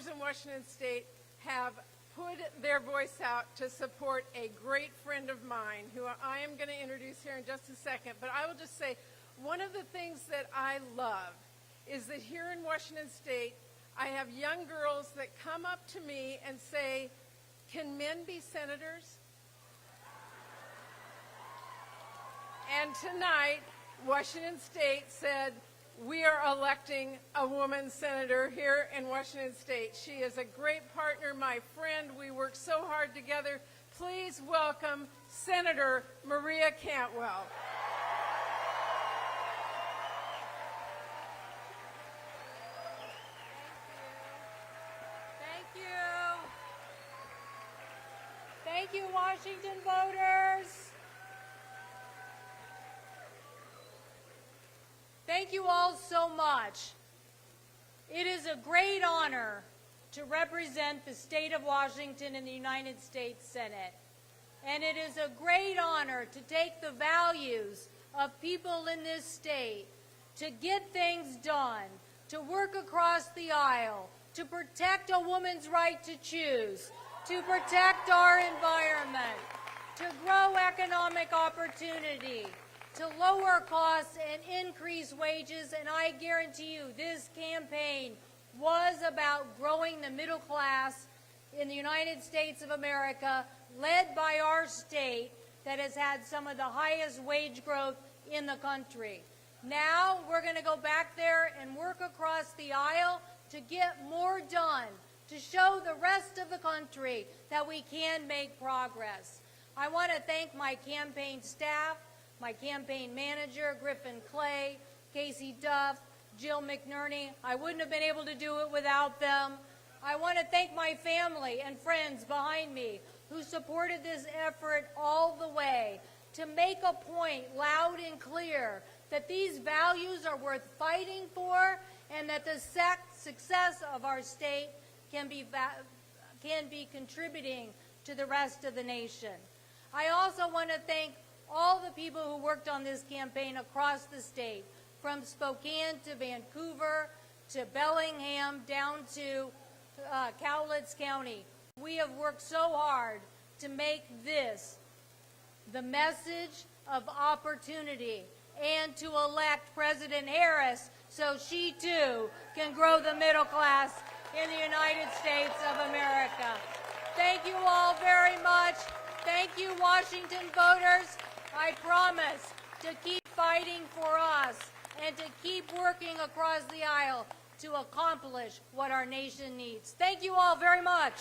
voters in Washington State have put their voice out to support a great friend of mine who I am going to introduce here in just a second. But I will just say, one of the things that I love is that here in Washington State, I have young girls that come up to me and say, "Can men be senators?" And tonight, Washington State said, we are electing a woman senator here in Washington State. She is a great partner, my friend. We work so hard together. Please welcome Senator Maria Cantwell. Thank you. Thank you, Washington voters. Thank you all so much. It is a great honor to represent the state of Washington in the United States Senate. And it is a great honor to take the values of people in this state to get things done, to work across the aisle, to protect a woman's right to choose, to protect our environment, to grow economic opportunity, to lower costs and increase wages. And I guarantee you this campaign was about growing the middle class in the United States of America, led by our state that has had some of the highest wage growth in the country. Now we're going to go back there and work across the aisle to get more done, to show the rest of the country that we can make progress. I want to thank my campaign staff, my campaign manager, Griffin Clay, Casey Duff, Jill McNerney. I wouldn't have been able to do it without them. I want to thank my family and friends behind me who supported this effort all the way to make a point loud and clear that these values are worth fighting for and that the success of our state can be contributing to the rest of the nation. I also want to thank all the people who worked on this campaign across the state, from Spokane to Vancouver to Bellingham down to Cowlitz County. We have worked so hard to make this the message of opportunity and to elect President Harris so she too can grow the middle class in the United States of America. Thank you all very much. Thank you, Washington voters. I promise to keep fighting for us and to keep working across the aisle to accomplish what our nation needs. Thank you all very much.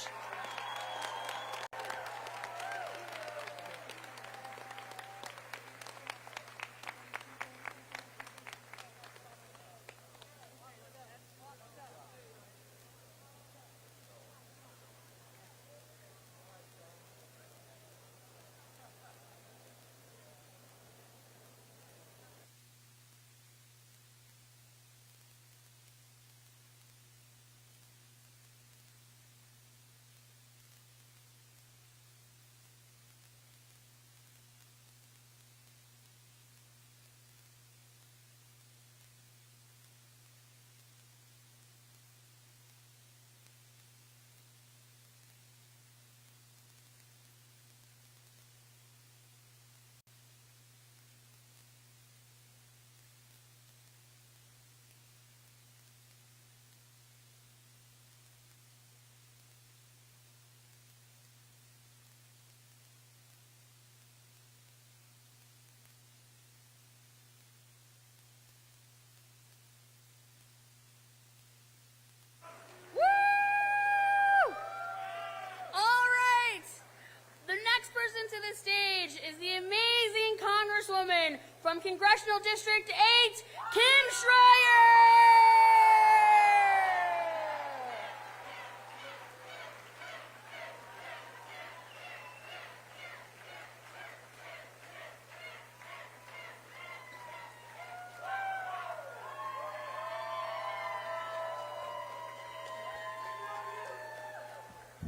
To the stage is the amazing Congresswoman from Congressional District 8, Kim Schreier!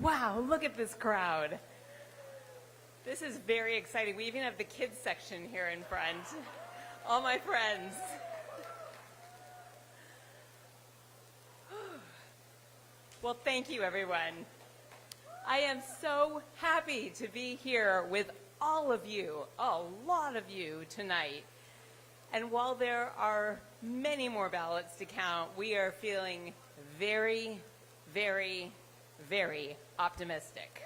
Wow, look at this crowd. This is very exciting. We even have the kids section here in front. All my friends. Well, thank you, everyone. I am so happy to be here with all of you, a lot of you tonight. And while there are many more ballots to count, we are feeling very, very, very optimistic.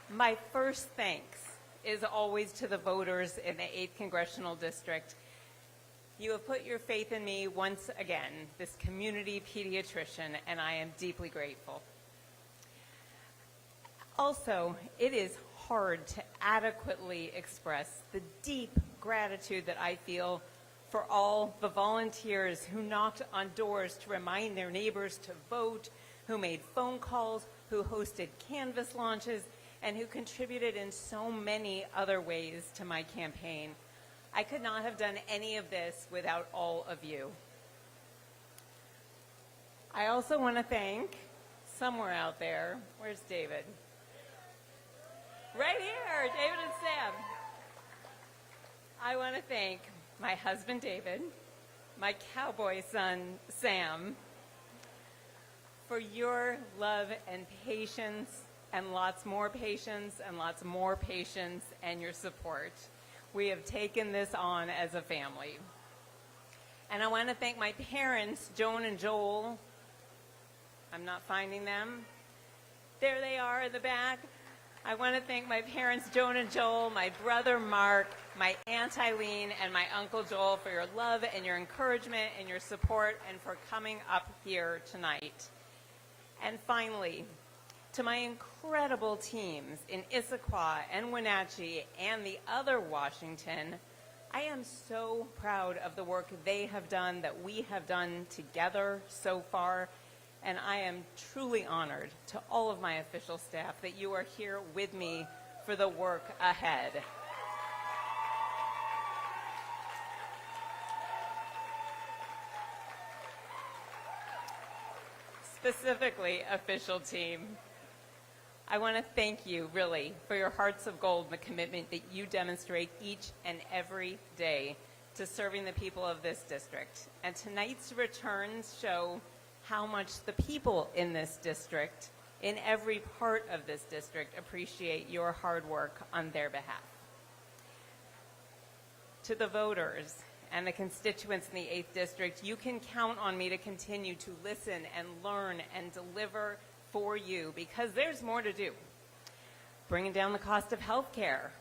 My first thanks is always to the voters in the 8th Congressional District. You have put your faith in me once again, this community pediatrician, and I am deeply grateful. Also, it is hard to adequately express the deep gratitude that I feel for all the volunteers who knocked on doors to remind their neighbors to vote, who made phone calls, who hosted canvas launches, and who contributed in so many other ways to my campaign. I could not have done any of this without all of you. I also want to thank, somewhere out there, where's David? Right here, David and Sam. I want to thank my husband, David, my cowboy son, Sam, for your love and patience, and lots more patience, and lots more patience, and your support. We have taken this on as a family. And I want to thank my parents, Joan and Joel. I'm not finding them. There they are in the back. I want to thank my parents, Joan and Joel, my brother, Mark, my Aunt Eileen, and my Uncle Joel for your love and your encouragement and your support and for coming up here tonight. And finally, to my incredible teams in Issaquah and Wenatchee and the other Washington, I am so proud of the work they have done, that we have done together so far, and I am truly honored to all of my official staff that you are here with me for the work ahead. Specifically, official team, I want to thank you, really, for your hearts of gold and the commitment that you demonstrate each and every day to serving the people of this district. And tonight's returns show how much the people in this district, in every part of this district, appreciate your hard work on their behalf. To the voters and the constituents in the 8th District, you can count on me to continue to listen and learn and deliver for you, because there's more to do. Bringing down the cost of health care.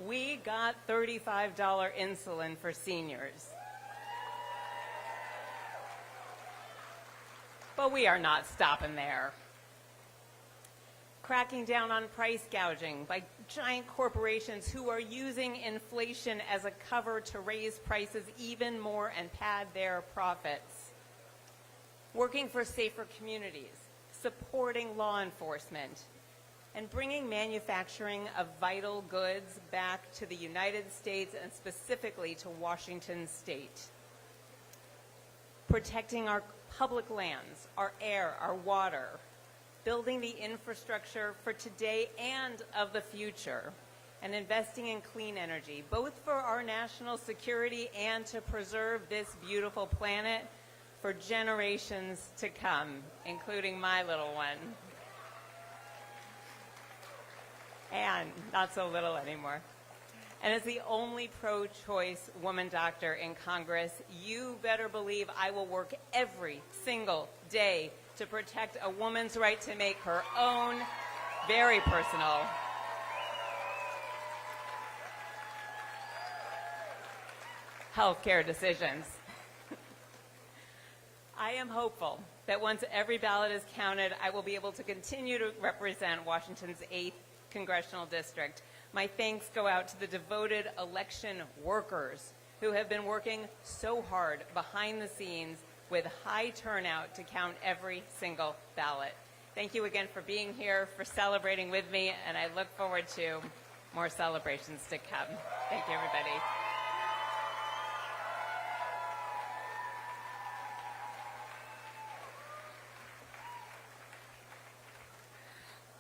We got $35 insulin for seniors. But we are not stopping there. Cracking down on price gouging by giant corporations who are using inflation as a cover to raise prices even more and pad their profits. Working for safer communities, supporting law enforcement, and bringing manufacturing of vital goods back to the United States and specifically to Washington State. Protecting our public lands, our air, our water, building the infrastructure for today and of the future, and investing in clean energy, both for our national security and to preserve this beautiful planet for generations to come, including my little one. And not so little anymore. And as the only pro-choice woman doctor in Congress, you better believe I will work every single day to protect a woman's right to make her own, very personal, healthcare decisions. I am hopeful that once every ballot is counted, I will be able to continue to represent Washington's 8th Congressional District. My thanks go out to the devoted election workers who have been working so hard behind the scenes with high turnout to count every single ballot. Thank you again for being here, for celebrating with me, and I look forward to more celebrations to come. Thank you, everybody.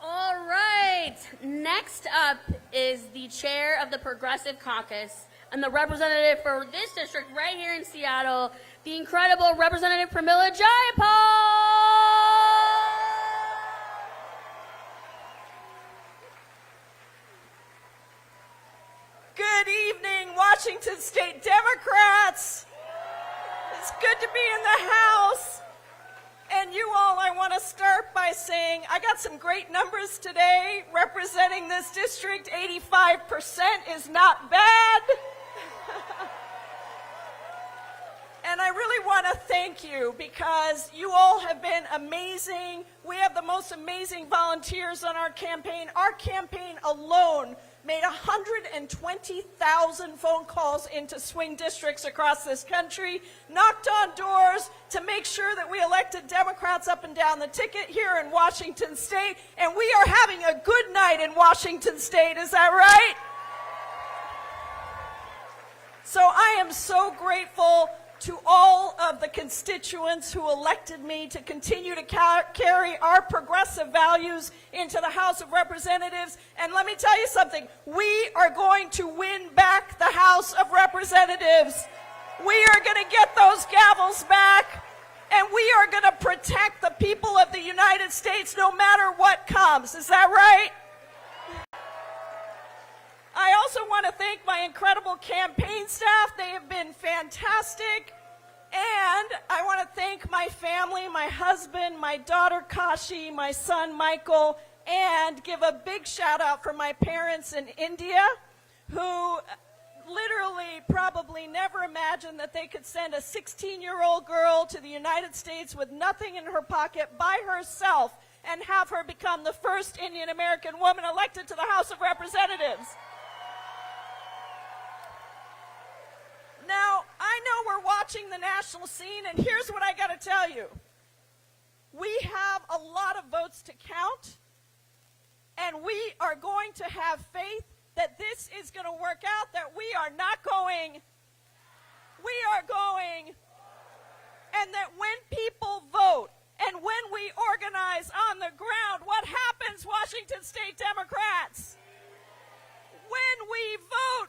All right, next up is the chair of the Progressive Caucus, and the representative for this district right here in Seattle, the incredible Representative Pramila Jayapal. Good evening, Washington State Democrats. It's good to be in the House. And you all, I want to start by saying I got some great numbers today representing this district. 85% is not bad. And I really want to thank you because you all have been amazing. We have the most amazing volunteers on our campaign. Our campaign alone made 120,000 phone calls into swing districts across this country, knocked on doors to make sure that we elected Democrats up and down the ticket here in Washington State, and we are having a good night in Washington State. Is that right? So I am so grateful to all of the constituents who elected me to continue to carry our progressive values into the House of Representatives. And let me tell you something, we are going to win back the House of Representatives. We are going to get those gavels back, and we are going to protect the people of the United States no matter what comes. Is that right? I also want to thank my incredible campaign staff. They have been fantastic. And I want to thank my family, my husband, my daughter Kashi, my son Michael, and give a big shout out for my parents in India who literally probably never imagined that they could send a 16-year-old girl to the United States with nothing in her pocket by herself and have her become the first Indian American woman elected to the House of Representatives. Now, I know we're watching the national scene, and here's what I got to tell you. We have a lot of votes to count, and we are going to have faith that this is going to work out, that we are not going, we are going, and that when people vote and when we organize on the ground, what happens, Washington State Democrats? When we vote,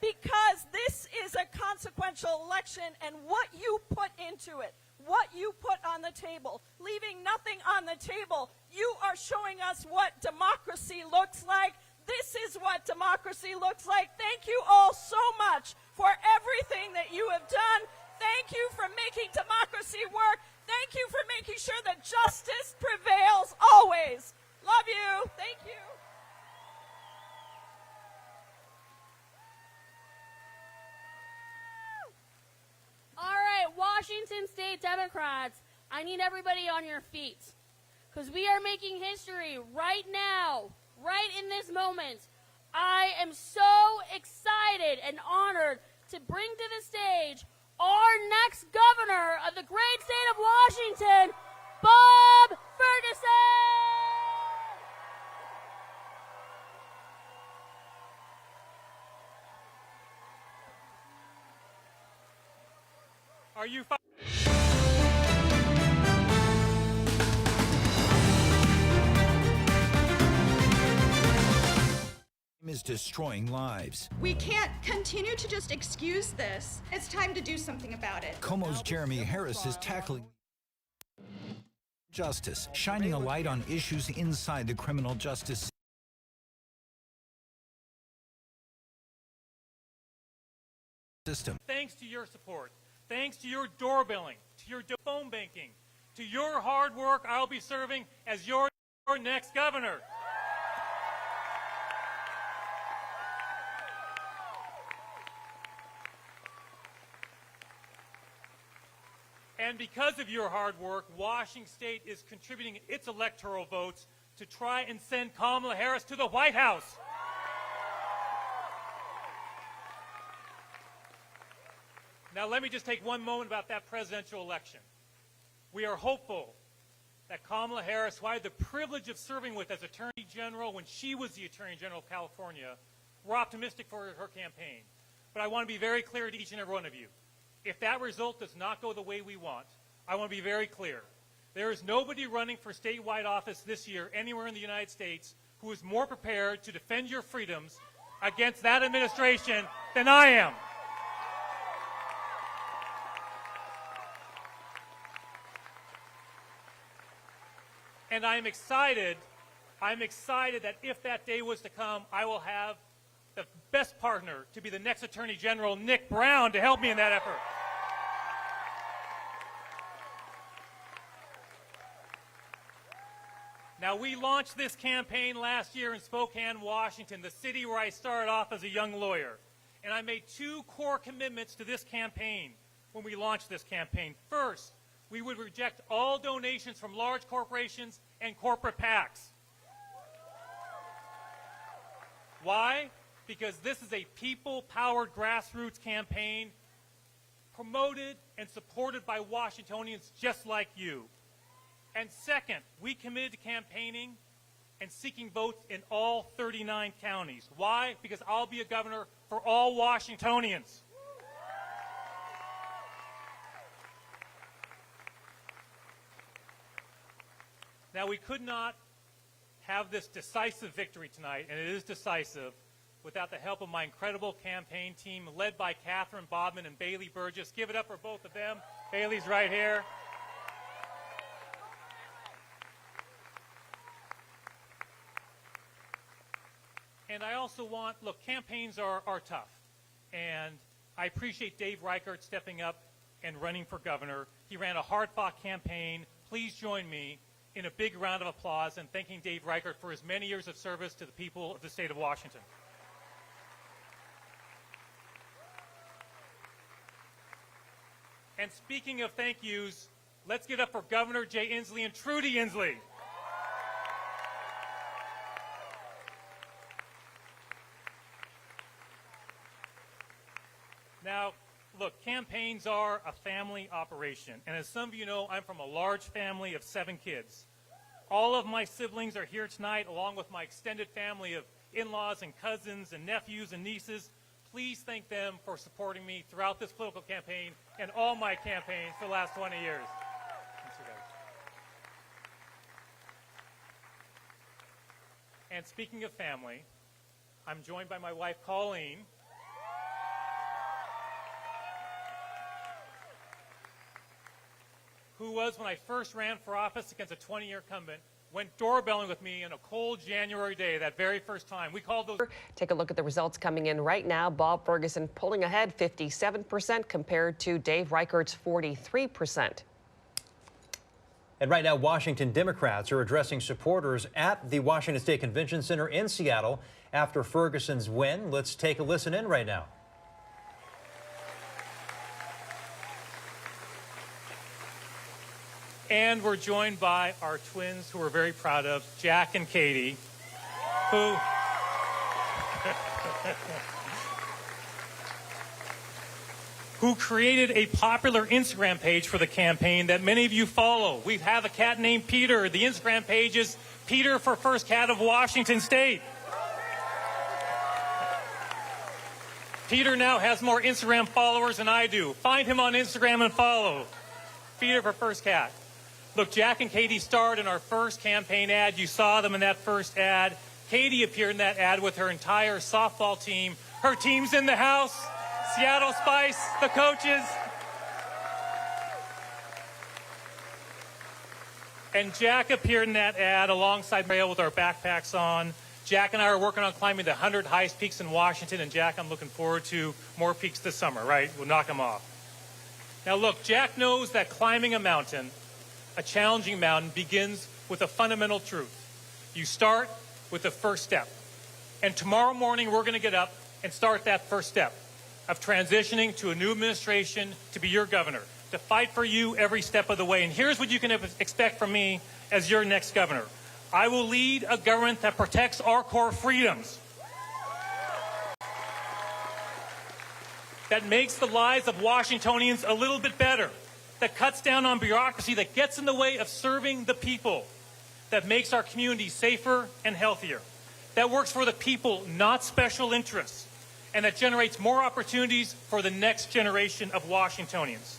because this is a consequential election, and what you put into it, what you put on the table, leaving nothing on the table, you are showing us what democracy looks like. This is what democracy looks like. Thank you all so much for everything that you have done. Thank you for making democracy work. Thank you for making sure that justice prevails always. Love you. Thank you. All right, Washington State Democrats, I need everybody on your feet because we are making history right now, right in this moment. I am so excited and honored to bring to the stage our next governor of the great state of Washington, Bob Ferguson. Are you is destroying lives. We can't continue to just excuse this. It's time to do something about it. KOMO's Jeremy Harris is tackling justice, shining a light on issues inside the criminal justice system. Thanks to your support, thanks to your doorbelling, to your phone banking, to your hard work, I'll be serving as your next governor. And because of your hard work, Washington State is contributing its electoral votes to try and send Kamala Harris to the White House. Now, let me just take one moment about that presidential election. We are hopeful that Kamala Harris, who I had the privilege of serving with as Attorney General when she was the Attorney General of California, we're optimistic for her campaign. But I want to be very clear to each and every one of you. If that result does not go the way we want, I want to be very clear. There is nobody running for statewide office this year anywhere in the United States who is more prepared to defend your freedoms against that administration than I am. And I'm excited that if that day was to come, I will have the best partner to be the next Attorney General, Nick Brown, to help me in that effort. Now, we launched this campaign last year in Spokane, Washington, the city where I started off as a young lawyer. And I made two core commitments to this campaign when we launched this campaign. First, we would reject all donations from large corporations and corporate PACs. Why? Because this is a people-powered grassroots campaign promoted and supported by Washingtonians just like you. And second, we committed to campaigning and seeking votes in all 39 counties. Why? Because I'll be a governor for all Washingtonians. Now, we could not have this decisive victory tonight, and it is decisive, without the help of my incredible campaign team led by Catherine Bodman and Bailey Burgess. Give it up for both of them. Bailey's right here. And I also want, look, campaigns are tough. And I appreciate Dave Reichert stepping up and running for governor. He ran a hard-fought campaign. Please join me in a big round of applause and thanking Dave Reichert for his many years of service to the people of the state of Washington. And speaking of thank yous, let's get up for Governor Jay Inslee and Trudy Inslee. Now, look, campaigns are a family operation. And as some of you know, I'm from a large family of 7 kids. All of my siblings are here tonight, along with my extended family of in-laws and cousins and nephews and nieces. Please thank them for supporting me throughout this political campaign and all my campaigns for the last 20 years. Thanks, you guys. And speaking of family, I'm joined by my wife, Colleen, who was, when I first ran for office against a 20-year incumbent, went doorbelling with me on a cold January day, that very first time. We called those. Take a look at the results coming in right now. Bob Ferguson pulling ahead 57% compared to Dave Reichert's 43%. And right now, Washington Democrats are addressing supporters at the Washington State Convention Center in Seattle after Ferguson's win. Let's take a listen in right now. And we're joined by our twins, who we're very proud of, Jack and Katie, who created a popular Instagram page for the campaign that many of you follow. We have a cat named Peter. The Instagram page is Peter for First Cat of Washington State. Peter now has more Instagram followers than I do. Find him on Instagram and follow. Peter for First Cat. Look, Jack and Katie starred in our first campaign ad. You saw them in that first ad. Katie appeared in that ad with her entire softball team. Her team's in the house. Seattle Spice, the coaches. And Jack appeared in that ad alongside Mario with our backpacks on. Jack and I are working on climbing the 100 highest peaks in Washington. And Jack, I'm looking forward to more peaks this summer, right? We'll knock them off. Now look, Jack knows that climbing a mountain, a challenging mountain, begins with a fundamental truth. You start with the first step. And tomorrow morning, we're going to get up and start that first step of transitioning to a new administration to be your governor, to fight for you every step of the way. And here's what you can expect from me as your next governor. I will lead a government that protects our core freedoms, that makes the lives of Washingtonians a little bit better, that cuts down on bureaucracy, that gets in the way of serving the people, that makes our community safer and healthier, that works for the people, not special interests, and that generates more opportunities for the next generation of Washingtonians.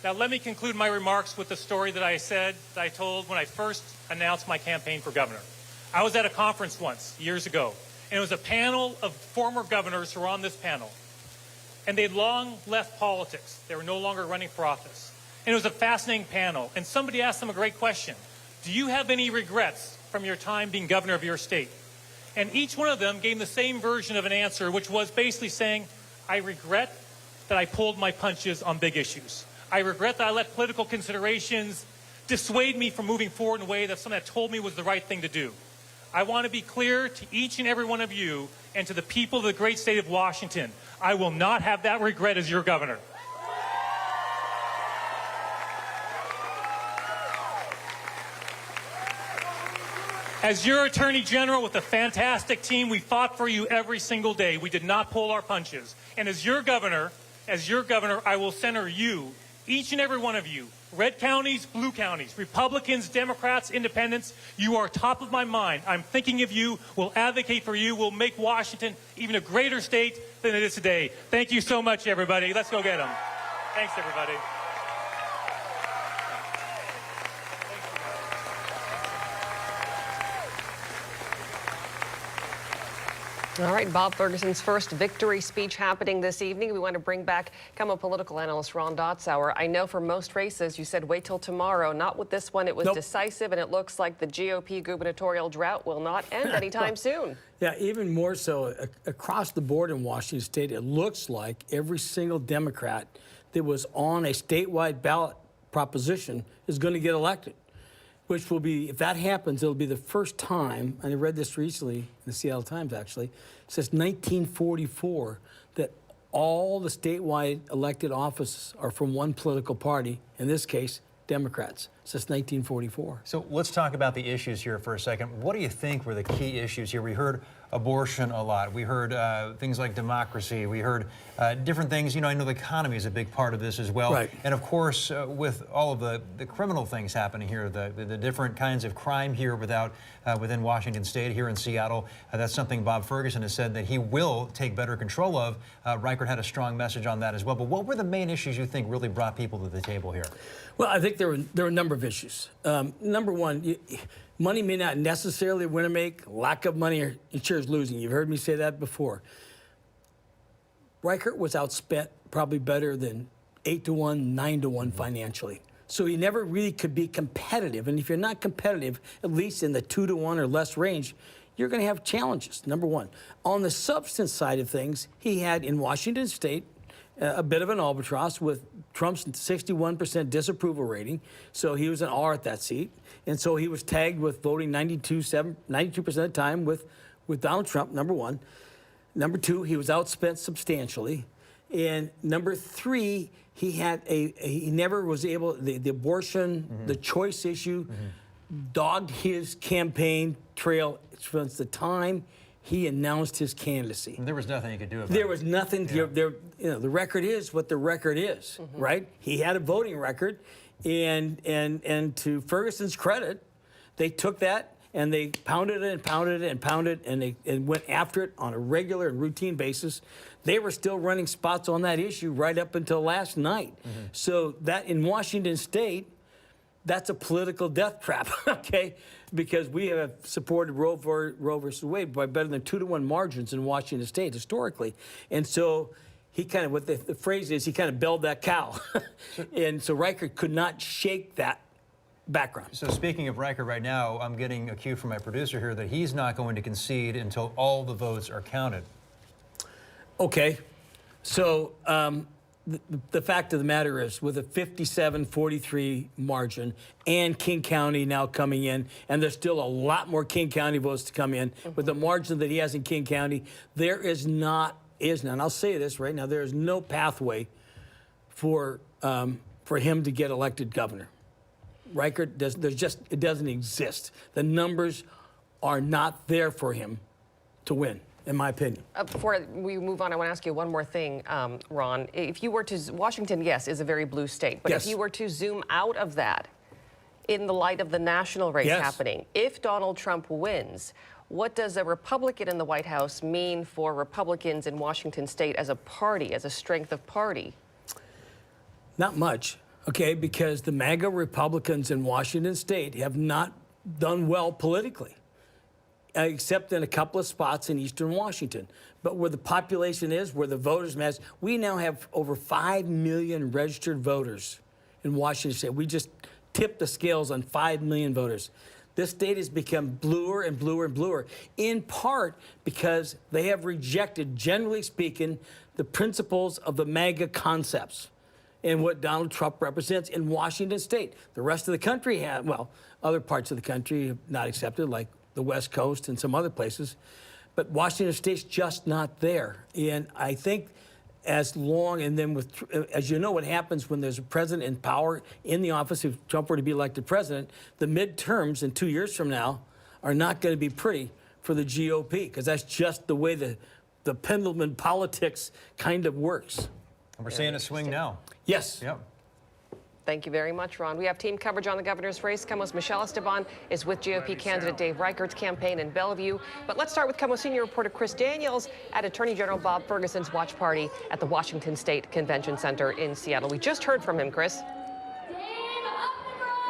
Now, let me conclude my remarks with the story that I told when I first announced my campaign for governor. I was at a conference once, years ago, And it was a panel of former governors who were on this panel. And they'd long left politics. They were no longer running for office. And it was a fascinating panel. And somebody asked them a great question. Do you have any regrets from your time being governor of your state? And each one of them gave the same version of an answer, which was basically saying, I regret that I pulled my punches on big issues. I regret that I let political considerations dissuade me from moving forward in a way that someone had told me was the right thing to do. I want to be clear to each and every one of you and to the people of the great state of Washington, I will not have that regret as your governor. As your Attorney General with a fantastic team, we fought for you every single day. We did not pull our punches. And as your governor, I will center you, each and every one of you, red counties, blue counties, Republicans, Democrats, independents, you are top of my mind. I'm thinking of you, will advocate for you, will make Washington even a greater state than it is today. Thank you so much, everybody. Let's go get them. Thanks, everybody. All right, Bob Ferguson's first victory speech happening this evening. We want to bring back KOMO political analyst Ron Dotzauer. I know for most races, you said wait till tomorrow. Not with this one. It was decisive, and it looks like the GOP gubernatorial drought will not end anytime soon. Yeah, even more so across the board in Washington State, it looks like every single Democrat that was on a statewide ballot proposition is going to get elected. Which will be, if that happens, it'll be the first time, and I read this recently in the Seattle Times actually, since 1944 that all the statewide elected offices are from one political party, in this case, Democrats, since 1944. So let's talk about the issues here for a second. What do you think were the key issues here? We heard abortion a lot. We heard things like democracy. We heard different things. You know, I know the economy is a big part of this as well. Right. And of course, with all of the criminal things happening here, the different kinds of crime here within Washington State, here in Seattle, that's something Bob Ferguson has said that he will take better control of. Reichert had a strong message on that as well. But what were the main issues you think really brought people to the table here? Well, I think there were a number of issues. Number one, money may not necessarily win or make. Lack of money ensures losing. You've heard me say that before. Reichert was outspent probably better than 8-1, 9-1 financially. So he never really could be competitive. And if you're not competitive, at least in the 2-1 or less range, you're going to have challenges, number one. On the substance side of things, he had in Washington State a bit of an albatross with Trump's 61% disapproval rating. So he was an R at that seat. And so he was tagged with voting 92% of the time with Donald Trump, number one. Number two, he was outspent substantially. And number three, he never was able, the abortion, the choice issue, dogged his campaign trail since the time he announced his candidacy. There was nothing he could do about it. There was nothing. Yeah. The record is what the record is, right? He had a voting record, and to Ferguson's credit, they took that and they pounded it and pounded it and pounded it, and went after it on a regular and routine basis. They were still running spots on that issue right up until last night. So that in Washington State, that's a political death trap, okay? Because we have supported Roe versus Wade by better than 2-1 margins in Washington State historically. And so he kind of, what the phrase is, he kind of belled that cow. And so Reichert could not shake that background. So speaking of Reichert right now, I'm getting a cue from my producer here that he's not going to concede until all the votes are counted. Okay. So the fact of the matter is, with a 57-43 margin and King County now coming in, and there's still a lot more King County votes to come in, with the margin that he has in King County, there is not, and I'll say this right now, there is no pathway for him to get elected governor. Reichert, it doesn't exist. The numbers are not there for him to win, in my opinion. Before we move on, I want to ask you one more thing, Ron. If you were to, Washington, yes, is a very blue state, but yes. If you were to zoom out of that, in the light of the national race happening, if Donald Trump wins, what does a Republican in the White House mean for Republicans in Washington State as a party, as a strength of party? Not much, okay, because the MAGA Republicans in Washington State have not done well politically. except in a couple of spots in eastern Washington. But where the population is, where the voters mass, we now have over 5 million registered voters in Washington State. We just tipped the scales on 5 million voters. This state has become bluer and bluer and bluer, in part because they have rejected, generally speaking, the principles of the MAGA concepts and what Donald Trump represents in Washington State. The rest of the country have, well, other parts of the country have not accepted, like the West Coast and some other places. But Washington State's just not there. And I think as long, and then with, as you know, what happens when there's a president in power in the office, if Trump were to be elected president, the midterms in 2 years from now are not going to be pretty for the GOP, because that's just the way the pendulum in politics kind of works. And we're seeing it swing now. Yes. Yep. Thank you very much, Ron. We have team coverage on the governor's race. KOMO's Michelle Esteban is with GOP candidate Dave Reichert's campaign in Bellevue. But let's start with KOMO senior reporter Chris Daniels at Attorney General Bob Ferguson's watch party at the Washington State Convention Center in Seattle. We just heard from him, Chris.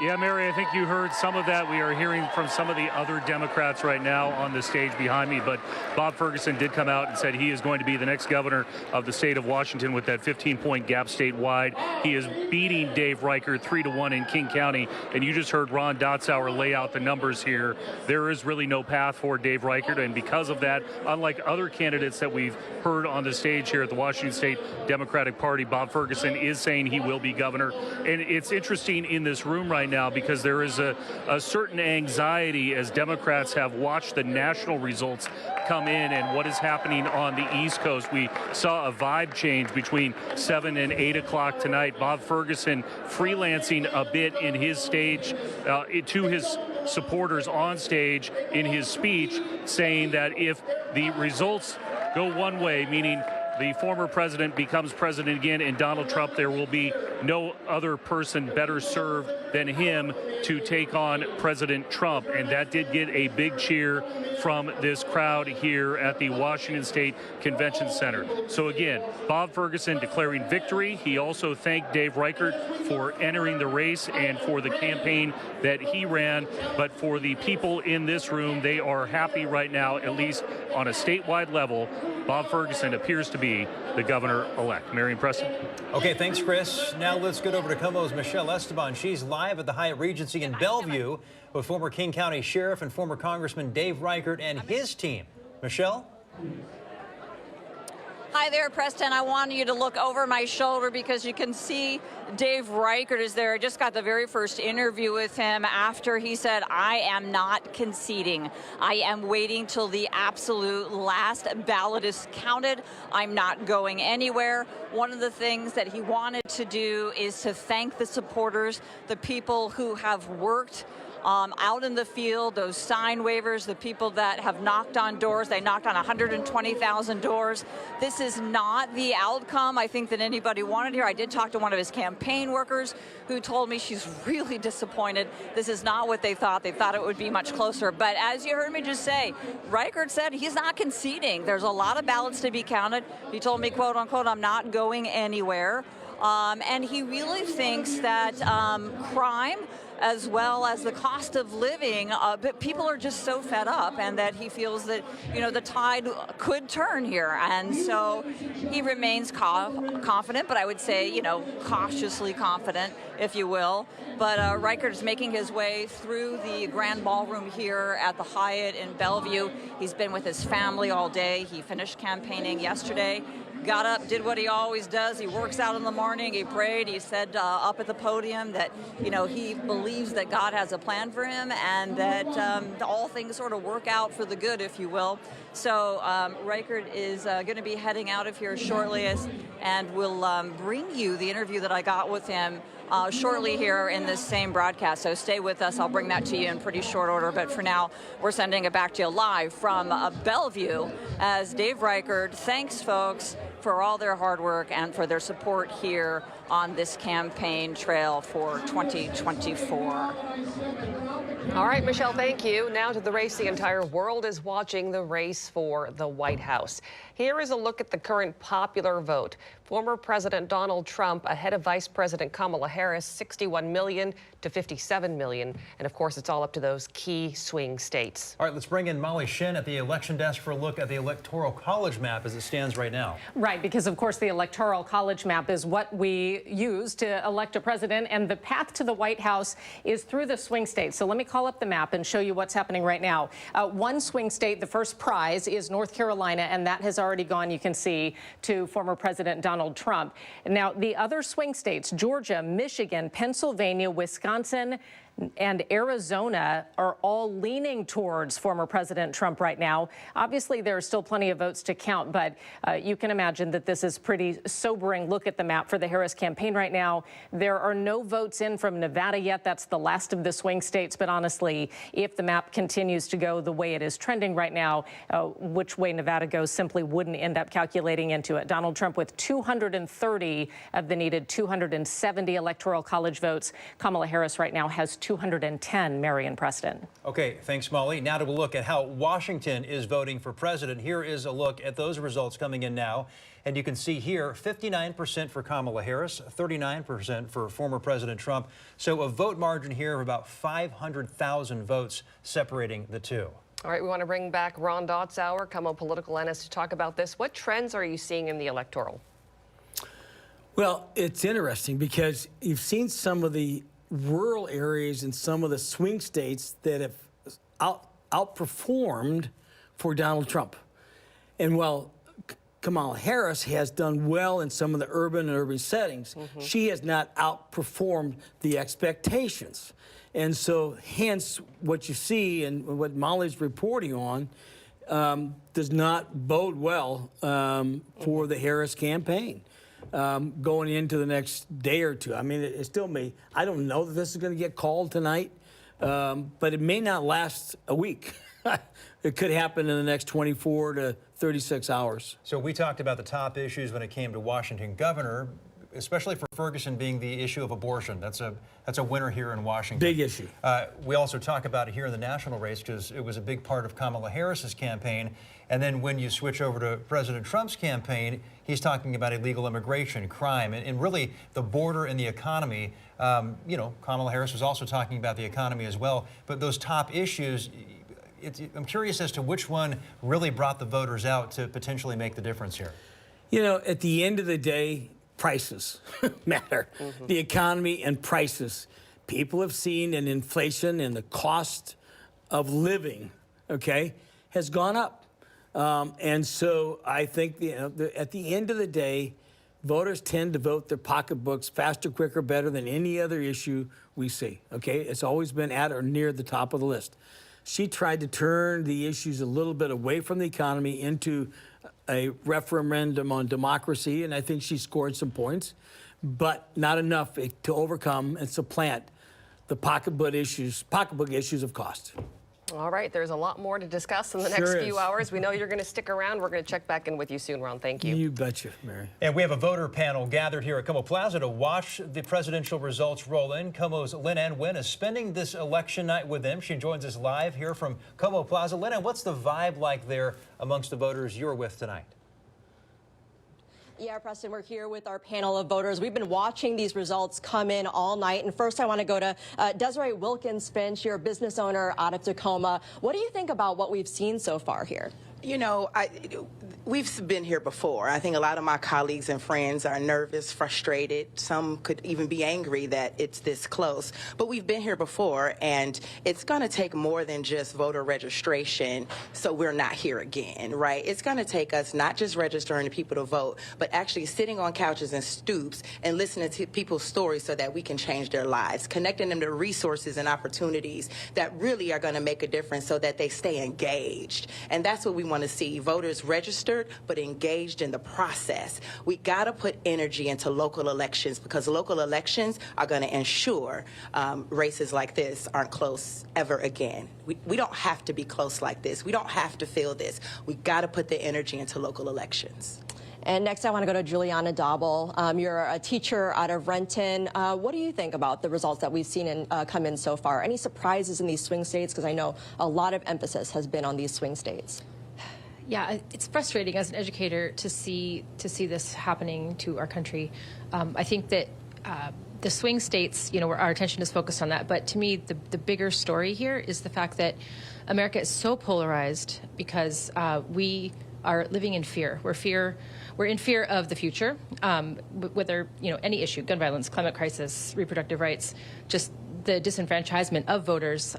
Yeah, Mary, I think you heard some of that. We are hearing from some of the other Democrats right now on the stage behind me, but Bob Ferguson did come out and said he is going to be the next governor of the state of Washington with that 15-point gap statewide. He is beating Dave Reichert 3-1 in King County, and you just heard Ron Dotzauer lay out the numbers here. There is really no path for Dave Reichert, and because of that, unlike other candidates that we've heard on the stage here at the Washington State Democratic Party, Bob Ferguson is saying he will be governor. And it's interesting in this room right now because there is a certain anxiety as Democrats have watched the national results come in and what is happening on the East Coast. We saw a vibe change between 7 and 8 o'clock tonight. Bob Ferguson freelancing a bit in his stage to his supporters on stage in his speech, saying that if the results go one way, meaning the former president becomes president again and Donald Trump, there will be no other person better served than him to take on President Trump. And that did get a big cheer from this crowd here at the Washington State Convention Center. So again, Bob Ferguson declaring victory. He also thanked Dave Reichert for entering the race and for the campaign that he ran. But for the people in this room, they are happy right now, at least on a statewide level. Bob Ferguson appears to be the governor-elect. Marion Preston. Okay, thanks, Chris. Now let's get over to KOMO's Michelle Esteban. She's live at the Hyatt Regency in Bellevue with former King County Sheriff and former Congressman Dave Reichert and his team. Michelle? Hi there, Preston. I want you to look over my shoulder because you can see Dave Reichert is there. I just got the very first interview with him after he said, I am not conceding. I am waiting till the absolute last ballot is counted. I'm not going anywhere. One of the things that he wanted to do is to thank the supporters, the people who have worked out in the field, those sign waivers, the people that have knocked on doors. They knocked on 120,000 doors. This is not the outcome I think that anybody wanted here. I did talk to one of his campaign workers who told me she's really disappointed. This is not what they thought. They thought it would be much closer. But as you heard me just say, Reichert said he's not conceding. There's a lot of ballots to be counted. He told me, quote unquote, I'm not going anywhere. And he really thinks that crime, as well as the cost of living, but people are just so fed up, and that he feels that, you know, the tide could turn here. And so he remains confident, but I would say, you know, cautiously confident, if you will. But Reichert is making his way through the grand ballroom here at the Hyatt in Bellevue. He's been with his family all day. He finished campaigning yesterday. Got up, did what he always does. He works out in the morning. He prayed. He said up at the podium that, you know, he believes that God has a plan for him and that all things sort of work out for the good, if you will. So Reichert is going to be heading out of here shortly, and we'll bring you the interview that I got with him shortly here in this same broadcast. So stay with us. I'll bring that to you in pretty short order. But for now, we're sending it back to you live from Bellevue as Dave Reichert thanks folks for all their hard work and for their support here on this campaign trail for 2024. All right, Michelle, thank you. Now to the race the entire world is watching, the race for the White House. Here is a look at the current popular vote. Former President Donald Trump ahead of Vice President Kamala Harris, 61 million to 57 million. And of course, it's all up to those key swing states. All right, let's bring in Molly Shin at the election desk for a look at the Electoral College map as it stands right now. Right, because of course the Electoral College map is what we use to elect a president, and the path to the White House is through the swing states. So let me call up the map and show you what's happening right now. One swing state, the first prize, is North Carolina, and that has already gone, you can see, to former President Donald Trump. Now, the other swing states, Georgia, Michigan, Pennsylvania, Wisconsin, and Arizona are all leaning towards former President Trump right now. Obviously, there are still plenty of votes to count, but you can imagine that this is pretty sobering look at the map for the Harris campaign right now. There are no votes in from Nevada yet. That's the last of the swing states. But honestly, if the map continues to go the way it is trending right now, which way Nevada goes simply wouldn't end up calculating into it. Donald Trump with 230 of the needed 270 Electoral College votes. Kamala Harris right now has 210, Marion Preston. Okay, thanks, Molly. Now to a look at how Washington is voting for president. Here is a look at those results coming in now. And you can see here, 59% for Kamala Harris, 39% for former President Trump. So a vote margin here of about 500,000 votes separating the two. All right, we want to bring back Ron Dotzauer, KOMO political analyst, to talk about this. What trends are you seeing in the electoral? Well, it's interesting because you've seen some of the rural areas in some of the swing states that have outperformed for Donald Trump. And while Kamala Harris has done well in some of the urban settings, she has not outperformed the expectations. And so hence what you see and what Molly's reporting on does not bode well for the Harris campaign. Going into the next day or two. I mean, it still may. I don't know that this is going to get called tonight, but it may not last a week. It could happen in the next 24 to 36 hours. So we talked about the top issues when it came to Washington governor, especially for Ferguson being the issue of abortion. That's a winner here in Washington. Big issue. We also talk about it here in the national race because it was a big part of Kamala Harris's campaign. And then when you switch over to President Trump's campaign, he's talking about illegal immigration, crime, and really the border and the economy. You know, Kamala Harris was also talking about the economy as well. But those top issues, I'm curious as to which one really brought the voters out to potentially make the difference here. You know, at the end of the day, prices matter. The economy and prices. People have seen an inflation and the cost of living, okay, has gone up. And so I think, at the end of the day, voters tend to vote their pocketbooks faster, quicker, better than any other issue we see, okay? It's always been at or near the top of the list. She tried to turn the issues a little bit away from the economy into a referendum on democracy, and I think she scored some points, but not enough to overcome and supplant the pocketbook issues of cost. All right, there's a lot more to discuss in the next few hours. We know you're going to stick around. We're going to check back in with you soon, Ron. Thank you. You betcha, Mary. And we have a voter panel gathered here at KOMO Plaza to watch the presidential results roll in. KOMO's Lynn Ann Wynn is spending this election night with them. She joins us live here from KOMO Plaza. Lynn Ann, what's the vibe like there amongst the voters you're with tonight? Yeah, Preston, we're here with our panel of voters. We've been watching these results come in all night. And first, I want to go to Desiree Wilkins-Finch, you're a business owner out of Tacoma. What do you think about what we've seen so far here? You know, we've been here before. I think a lot of my colleagues and friends are nervous, frustrated. Some could even be angry that it's this close. But we've been here before, and it's going to take more than just voter registration so we're not here again, right? It's going to take us not just registering people to vote, but actually sitting on couches and stoops and listening to people's stories so that we can change their lives, connecting them to resources and opportunities that really are going to make a difference so that they stay engaged. And that's what we want to see, voters registered but engaged in the process. We got to put energy into local elections because local elections are going to ensure races like this aren't close ever again. We don't have to be close like this. We don't have to feel this. We got to put the energy into local elections. And next, I want to go to Juliana Dobble. You're a teacher out of Renton. What do you think about the results that we've seen come in so far? Any surprises in these swing states? Because I know a lot of emphasis has been on these swing states. Yeah, it's frustrating as an educator to see this happening to our country. I think that the swing states, our attention is focused on that. But to me, the bigger story here is the fact that America is so polarized because we are living in fear. We're in fear of the future, whether any issue, gun violence, climate crisis, reproductive rights, just the disenfranchisement of voters.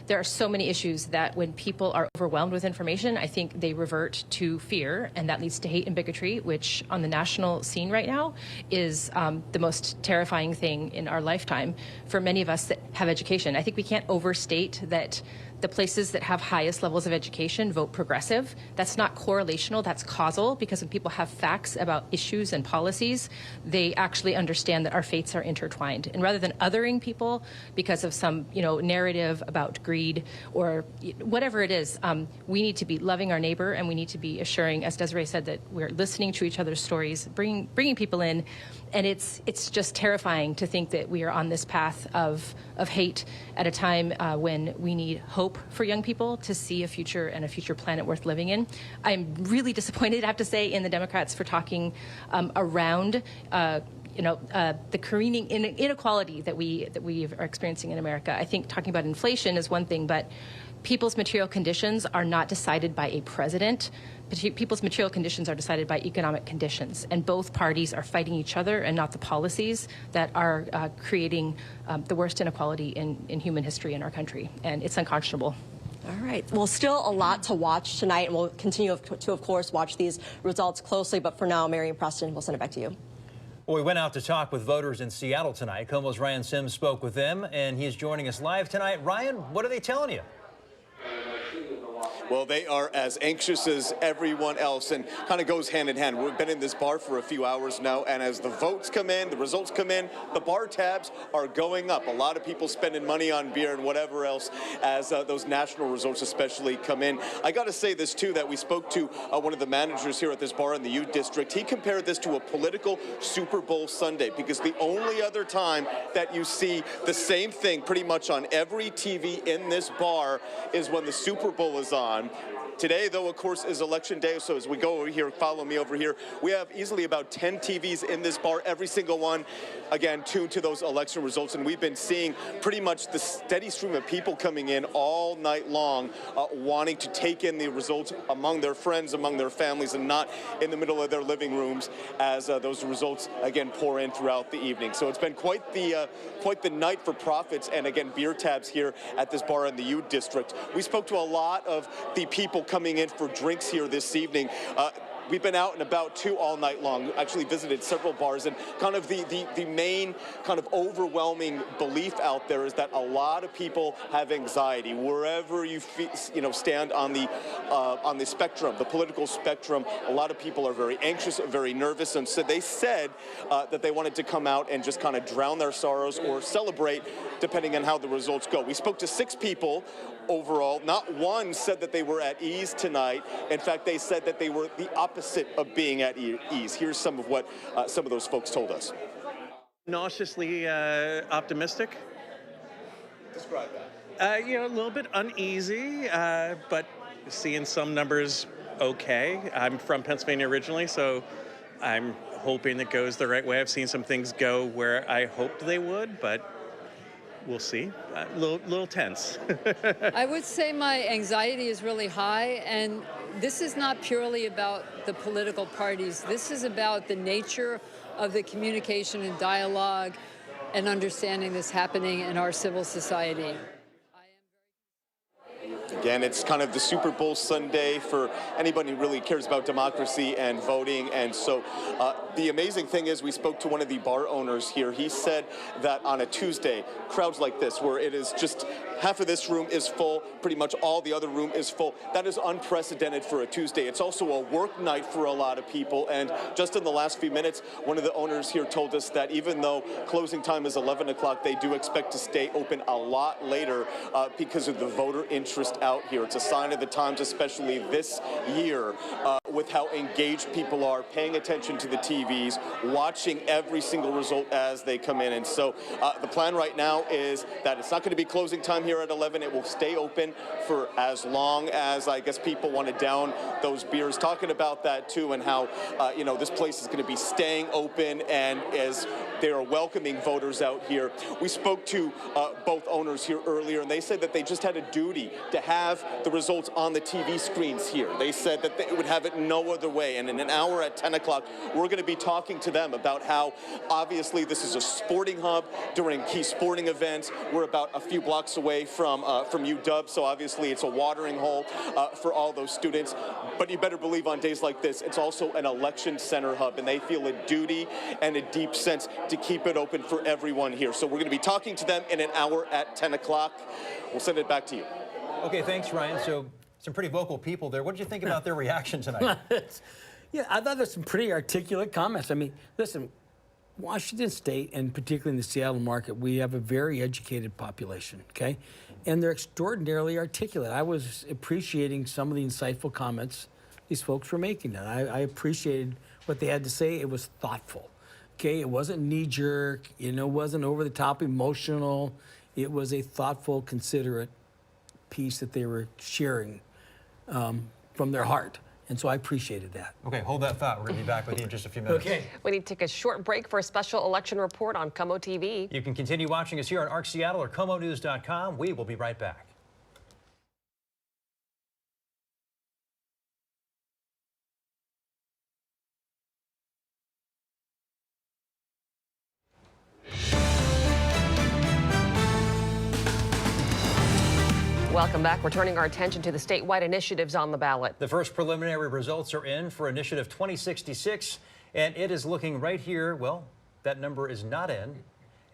There are so many issues that when people are overwhelmed with information, I think they revert to fear, and that leads to hate and bigotry, which on the national scene right now is the most terrifying thing in our lifetime for many of us that have education. I think we can't overstate that the places that have highest levels of education vote progressive. That's not correlational, that's causal, because when people have facts about issues and policies, they actually understand that our fates are intertwined. And rather than othering people because of some narrative about greed or whatever it is, we need to be loving our neighbor, and we need to be assuring, as Desiree said, that we're listening to each other's stories, bringing people in. And it's just terrifying to think that we are on this path of hate at a time when we need hope for young people to see a future and a future planet worth living in. I'm really disappointed, I have to say, in the Democrats for talking around the careening inequality that we are experiencing in America. I think talking about inflation is one thing, but people's material conditions are not decided by a president. People's material conditions are decided by economic conditions, and both parties are fighting each other and not the policies that are creating the worst inequality in human history in our country, and it's unconscionable. All right. Well, still a lot to watch tonight, and we'll continue to, of course, watch these results closely. But for now, Marion Preston, we'll send it back to you. Well, we went out to talk with voters in Seattle tonight. KOMO's Ryan Sims spoke with them, and he's joining us live tonight. Ryan, what are they telling you? Well, they are as anxious as everyone else, and kind of goes hand in hand. We've been in this bar for a few hours now, and as the votes come in, the results come in, the bar tabs are going up. A lot of people spending money on beer and whatever else as those national results especially come in. I got to say this, too, that we spoke to one of the managers here at this bar in the U District. He compared this to a political Super Bowl Sunday, because the only other time that you see the same thing pretty much on every TV in this bar is when the Super Bowl is on. Today, though, of course, is Election Day, so as we go over here, follow me over here, we have easily about 10 TVs in this bar, every single one, again, tuned to those election results, and we've been seeing pretty much the steady stream of people coming in all night long, wanting to take in the results among their friends, among their families, and not in the middle of their living rooms as those results, again, pour in throughout the evening. So it's been quite the night for profits, and again, beer tabs here at this bar in the U District. We spoke to a lot of the people coming in for drinks here this evening. We've been out and about, too, all night long. Actually visited several bars, and kind of the main kind of overwhelming belief out there is that a lot of people have anxiety. Wherever you stand on the spectrum, the political spectrum, a lot of people are very anxious, very nervous, and so they said that they wanted to come out and just kind of drown their sorrows or celebrate, depending on how the results go. We spoke to 6 people overall. Not one said that they were at ease tonight. In fact, they said that they were the opposite of being at ease. Here's some of what some of those folks told us. Nauseously optimistic. Describe that. A little bit uneasy, but seeing some numbers okay. I'm from Pennsylvania originally, so I'm hoping it goes the right way. I've seen some things go where I hoped they would, but we'll see. A little tense. I would say my anxiety is really high, and this is not purely about the political parties. This is about the nature of the communication and dialogue and understanding this happening in our civil society. Again, it's kind of the Super Bowl Sunday for anybody who really cares about democracy and voting. And so the amazing thing is we spoke to one of the bar owners here. He said that on a Tuesday, crowds like this, where it is just half of this room is full, pretty much all the other room is full. That is unprecedented for a Tuesday. It's also a work night for a lot of people. And just in the last few minutes, one of the owners here told us that even though closing time is 11 o'clock, they do expect to stay open a lot later because of the voter interest out here. It's a sign of the times, especially this year. with how engaged people are, paying attention to the TVs, watching every single result as they come in. And so the plan right now is that it's not going to be closing time here at 11. It will stay open for as long as, I guess, people want to down those beers. Talking about that, too, and how, you know, this place is going to be staying open, and as they are welcoming voters out here. We spoke to both owners here earlier, and they said that they just had a duty to have the results on the TV screens here. They said that they would have it no other way. And in an hour at 10 o'clock, we're going to be talking to them about how, obviously, this is a sporting hub during key sporting events. We're about a few blocks away from UW, so obviously it's a watering hole for all those students. But you better believe on days like this, it's also an election center hub, and they feel a duty and a deep sense to keep it open for everyone here. So we're going to be talking to them in an hour at 10 o'clock. We'll send it back to you. Okay, thanks, Ryan. So some pretty vocal people there. What did you think about their reaction tonight? Yeah, I thought there's some pretty articulate comments. I mean, listen, Washington State, and particularly in the Seattle market, we have a very educated population, okay? And they're extraordinarily articulate. I was appreciating some of the insightful comments these folks were making. I appreciated what they had to say. It was thoughtful, okay? It wasn't knee-jerk. You know, it wasn't over-the-top emotional. It was a thoughtful, considerate piece that they were sharing from their heart. And so I appreciated that. Okay, hold that thought. We're going to be back with you in just a few minutes. Okay. We need to take a short break for a special election report on KOMO TV. You can continue watching us here on ARC Seattle or KOMOnews.com. We will be right back. Welcome back. We're turning our attention to the statewide initiatives on the ballot. The first preliminary results are in for Initiative 2066, and it is looking right here. Well, that number is not in,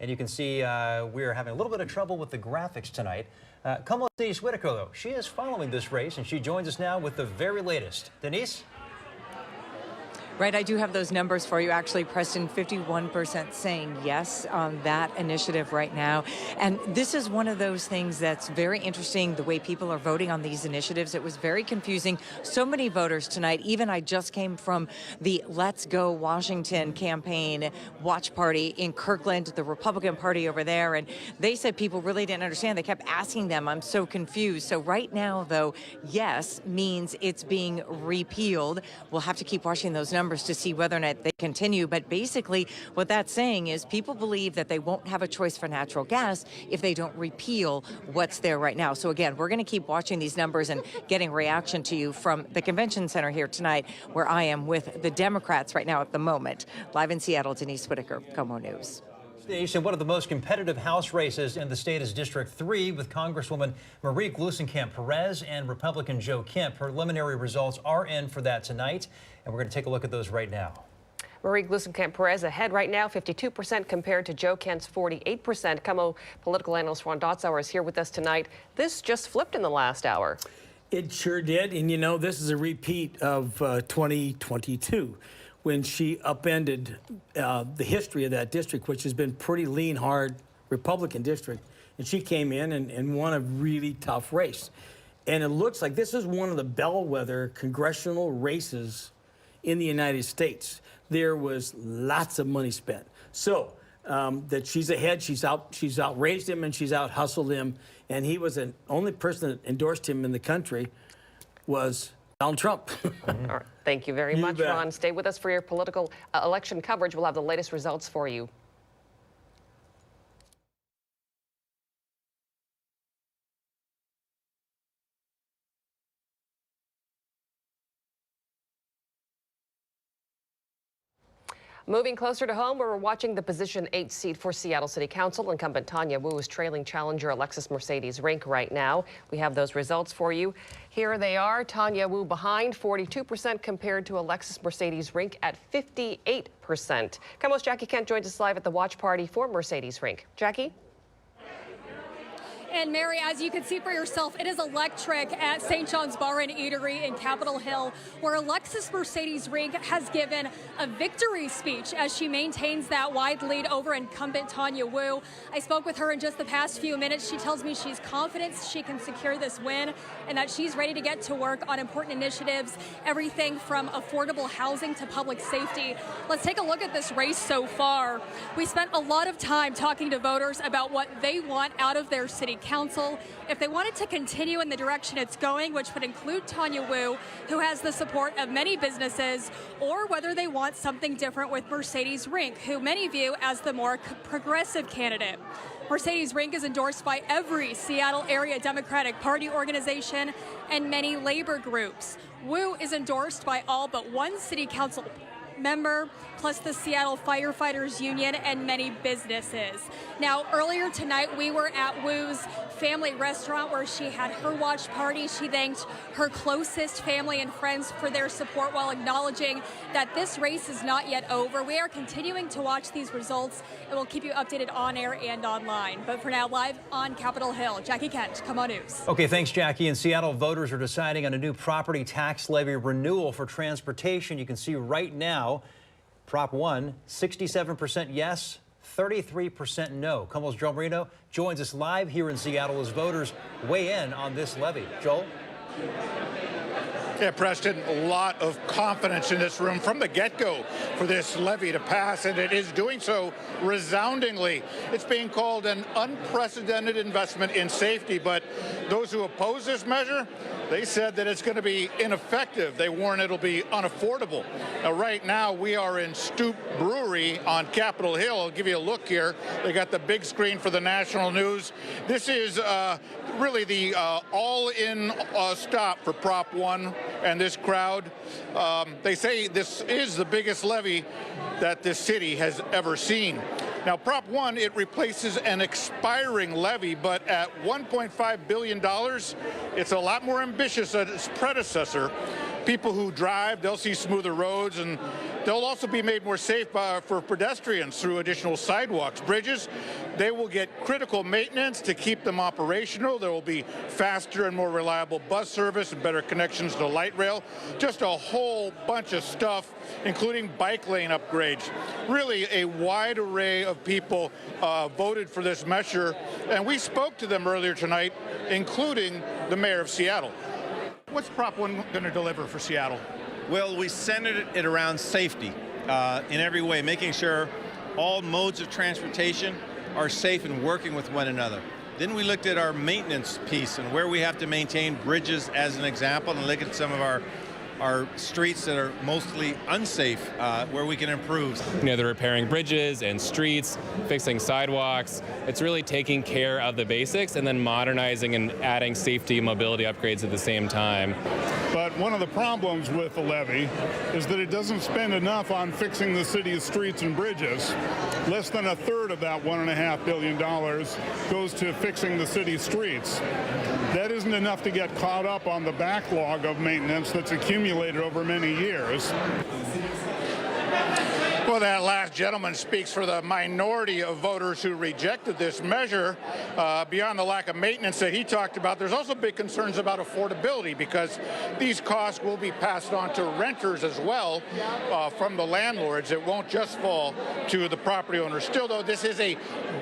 and you can see we are having a little bit of trouble with the graphics tonight. KOMO Denise Whitaker, though, she is following this race, and she joins us now with the very latest. Denise? Right, I do have those numbers for you. Actually, Preston, 51% saying yes on that initiative right now. And this is one of those things that's very interesting, the way people are voting on these initiatives. It was very confusing. So many voters tonight. Even I just came from the Let's Go Washington campaign watch party in Kirkland, the Republican Party over there. And they said people really didn't understand. They kept asking them, I'm so confused. So right now, though, yes means it's being repealed. We'll have to keep watching those numbers to see whether or not they continue. But basically what that's saying is people believe that they won't have a choice for natural gas if they don't repeal what's there right now. So again, we're going to keep watching these numbers and getting reaction to you from the convention center here tonight, where I am with the Democrats right now at the moment. Live in Seattle, Denise Whitaker, KOMO News. Denise, and one of the most competitive House races in the state is District 3 with Congresswoman Marie Gluesenkamp-Perez and Republican Joe Kemp. Preliminary results are in for that tonight, and we're going to take a look at those right now. Marie Gluesenkamp-Perez ahead right now, 52% compared to Joe Kemp's 48%. KOMO political analyst Ron Dotzauer is here with us tonight. This just flipped in the last hour. It sure did. And, you know, this is a repeat of 2022. When she upended the history of that district, which has been pretty lean, hard Republican district. And she came in and won a really tough race. And it looks like this is one of the bellwether congressional races in the United States. There was lots of money spent. So that she's ahead, she's outraised him and she's out-hustled him. And he was the only person that endorsed him in the country was Donald Trump. All right. Thank you very much, Ron. Stay with us for your political election coverage. We'll have the latest results for you. Moving closer to home, where we're watching the position 8 seat for Seattle City Council. Incumbent Tanya Wu is trailing challenger Alexis Mercedes Rink right now. We have those results for you. Here they are. Tanya Wu behind, 42% compared to Alexis Mercedes Rink at 58%. KOMO's Jackie Kent joins us live at the watch party for Mercedes Rink. Jackie? And Mary, as you can see for yourself, it is electric at St. John's Bar and Eatery in Capitol Hill, where Alexis Mercedes Rink has given a victory speech as she maintains that wide lead over incumbent Tanya Wu. I spoke with her in just the past few minutes. She tells me she's confident she can secure this win and that she's ready to get to work on important initiatives, everything from affordable housing to public safety. Let's take a look at this race so far. We spent a lot of time talking to voters about what they want out of their city council, if they wanted to continue in the direction it's going, which would include Tanya Wu, who has the support of many businesses, or whether they want something different with Mercedes Rink, who many view as the more progressive candidate. Mercedes Rink is endorsed by every Seattle area Democratic Party organization and many labor groups. Wu is endorsed by all but one city council member, plus the Seattle Firefighters Union and many businesses. Now, earlier tonight, we were at Wu's family restaurant where she had her watch party. She thanked her closest family and friends for their support while acknowledging that this race is not yet over. We are continuing to watch these results and we'll keep you updated on air and online. But for now, live on Capitol Hill, Jackie Kent, KOMO News. Okay, thanks, Jackie. In Seattle, voters are deciding on a new property tax levy renewal for transportation. You can see right now, Prop 1, 67% yes, 33% no. KOMO's Joel Marino joins us live here in Seattle as voters weigh in on this levy. Joel? Yeah, Preston, a lot of confidence in this room from the get-go for this levy to pass, and it is doing so resoundingly. It's being called an unprecedented investment in safety, but those who oppose this measure, they said that it's going to be ineffective. They warn it'll be unaffordable. Now, right now, we are in Stoop Brewery on Capitol Hill. I'll give you a look here. They got the big screen for the national news. This is really the all-in stop for Prop 1 and this crowd. They say this is the biggest levy that this city has ever seen. Now, Prop 1, it replaces an expiring levy, but at $1.5 billion, it's a lot more ambitious than its predecessor. People who drive, they'll see smoother roads, and they'll also be made more safe for pedestrians through additional sidewalks. Bridges, they will get critical maintenance to keep them operational. There will be faster and more reliable bus service and better connections to light rail. Just a whole bunch of stuff, including bike lane upgrades. Really a wide array of people voted for this measure, and we spoke to them earlier tonight, including the mayor of Seattle. What's Prop 1 going to deliver for Seattle? Well, we centered it around safety in every way, making sure all modes of transportation are safe and working with one another. Then we looked at our maintenance piece and where we have to maintain bridges as an example, and look at some of our streets that are mostly unsafe, where we can improve. You know, they're repairing bridges and streets, fixing sidewalks. It's really taking care of the basics and then modernizing and adding safety and mobility upgrades at the same time. But one of the problems with the levy is that it doesn't spend enough on fixing the city's streets and bridges. Less than a third of that $1.5 billion goes to fixing the city's streets. That isn't enough to get caught up on the backlog of maintenance that's accumulated over many years. Well, that last gentleman speaks for the minority of voters who rejected this measure. Beyond the lack of maintenance that he talked about, there's also big concerns about affordability because these costs will be passed on to renters as well from the landlords. It won't just fall to the property owners. Still, though, this is a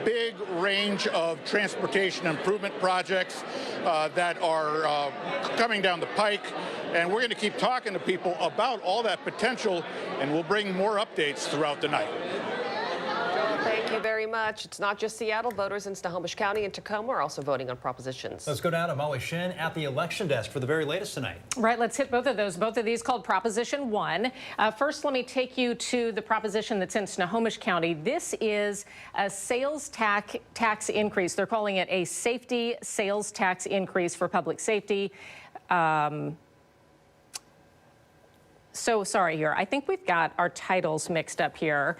big range of transportation improvement projects that are coming down the pike. And we're going to keep talking to people about all that potential, and we'll bring more updates throughout the night. Thank you very much. It's not just Seattle. Voters in Snohomish County and Tacoma are also voting on propositions. Let's go down to Molly Shin at the election desk for the very latest tonight. Right, let's hit both of those. Both of these called Proposition 1. First, let me take you to the proposition that's in Snohomish County. This is a sales tax increase. They're calling it a safety sales tax increase for public safety. So sorry here. I think we've got our titles mixed up here.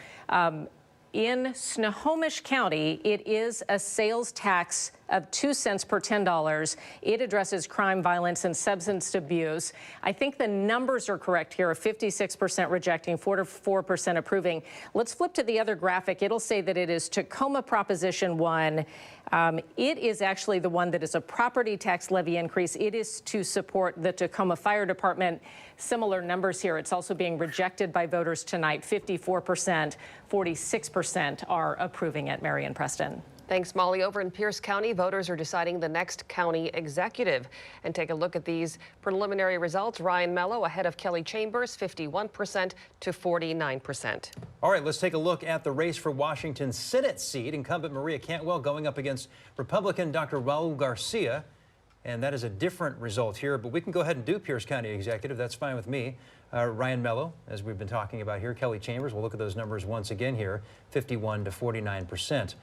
In Snohomish County, it is a sales tax of 2 cents per $10. It addresses crime, violence, and substance abuse. I think the numbers are correct here, 56% rejecting, 44% approving. Let's flip to the other graphic. It'll say that it is Tacoma Proposition 1. It is actually the one that is a property tax levy increase. It is to support the Tacoma Fire Department. Similar numbers here. It's also being rejected by voters tonight. 54%, 46% are approving it. Marion Preston. Thanks, Molly. Over in Pierce County, voters are deciding the next county executive. And take a look at these preliminary results. Ryan Mello ahead of Kelly Chambers, 51% to 49%. All right, let's take a look at the race for Washington's Senate seat. Incumbent Maria Cantwell going up against Republican Dr. Raul Garcia. And that is a different result here, but we can go ahead and do Pierce County executive. That's fine with me. Ryan Mello, as we've been talking about here. Kelly Chambers, we'll look at those numbers once again here, 51 to 49%.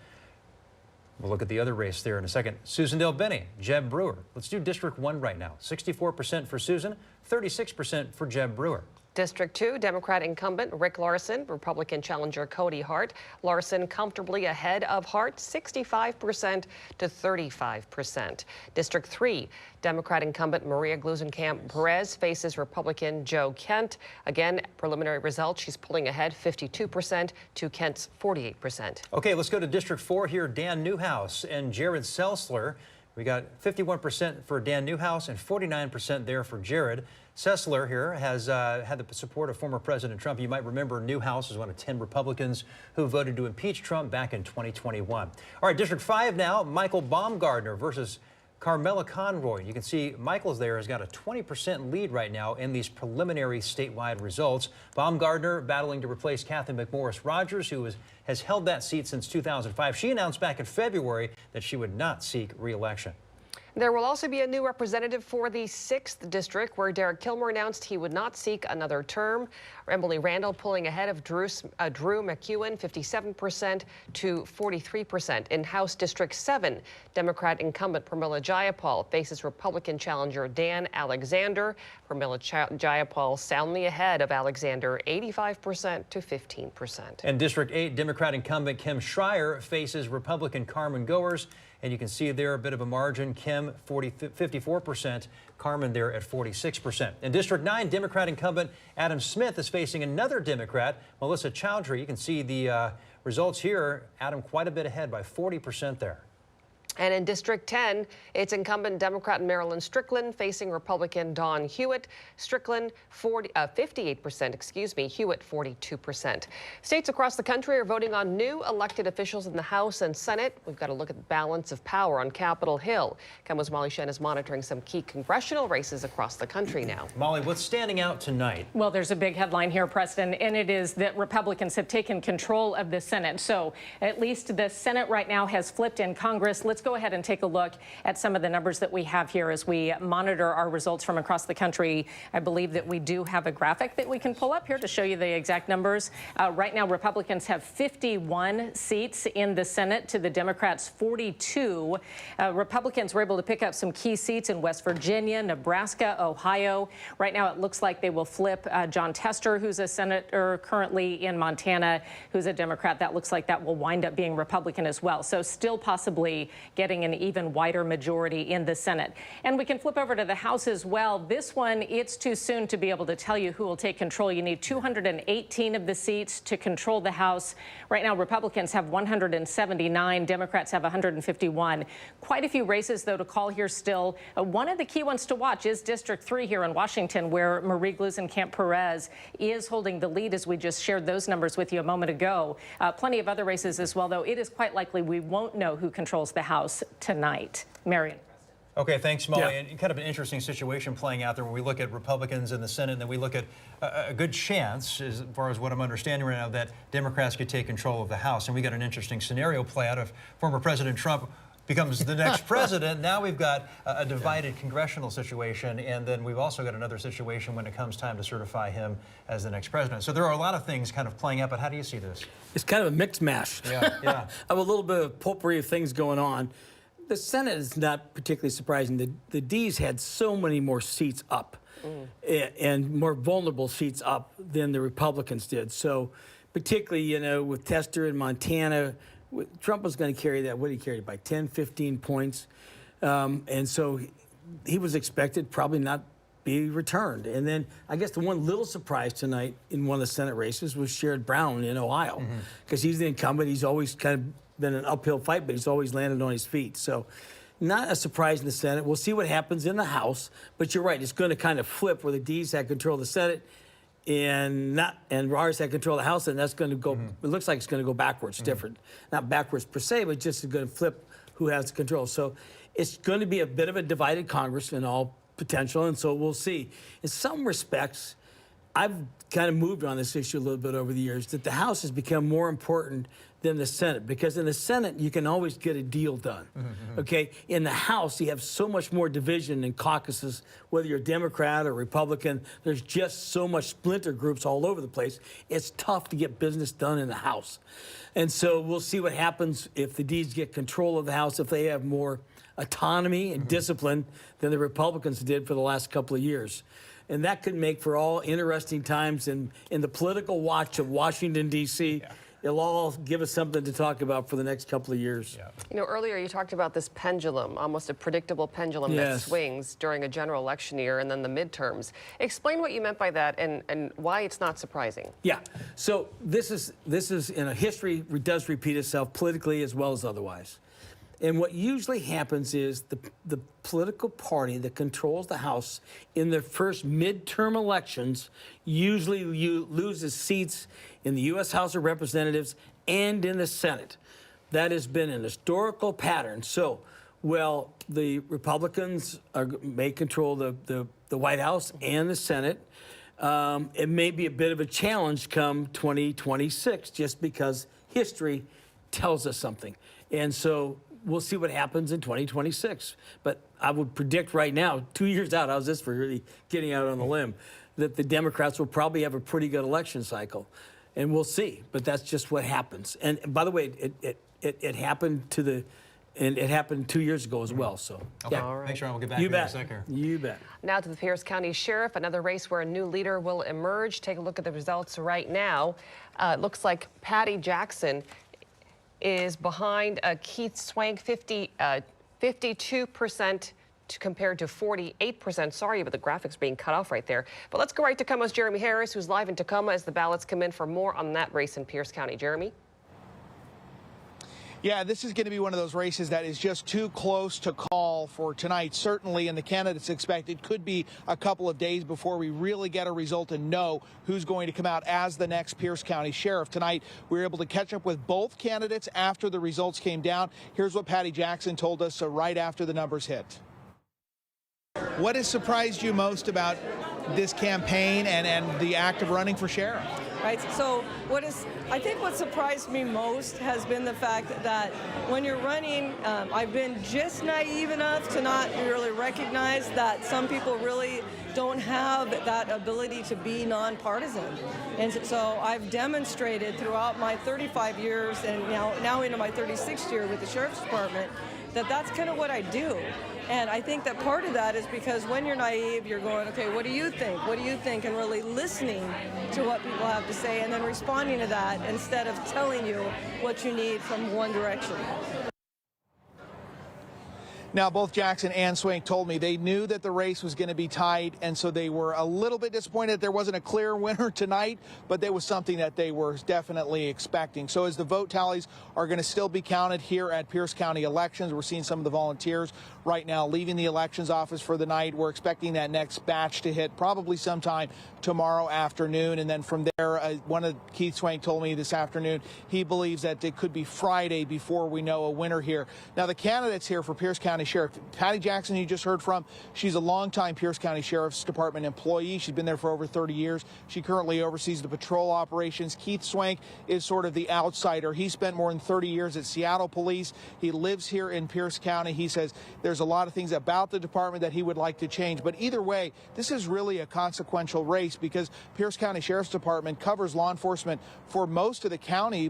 We'll look at the other race there in a second. Susan Del Bene, Jeb Brewer. Let's do District 1 right now. 64% for Susan, 36% for Jeb Brewer. District 2, Democrat incumbent Rick Larson, Republican challenger Cody Hart. Larson comfortably ahead of Hart, 65% to 35%. District 3, Democrat incumbent Maria Gluesenkamp-Perez faces Republican Joe Kent. Again, preliminary results, she's pulling ahead 52% to Kent's 48%. Okay, let's go to District 4 here. Dan Newhouse and Jared Sessler. We got 51% for Dan Newhouse and 49% there for Jared. Sessler here has had the support of former President Trump. You might remember Newhouse is one of 10 Republicans who voted to impeach Trump back in 2021. All right, District 5 now, Michael Baumgardner versus Carmela Conroy. You can see Michael's there has got a 20% lead right now in these preliminary statewide results. Baumgardner battling to replace Kathy McMorris Rogers, who has held that seat since 2005. She announced back in February that she would not seek re-election. There will also be a new representative for the 6th district, where Derek Kilmer announced he would not seek another term. Emily Randall pulling ahead of Drew McEwen, 57% to 43%. In House District 7, Democrat incumbent Pramila Jayapal faces Republican challenger Dan Alexander. Pramila Jayapal soundly ahead of Alexander, 85% to 15%. And District 8, Democrat incumbent Kim Schreier faces Republican Carmen Goers. And you can see there a bit of a margin. Kim, 54%. Carmen there at 46%. In District 9, Democrat incumbent Adam Smith is facing another Democrat, Melissa Chowdhury. You can see the results here. Adam quite a bit ahead by 40% there. And in District 10, it's incumbent Democrat Marilyn Strickland facing Republican Dawn Hewitt. Strickland 58%, Hewitt 42%. States across the country are voting on new elected officials in the House and Senate. We've got to look at the balance of power on Capitol Hill. KOMO's Molly Shen is monitoring some key congressional races across the country now. Molly, what's standing out tonight? Well, there's a big headline here, Preston, and it is that Republicans have taken control of the Senate. So at least the Senate right now has flipped in Congress. Let's go ahead and take a look at some of the numbers that we have here as we monitor our results from across the country. I believe that we do have a graphic that we can pull up here to show you the exact numbers. Right now, Republicans have 51 seats in the Senate to the Democrats' 42. Republicans were able to pick up some key seats in West Virginia, Nebraska, Ohio. Right now, it looks like they will flip John Tester, who's a senator currently in Montana, who's a Democrat. That looks like that will wind up being Republican as well. So still possibly getting an even wider majority in the Senate. And we can flip over to the House as well. This one, it's too soon to be able to tell you who will take control. You need 218 of the seats to control the House. Right now, Republicans have 179. Democrats have 151. Quite a few races, though, to call here still. One of the key ones to watch is District 3 here in Washington, where Marie Gluesenkamp-Perez is holding the lead, as we just shared those numbers with you a moment ago. Plenty of other races as well, though. It is quite likely we won't know who controls the House tonight. Marion. Okay, thanks, Molly. Yeah. And kind of an interesting situation playing out there when we look at Republicans in the Senate, and then we look at a good chance, as far as what I'm understanding right now, that Democrats could take control of the House. And we got an interesting scenario play out if former President Trump becomes the next president. Now we've got a divided congressional situation, and then we've also got another situation when it comes time to certify him as the next president. So there are a lot of things kind of playing out, but how do you see this? It's kind of a mixed mash. Yeah. Of a little bit of potpourri of things going on. The Senate is not particularly surprising. The Ds had so many more seats up and more vulnerable seats up than the Republicans did. So particularly, with Tester in Montana, Trump was going to carry that. What did he carry? By 10, 15 points. And so he was expected probably not be returned. And then I guess the one little surprise tonight in one of the Senate races was Sherrod Brown in Ohio, because he's the incumbent. He's always kind of been an uphill fight, but he's always landed on his feet. So not a surprise in the Senate. We'll see what happens in the House. But you're right, it's going to kind of flip where the D's had control of the Senate and R's had control of the House, and that's going to go, it looks like it's going to go backwards, different. Not backwards per se, but just going to flip who has the control. So it's going to be a bit of a divided Congress in all potential, and so we'll see. In some respects, I've kind of moved on this issue a little bit over the years, that the House has become more important than the Senate, because in the Senate, you can always get a deal done, okay? In the House, you have so much more division in caucuses, whether you're Democrat or Republican. There's just so much splinter groups all over the place. It's tough to get business done in the House. And so we'll see what happens if the D's get control of the House, if they have more autonomy and discipline than the Republicans did for the last couple of years. And that could make for all interesting times in the political watch of Washington, D.C. It'll all give us something to talk about for the next couple of years. You know, earlier you talked about this pendulum, almost a predictable pendulum that swings during a general election year and then the midterms. Explain what you meant by that and why it's not surprising. Yeah, so this is in a history does repeat itself politically as well as otherwise. And what usually happens is the political party that controls the House in their first midterm elections usually loses seats in the U.S. House of Representatives and in the Senate. That has been an historical pattern. So, well, the Republicans may control the White House and the Senate. It may be a bit of a challenge come 2026, just because history tells us something. And so we'll see what happens in 2026. But I would predict right now, 2 years out, how's this for really getting out on the limb, that the Democrats will probably have a pretty good election cycle. And we'll see. But that's just what happens. And by the way, it happened it happened 2 years ago as well. So, okay. yeah. All right. Thanks, Ron. We'll get back to you in a second. You bet. Now to the Pierce County Sheriff, another race where a new leader will emerge. Take a look at the results right now. It looks like Patty Jackson is behind Keith Swank, 52% compared to 48%. Sorry, but the graphics being cut off right there. But let's go right to Tacoma's Jeremy Harris, who's live in Tacoma as the ballots come in for more on that race in Pierce County. Jeremy? Yeah, this is going to be one of those races that is just too close to call for tonight, certainly, and the candidates expect it could be a couple of days before we really get a result and know who's going to come out as the next Pierce County Sheriff. Tonight, we were able to catch up with both candidates after the results came down. Here's what Patty Jackson told us right after the numbers hit. What has surprised you most about this campaign and the act of running for sheriff? Right. So I think what surprised me most has been the fact that when you're running, I've been just naive enough to not really recognize that some people really don't have that ability to be nonpartisan. And so I've demonstrated throughout my 35 years and now into my 36th year with the Sheriff's Department that that's kind of what I do. And I think that part of that is because when you're naive, you're going, okay, what do you think? What do you think? And really listening to what people have to say and then responding to that instead of telling you what you need from one direction. Now, both Jackson and Swank told me they knew that the race was going to be tight, and so they were a little bit disappointed there wasn't a clear winner tonight, but there was something that they were definitely expecting. So as the vote tallies are going to still be counted here at Pierce County Elections, we're seeing some of the volunteers right now leaving the elections office for the night. We're expecting that next batch to hit probably sometime tomorrow afternoon, and then from there, one of Keith Swank told me this afternoon he believes that it could be Friday before we know a winner here. Now, the candidates here for Pierce County Sheriff, Patty Jackson, you just heard from, she's a longtime Pierce County Sheriff's Department employee. She's been there for over 30 years. She currently oversees the patrol operations. Keith Swank is sort of the outsider. He spent more than 30 years at Seattle Police. He lives here in Pierce County. He says there's a lot of things about the department that he would like to change. But either way, this is really a consequential race because Pierce County Sheriff's Department covers law enforcement for most of the county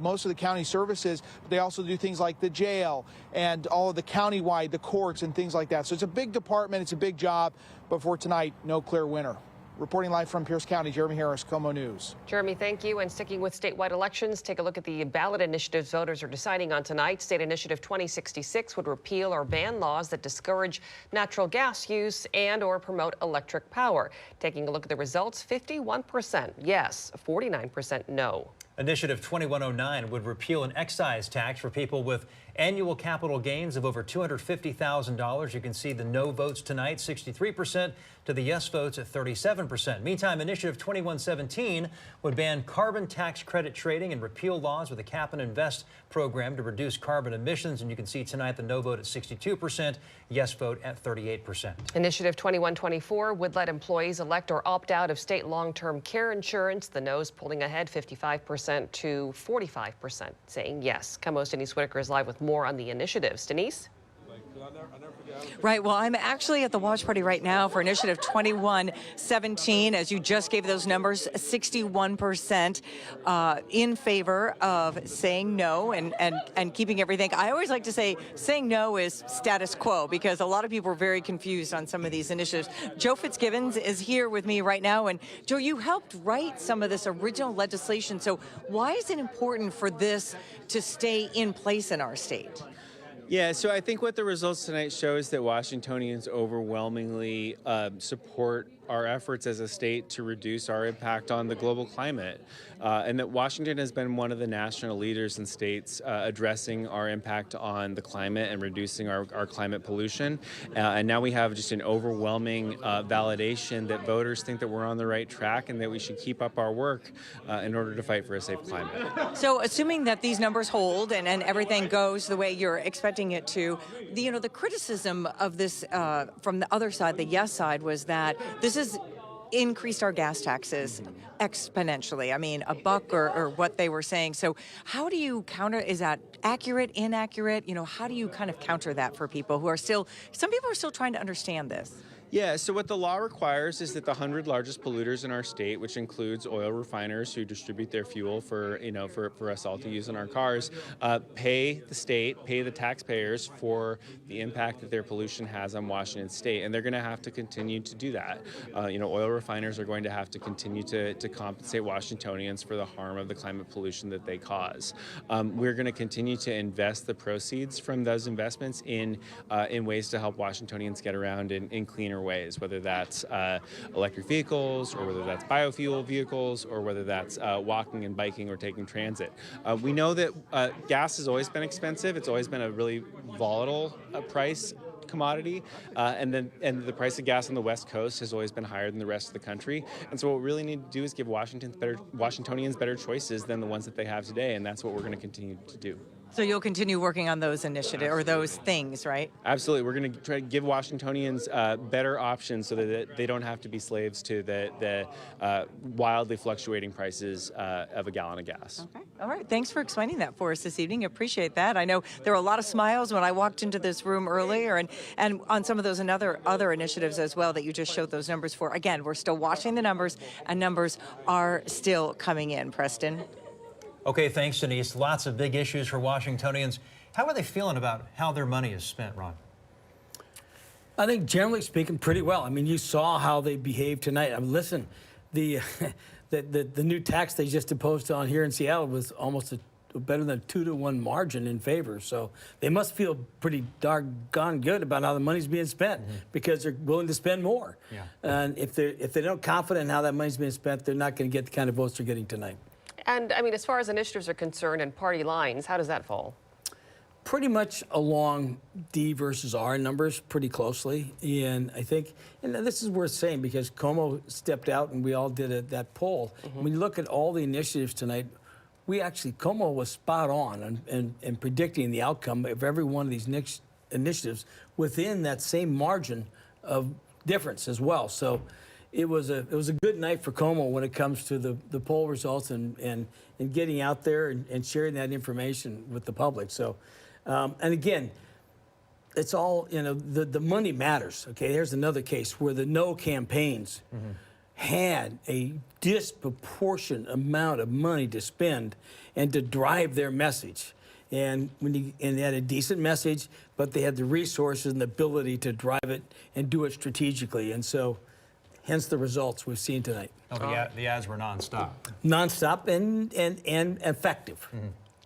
services. But they also do things like the jail and all of the countywide, the courts and things like that. So it's a big department. It's a big job. But for tonight, no clear winner. Reporting live from Pierce County, Jeremy Harris, KOMO News. Jeremy, thank you. And sticking with statewide elections, take a look at the ballot initiatives voters are deciding on tonight. State Initiative 2066 would repeal or ban laws that discourage natural gas use and or promote electric power. Taking a look at the results, 51% yes, 49% no. Initiative 2109 would repeal an excise tax for people with annual capital gains of over $250,000. You can see the no votes tonight, 63%, to the yes votes at 37%. Meantime, Initiative 2117 would ban carbon tax credit trading and repeal laws with a cap and invest program to reduce carbon emissions. And you can see tonight the no vote at 62%, yes vote at 38%. Initiative 2124 would let employees elect or opt out of state long-term care insurance. The no's pulling ahead 55% to 45% saying yes. KOMO's Denise Whitaker is live with more on the initiatives. Denise? Right. Well, I'm actually at the watch party right now for Initiative 2117. As you just gave those numbers, 61% in favor of saying no and keeping everything. I always like to say saying no is status quo because a lot of people are very confused on some of these initiatives. Joe Fitzgibbons is here with me right now. And Joe, you helped write some of this original legislation. So why is it important for this to stay in place in our state? Yeah, so I think what the results tonight show is that Washingtonians overwhelmingly support our efforts as a state to reduce our impact on the global climate, and that Washington has been one of the national leaders in states addressing our impact on the climate and reducing our climate pollution. And now we have just an overwhelming validation that voters think that we're on the right track and that we should keep up our work in order to fight for a safe climate. So assuming that these numbers hold and everything goes the way you're expecting it to, the criticism of this from the other side, the yes side, was that this has increased our gas taxes exponentially. I mean, $1 or what they were saying. So how do you counter, is that accurate, inaccurate? How do you kind of counter that for people who are still, some people are still trying to understand this? Yeah, so what the law requires is that the 100 largest polluters in our state, which includes oil refiners who distribute their fuel for us all to use in our cars, pay the state, pay the taxpayers for the impact that their pollution has on Washington state. And they're going to have to continue to do that. Oil refiners are going to have to continue to compensate Washingtonians for the harm of the climate pollution that they cause. We're going to continue to invest the proceeds from those investments in ways to help Washingtonians get around in cleaner ways, whether that's electric vehicles or whether that's biofuel vehicles or whether that's walking and biking or taking transit. We know that gas has always been expensive. It's always been a really volatile price commodity, and the price of gas on the West Coast has always been higher than the rest of the country. And so what we really need to do is give Washingtonians better choices than the ones that they have today, and that's what we're going to continue to do. So you'll continue working on those initiatives or those things, right? Absolutely. We're going to try to give Washingtonians better options so that they don't have to be slaves to the wildly fluctuating prices of a gallon of gas. Okay. All right. Thanks for explaining that for us this evening. Appreciate that. I know there were a lot of smiles when I walked into this room earlier and on some of those and other initiatives as well that you just showed those numbers for. Again, we're still watching the numbers and numbers are still coming in. Preston. Okay, thanks, Denise. Lots of big issues for Washingtonians. How are they feeling about how their money is spent, Ron? I think generally speaking, pretty well. I mean, you saw how they behaved tonight. I mean, listen, the new tax they just imposed on here in Seattle was almost better than a 2-to-1 margin in favor. So they must feel pretty doggone good about how the money's being spent because they're willing to spend more. Yeah. And if they're not confident in how that money's being spent, they're not going to get the kind of votes they're getting tonight. And, I mean, as far as initiatives are concerned and party lines, how does that fall? Pretty much along D versus R numbers pretty closely. And I think, and this is worth saying because KOMO stepped out and we all did that poll. When you look at all the initiatives tonight, KOMO was spot on in predicting the outcome of every one of these initiatives within that same margin of difference as well. So it was a good night for KOMO when it comes to the poll results and getting out there and sharing that information with the public. So, and again, it's all, the money matters. Okay, here's another case where the no campaigns had a disproportionate amount of money to spend and to drive their message. And they had a decent message, but they had the resources and the ability to drive it and do it strategically. And so, hence the results we've seen tonight. Oh, the ads were nonstop. Nonstop and effective.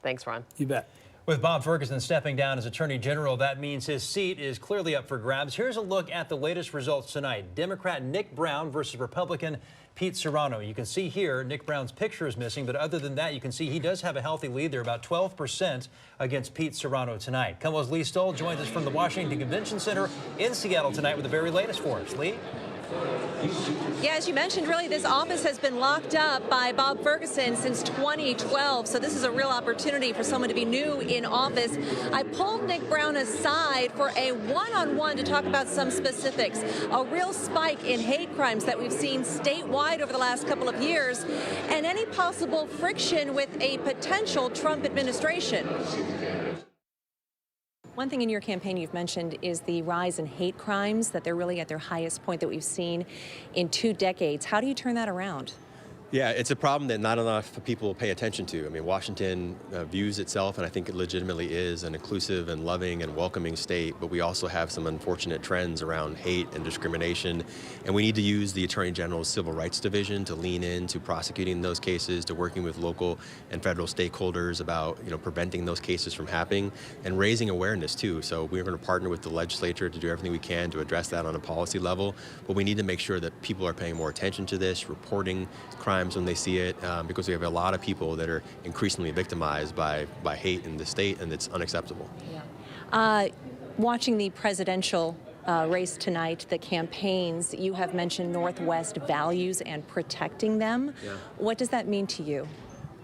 Thanks, Ron. You bet. With Bob Ferguson stepping down as Attorney General, that means his seat is clearly up for grabs. Here's a look at the latest results tonight. Democrat Nick Brown versus Republican Pete Serrano. You can see here Nick Brown's picture is missing, but other than that, you can see he does have a healthy lead there, about 12% against Pete Serrano tonight. KOMO's Lee Stoll joins us from the Washington Convention Center in Seattle tonight with the very latest for us. Lee? Yeah, as you mentioned, really, this office has been locked up by Bob Ferguson since 2012, so this is a real opportunity for someone to be new in office. I pulled Nick Brown aside for a one-on-one to talk about some specifics, a real spike in hate crimes that we've seen statewide over the last couple of years, and any possible friction with a potential Trump administration. One thing in your campaign you've mentioned is the rise in hate crimes, that they're really at their highest point that we've seen in 2 decades. How do you turn that around? Yeah, it's a problem that not enough people pay attention to. I mean, Washington views itself, and I think it legitimately is, an inclusive and loving and welcoming state, but we also have some unfortunate trends around hate and discrimination, and we need to use the Attorney General's Civil Rights Division to lean into prosecuting those cases, to working with local and federal stakeholders about, preventing those cases from happening and raising awareness too. So we're going to partner with the legislature to do everything we can to address that on a policy level, but we need to make sure that people are paying more attention to this, reporting crimes when they see it, because we have a lot of people that are increasingly victimized by hate in the state, and it's unacceptable. Yeah. Watching the presidential race tonight, the campaigns, you have mentioned Northwest values and protecting them. Yeah. What does that mean to you?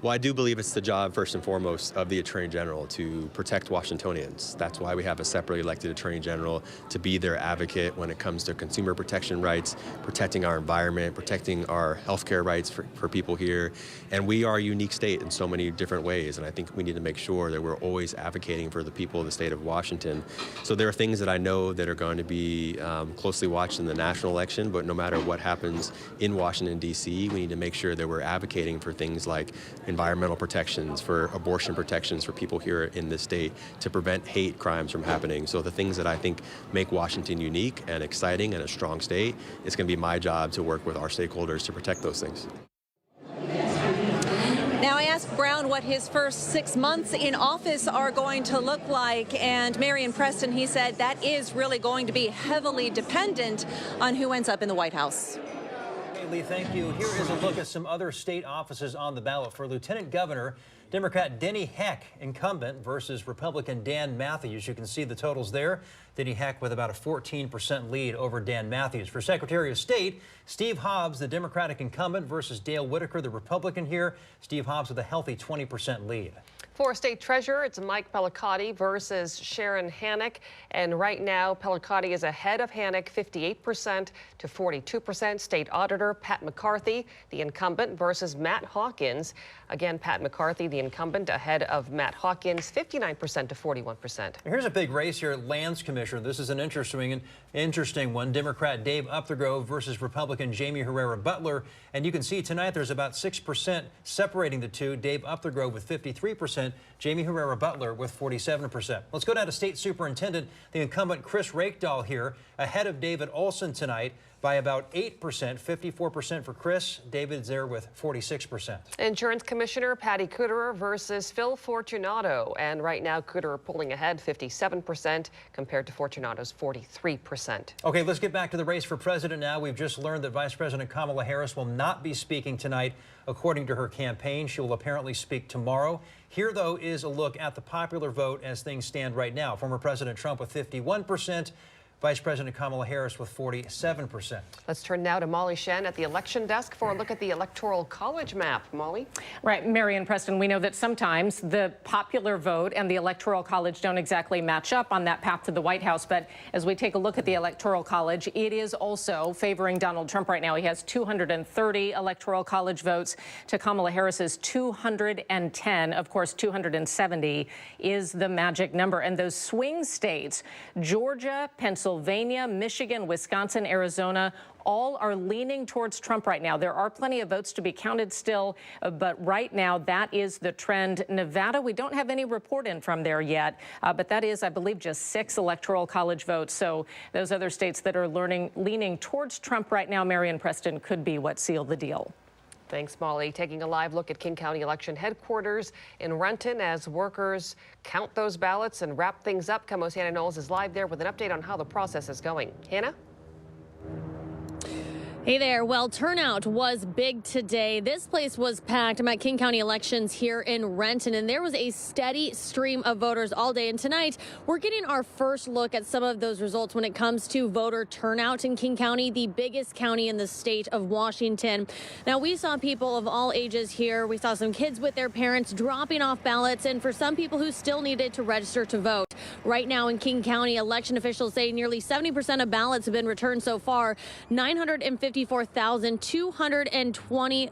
Well, I do believe it's the job, first and foremost, of the Attorney General to protect Washingtonians. That's why we have a separately elected Attorney General, to be their advocate when it comes to consumer protection rights, protecting our environment, protecting our health care rights for people here. And we are a unique state in so many different ways, and I think we need to make sure that we're always advocating for the people of the state of Washington. So there are things that I know that are going to be closely watched in the national election, but no matter what happens in Washington, D.C., we need to make sure that we're advocating for things like environmental protections, for abortion protections for people here in this state, to prevent hate crimes from happening. So the things that I think make Washington unique and exciting and a strong state, it's going to be my job to work with our stakeholders to protect those things. Now, I asked Brown what his first 6 months in office are going to look like, and Marion Preston, he said that is really going to be heavily dependent on who ends up in the White House. Lee, thank you. Here is a look at some other state offices on the ballot. For Lieutenant Governor, Democrat Denny Heck, incumbent, versus Republican Dan Matthews. You can see the totals there. Denny Heck with about a 14% lead over Dan Matthews. For Secretary of State, Steve Hobbs, the Democratic incumbent, versus Dale Whitaker, the Republican here. Steve Hobbs with a healthy 20% lead. For State Treasurer, it's Mike Pellicotti versus Sharon Hannock. And right now, Pellicotti is ahead of Hannock 58% to 42%. State Auditor Pat McCarthy, the incumbent, versus Matt Hawkins. Again, Pat McCarthy, the incumbent, ahead of Matt Hawkins, 59% to 41%. Here's a big race here, Lands Commissioner. This is an interesting one. Democrat Dave Upthrow versus Republican Jamie Herrera Butler. And you can see tonight there's about 6% separating the two. Dave Upthrow with 53%, Jamie Herrera Butler with 47%. Let's go down to State Superintendent, the incumbent Chris Rakedahl here, ahead of David Olson tonight by about 8%, 54% for Chris. David's there with 46%. Insurance Commissioner Patty Kuderer versus Phil Fortunato. And right now, Kuderer pulling ahead 57% compared to Fortunato's 43%. Okay, let's get back to the race for president now. We've just learned that Vice President Kamala Harris will not be speaking tonight, according to her campaign. She will apparently speak tomorrow. Here, though, is a look at the popular vote as things stand right now. Former President Trump with 51%. Vice President Kamala Harris with 47%. Let's turn now to Molly Shen at the election desk for a look at the Electoral College map. Molly? Right, Marion Preston, we know that sometimes the popular vote and the Electoral College don't exactly match up on that path to the White House. But as we take a look at the Electoral College, it is also favoring Donald Trump right now. He has 230 Electoral College votes to Kamala Harris's 210. Of course, 270 is the magic number. And those swing states, Georgia, Pennsylvania, Pennsylvania, Michigan, Wisconsin, Arizona, all are leaning towards Trump right now. There are plenty of votes to be counted still, but right now that is the trend. Nevada, we don't have any report in from there yet, but that is, I believe, just 6 electoral college votes. So those other states that are leaning towards Trump right now, Marion Preston, could be what seal the deal. Thanks, Molly. Taking a live look at King County election headquarters in Renton as workers count those ballots and wrap things up. KOMO's Hannah Knowles is live there with an update on how the process is going. Hannah? Hey there. Well, turnout was big today. This place was packed. I'm at King County Elections here in Renton, and there was a steady stream of voters all day. And tonight, we're getting our first look at some of those results when it comes to voter turnout in King County, the biggest county in the state of Washington. Now, we saw people of all ages here. We saw some kids with their parents dropping off ballots, and for some people who still needed to register to vote. Right now in King County, election officials say nearly 70% of ballots have been returned so far. 954,220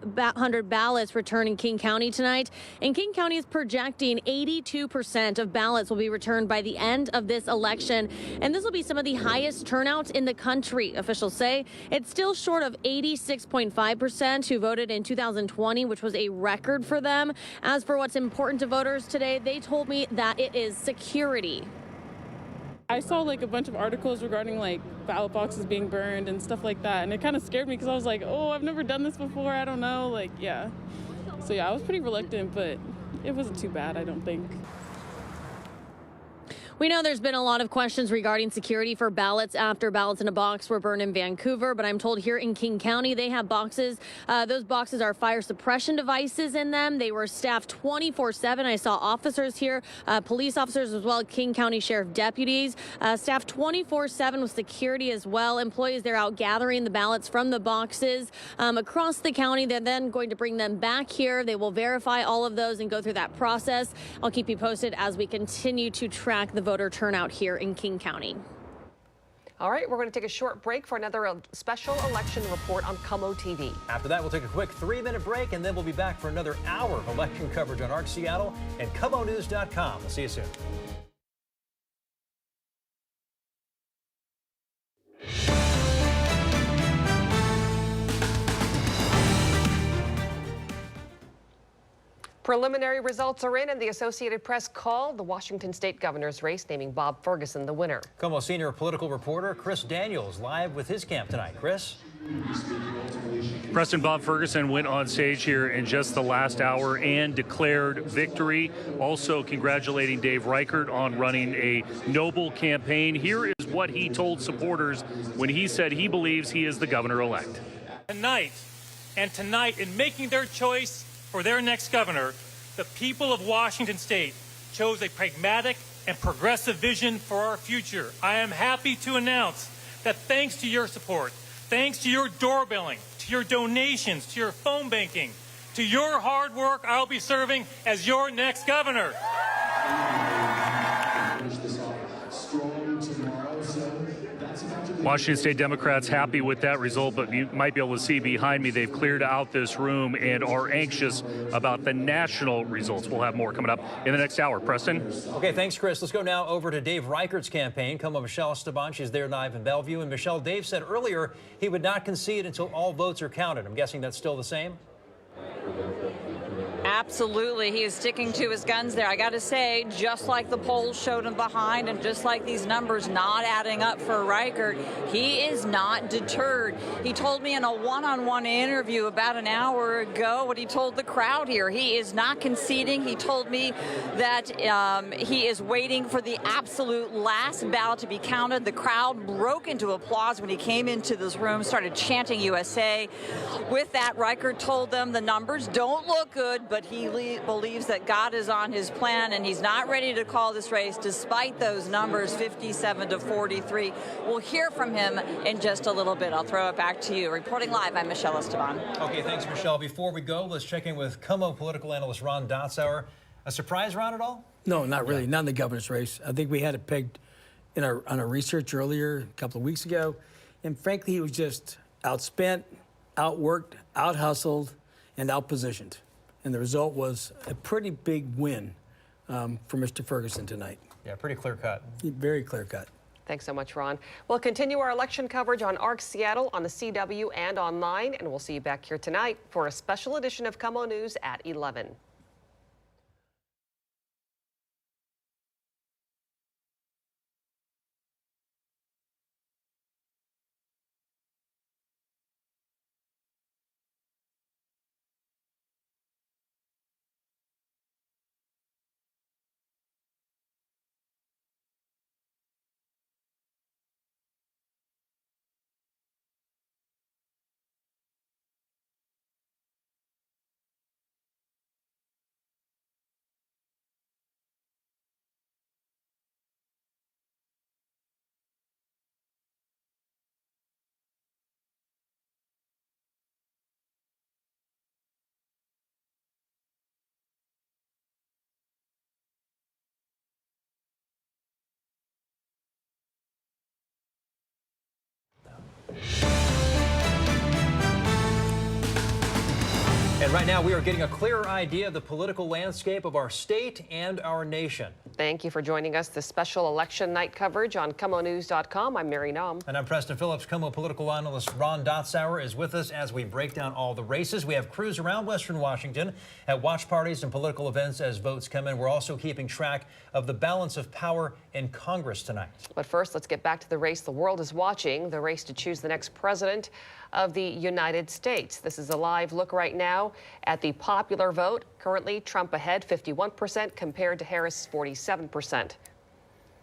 ballots returned in King County tonight. And King County is projecting 82% of ballots will be returned by the end of this election. And this will be some of the highest turnouts in the country, officials say. It's still short of 86.5% who voted in 2020, which was a record for them. As for what's important to voters today, they told me that it is security. I saw like a bunch of articles regarding like ballot boxes being burned and stuff like that, and it kind of scared me because I was like, oh, I've never done this before, I don't know, like, yeah. So yeah, I was pretty reluctant, but it wasn't too bad, I don't think. We know there's been a lot of questions regarding security for ballots after ballots in a box were burned in Vancouver, but I'm told here in King County they have boxes. Those boxes are fire suppression devices in them. They were staffed 24/7. I saw officers here, police officers as well, King County Sheriff deputies, staffed 24/7 with security as well. Employees, they're out gathering the ballots from the boxes across the county. They're then going to bring them back here. They will verify all of those and go through that process. I'll keep you posted as we continue to track the voter turnout here in King County. All right, we're going to take a short break for another special election report on KOMO TV. After that, we'll take a quick 3-minute break, and then we'll be back for another hour of election coverage on ARC Seattle and KOMOnews.com. We'll see you soon. Preliminary results are in, and the Associated Press called the Washington state governor's race, naming Bob Ferguson the winner. KOMO senior political reporter Chris Daniels live with his camp tonight. Chris? Preston, Bob Ferguson went on stage here in just the last hour and declared victory, also congratulating Dave Reichert on running a noble campaign. Here is what he told supporters when he said he believes he is the governor-elect. Tonight, in making their choice for their next governor, the people of Washington state chose a pragmatic and progressive vision for our future. I am happy to announce that thanks to your support, thanks to your doorbelling, to your donations, to your phone banking, to your hard work, I'll be serving as your next governor. Washington State Democrats happy with that result, but you might be able to see behind me they've cleared out this room and are anxious about the national results. We'll have more coming up in the next hour. Preston? Okay, thanks, Chris. Let's go now over to Dave Reichert's campaign. KOMO Michelle Esteban, she's there live in Bellevue. And Michelle, Dave said earlier he would not concede until all votes are counted. I'm guessing that's still the same? Absolutely. He is sticking to his guns there. I got to say, just like the polls showed him behind and just like these numbers not adding up for Reichert, he is not deterred. He told me in a one-on-one interview about an hour ago what he told the crowd here. He is not conceding. He told me that he is waiting for the absolute last ballot to be counted. The crowd broke into applause when he came into this room, started chanting USA. With that, Reichert told them the numbers don't look good, but he believes that God is on his plan, and he's not ready to call this race despite those numbers, 57-43. We'll hear from him in just a little bit. I'll throw it back to you. Reporting live, I'm Michelle Esteban. Okay, thanks, Michelle. Before we go, let's check in with KOMO political analyst Ron Dotzauer. A surprise, Ron, at all? No, not really. Not in the governor's race. I think we had it pegged on our research earlier, a couple of weeks ago. And frankly, he was just outspent, outworked, out-hustled, and out-positioned. And the result was a pretty big win for Mr. Ferguson tonight. Yeah, pretty clear cut. Very clear cut. Thanks so much, Ron. We'll continue our election coverage on ARC Seattle, on the CW, and online, and we'll see you back here tonight for a special edition of KOMO News at 11. And right now we are getting a clearer idea of the political landscape of our state and our nation. Thank you for joining us. This special election night coverage on KOMOnews.com. I'm Mary Naum. And I'm Preston Phillips. KOMO political analyst Ron Dotzauer is with us as we break down all the races. We have crews around Western Washington at watch parties and political events as votes come in. We're also keeping track of the balance of power in Congress tonight. But first, let's get back to the race the world is watching, the race to choose the next president of the United States. This is a live look right now at the popular vote. Currently, Trump ahead 51% compared to Harris 47%.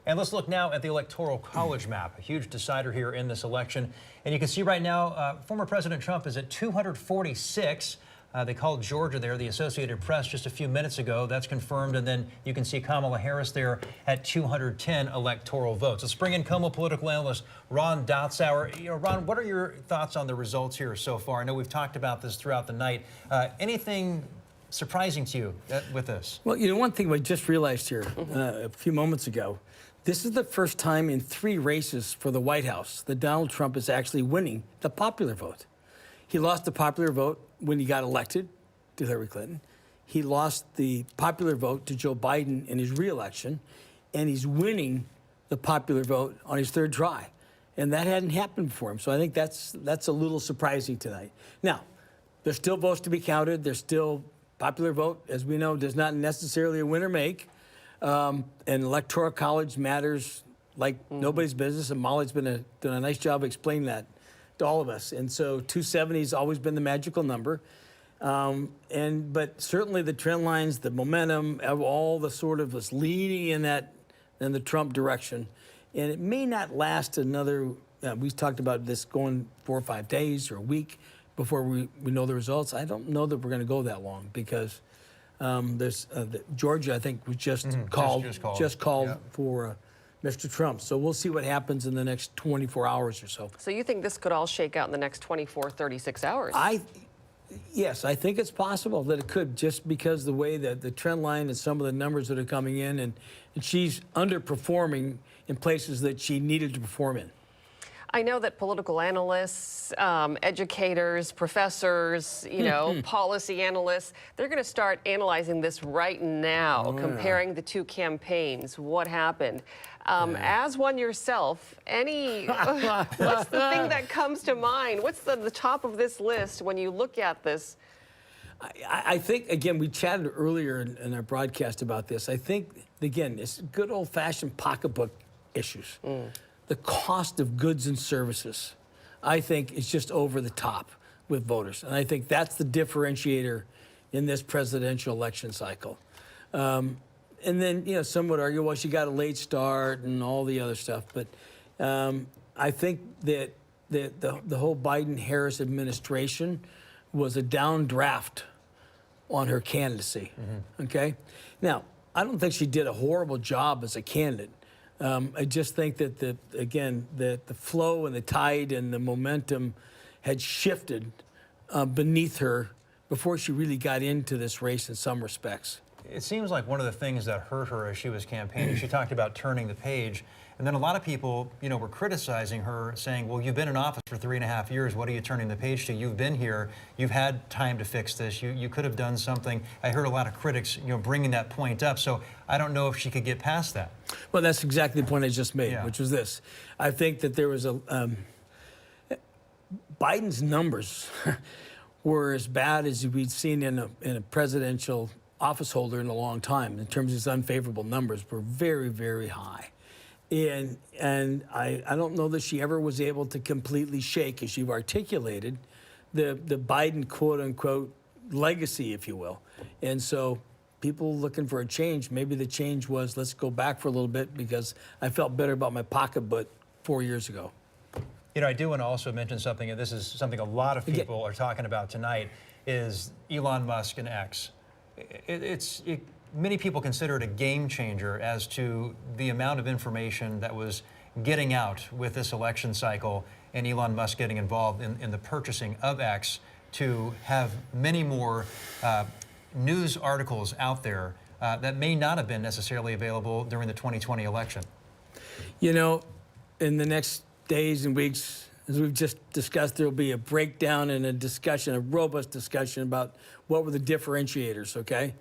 And let's look now at the Electoral College map, a huge decider here in this election. And you can see right now, former President Trump is at 246. They called Georgia there, the Associated Press, just a few minutes ago. That's confirmed. And then you can see Kamala Harris there at 210 electoral votes. Let's bring in KOMO political analyst Ron Dotzauer. Ron, what are your thoughts on the results here so far? I know we've talked about this throughout the night. Anything surprising to you with this? Well, one thing I just realized here a few moments ago, this is the first time in 3 races for the White House that Donald Trump is actually winning the popular vote. He lost the popular vote when he got elected to Hillary Clinton. He lost the popular vote to Joe Biden in his reelection, and he's winning the popular vote on his 3rd try. And that hadn't happened before him. So I think that's a little surprising tonight. Now, there's still votes to be counted. There's still popular vote, as we know, does not necessarily a winner make. And Electoral College matters like nobody's business, and Molly's done a nice job of explaining that to all of us. And so 270 has always been the magical number. But certainly the trend lines, the momentum of all the sort of was leading in the Trump direction. And it may not last another, we talked about this going 4 or 5 days or a week before we know the results. I don't know that we're going to go that long because there's Georgia, I think, was just called for Mr. Trump. So we'll see what happens in the next 24 hours or so. So you think this could all shake out in the next 24, 36 hours? Yes, I think it's possible that it could, just because the way that the trend line and some of the numbers that are coming in, and she's underperforming in places that she needed to perform in. I know that political analysts, educators, professors, policy analysts, they're going to start analyzing this right now, comparing the 2 campaigns, what happened. As one yourself, what's the thing that comes to mind? What's the top of this list when you look at this? I think, again, we chatted earlier in our broadcast about this. I think, again, it's good old-fashioned pocketbook issues. The cost of goods and services, I think, is just over the top with voters. And I think that's the differentiator in this presidential election cycle. And then, some would argue, well, she got a late start and all the other stuff. But I think that the whole Biden-Harris administration was a downdraft on her candidacy, okay? Now, I don't think she did a horrible job as a candidate. I just think that the flow and the tide and the momentum had shifted beneath her before she really got into this race in some respects. It seems like one of the things that hurt her as she was campaigning, she talked about turning the page. And then a lot of people, were criticizing her, saying, well, you've been in office for 3.5 years. What are you turning the page to? You've been here. You've had time to fix this. You could have done something. I heard a lot of critics, bringing that point up. So I don't know if she could get past that. Well, that's exactly the point I just made, which was this. I think that there was Biden's numbers were as bad as we'd seen in a presidential office holder in a long time. In terms of his unfavorable numbers were very, very high. And I don't know that she ever was able to completely shake, as you've articulated, the Biden quote-unquote legacy, if you will. And so people looking for a change, maybe the change was, let's go back for a little bit because I felt better about my pocketbook 4 years ago. I do want to also mention something, and this is something a lot of people are talking about tonight, is Elon Musk and X. Many people consider it a game changer as to the amount of information that was getting out with this election cycle and Elon Musk getting involved in the purchasing of X to have many more news articles out there that may not have been necessarily available during the 2020 election. In the next days and weeks, as we've just discussed, there'll be a breakdown and a robust discussion about what were the differentiators, okay?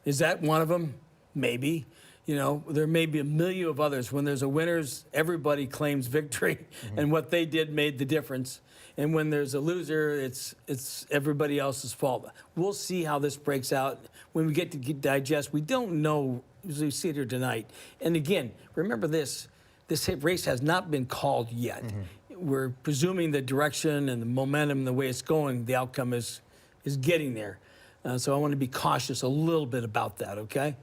Is that one of them? Maybe. There may be a million of others. When there's a winners, everybody claims victory, and what they did made the difference. And when there's a loser, it's everybody else's fault. We'll see how this breaks out when we get to digest. We don't know as we sit here tonight. And again, remember this race has not been called yet. We're presuming the direction and the momentum, the way it's going, the outcome is getting there. So I want to be cautious a little bit about that, okay?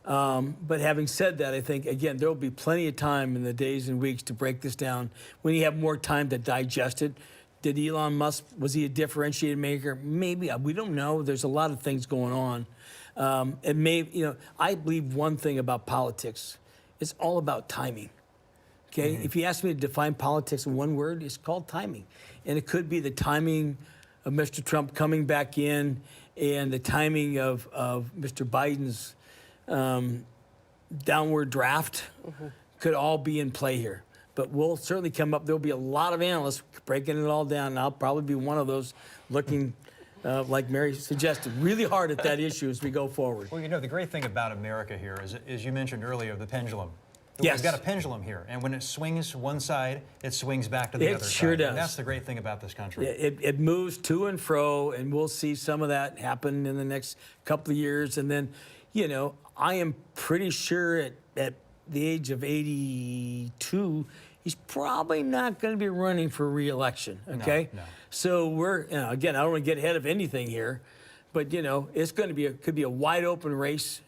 But having said that, I think, again, there will be plenty of time in the days and weeks to break this down when you have more time to digest it. Did Elon Musk, was he a differentiated maker? Maybe. We don't know. There's a lot of things going on. I believe one thing about politics, it's all about timing. Okay? If you ask me to define politics in one word, it's called timing. And it could be the timing of Mr. Trump coming back in and the timing of Mr. Biden's downward draft could all be in play here. But we'll certainly come up. There'll be a lot of analysts breaking it all down, and I'll probably be one of those looking, like Mary suggested, really hard at that issue as we go forward. Well, the great thing about America here is, as you mentioned earlier, the pendulum. Yes. We've got a pendulum here, and when it swings one side, it swings back to the other side. It sure does. And that's the great thing about this country. It moves to and fro, and we'll see some of that happen in the next couple of years. And then, I am pretty sure at the age of 82, he's probably not going to be running for re-election, okay? No. So we're, again, I don't want to get ahead of anything here, but, it's going to could be a wide open race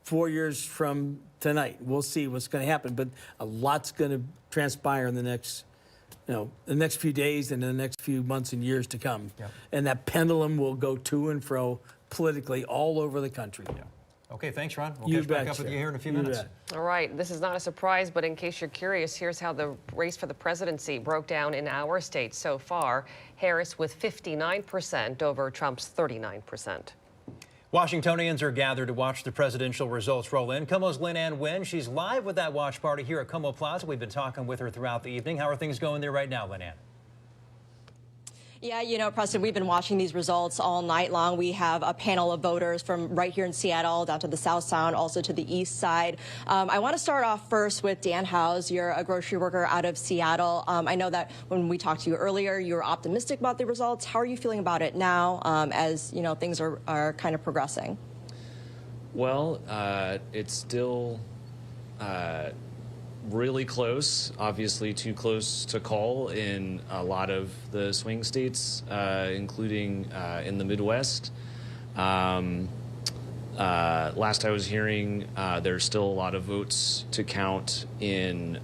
4 years from tonight. We'll see what's going to happen, but a lot's going to transpire in the next, the next few days and the next few months and years to come. Yep. And that pendulum will go to and fro politically all over the country. Yeah. Okay, thanks, Ron. We'll catch back up with you here in a few minutes. All right, this is not a surprise, but in case you're curious, here's how the race for the presidency broke down in our state so far. Harris with 59% over Trump's 39%. Washingtonians are gathered to watch the presidential results roll in. KOMO's Lynn Ann Wynn, she's live with that watch party here at KOMO Plaza. We've been talking with her throughout the evening. How are things going there right now, Lynn Ann? Yeah, Preston, we've been watching these results all night long. We have a panel of voters from right here in Seattle down to the South Sound, also to the east side. I want to start off first with Dan Howes. You're a grocery worker out of Seattle. I know that when we talked to you earlier, you were optimistic about the results. How are you feeling about it now as, things are kind of progressing? Well, it's still really close, obviously too close to call in a lot of the swing states, including in the Midwest. Last I was hearing, there's still a lot of votes to count in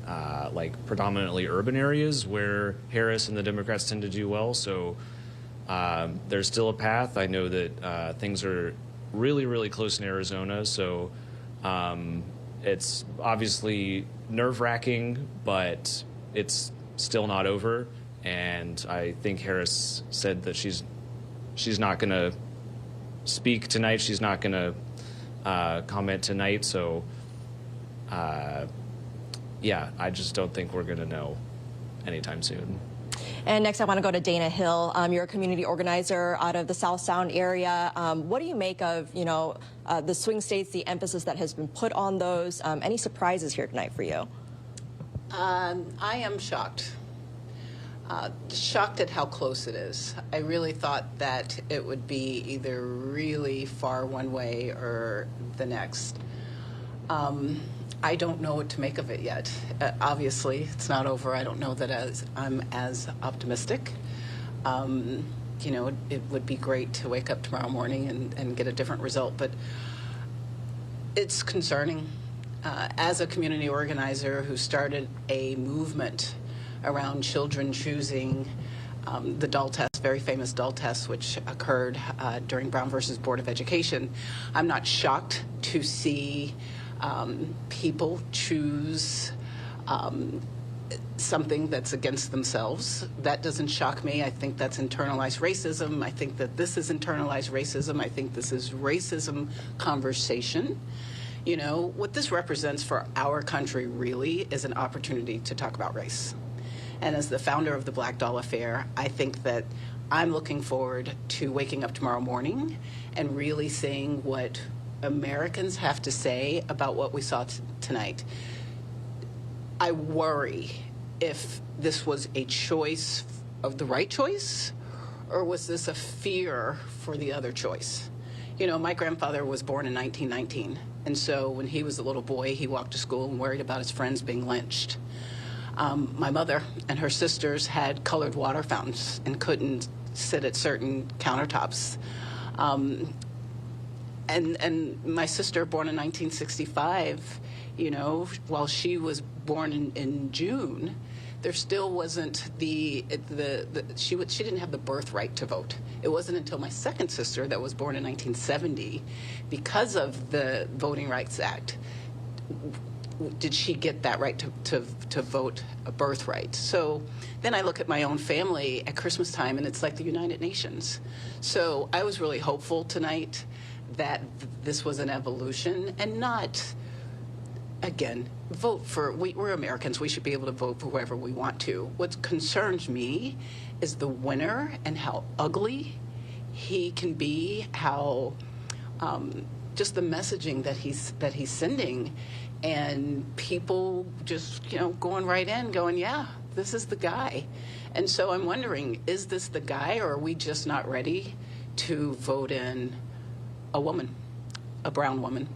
predominantly urban areas where Harris and the Democrats tend to do well. So there's still a path. I know that things are really, really close in Arizona. So it's obviously nerve-wracking, but it's still not over. And I think Harris said that she's not going to speak tonight. She's not going to comment tonight. So, yeah, I just don't think we're going to know anytime soon. And next, I want to go to Dana Hill. You're a community organizer out of the South Sound area. What do you make of, the swing states, the emphasis that has been put on those? Any surprises here tonight for you? I am shocked. Shocked at how close it is. I really thought that it would be either really far one way or the next. I don't know what to make of it yet. Obviously, it's not over. I don't know that I'm as optimistic. It would be great to wake up tomorrow morning and get a different result, but it's concerning. As a community organizer who started a movement around children choosing the Dull test, very famous Dull test, which occurred during Brown versus Board of Education, I'm not shocked to see people choose something that's against themselves. That doesn't shock me. I think that's internalized racism. I think that this is internalized racism. I think this is racism conversation. What this represents for our country really is an opportunity to talk about race. And as the founder of the Black Doll Affair, I think that I'm looking forward to waking up tomorrow morning and really seeing what Americans have to say about what we saw tonight. I worry if this was a choice of the right choice, or was this a fear for the other choice? My grandfather was born in 1919, and so when he was a little boy, he walked to school and worried about his friends being lynched. My mother and her sisters had colored water fountains and couldn't sit at certain countertops. And my sister, born in 1965, while she was born in June, there still wasn't she didn't have the birthright to vote. It wasn't until my second sister, that was born in 1970, because of the Voting Rights Act, did she get that right to vote a birthright. So then I look at my own family at Christmas time, and it's like the United Nations. So I was really hopeful tonight that this was an evolution and not, again, we're Americans. We should be able to vote for whoever we want to. What concerns me is the winner and how ugly he can be, how just the messaging that he's sending, and people just, going right in, going, yeah, this is the guy. And so I'm wondering, is this the guy, or are we just not ready to vote in a woman, a brown woman?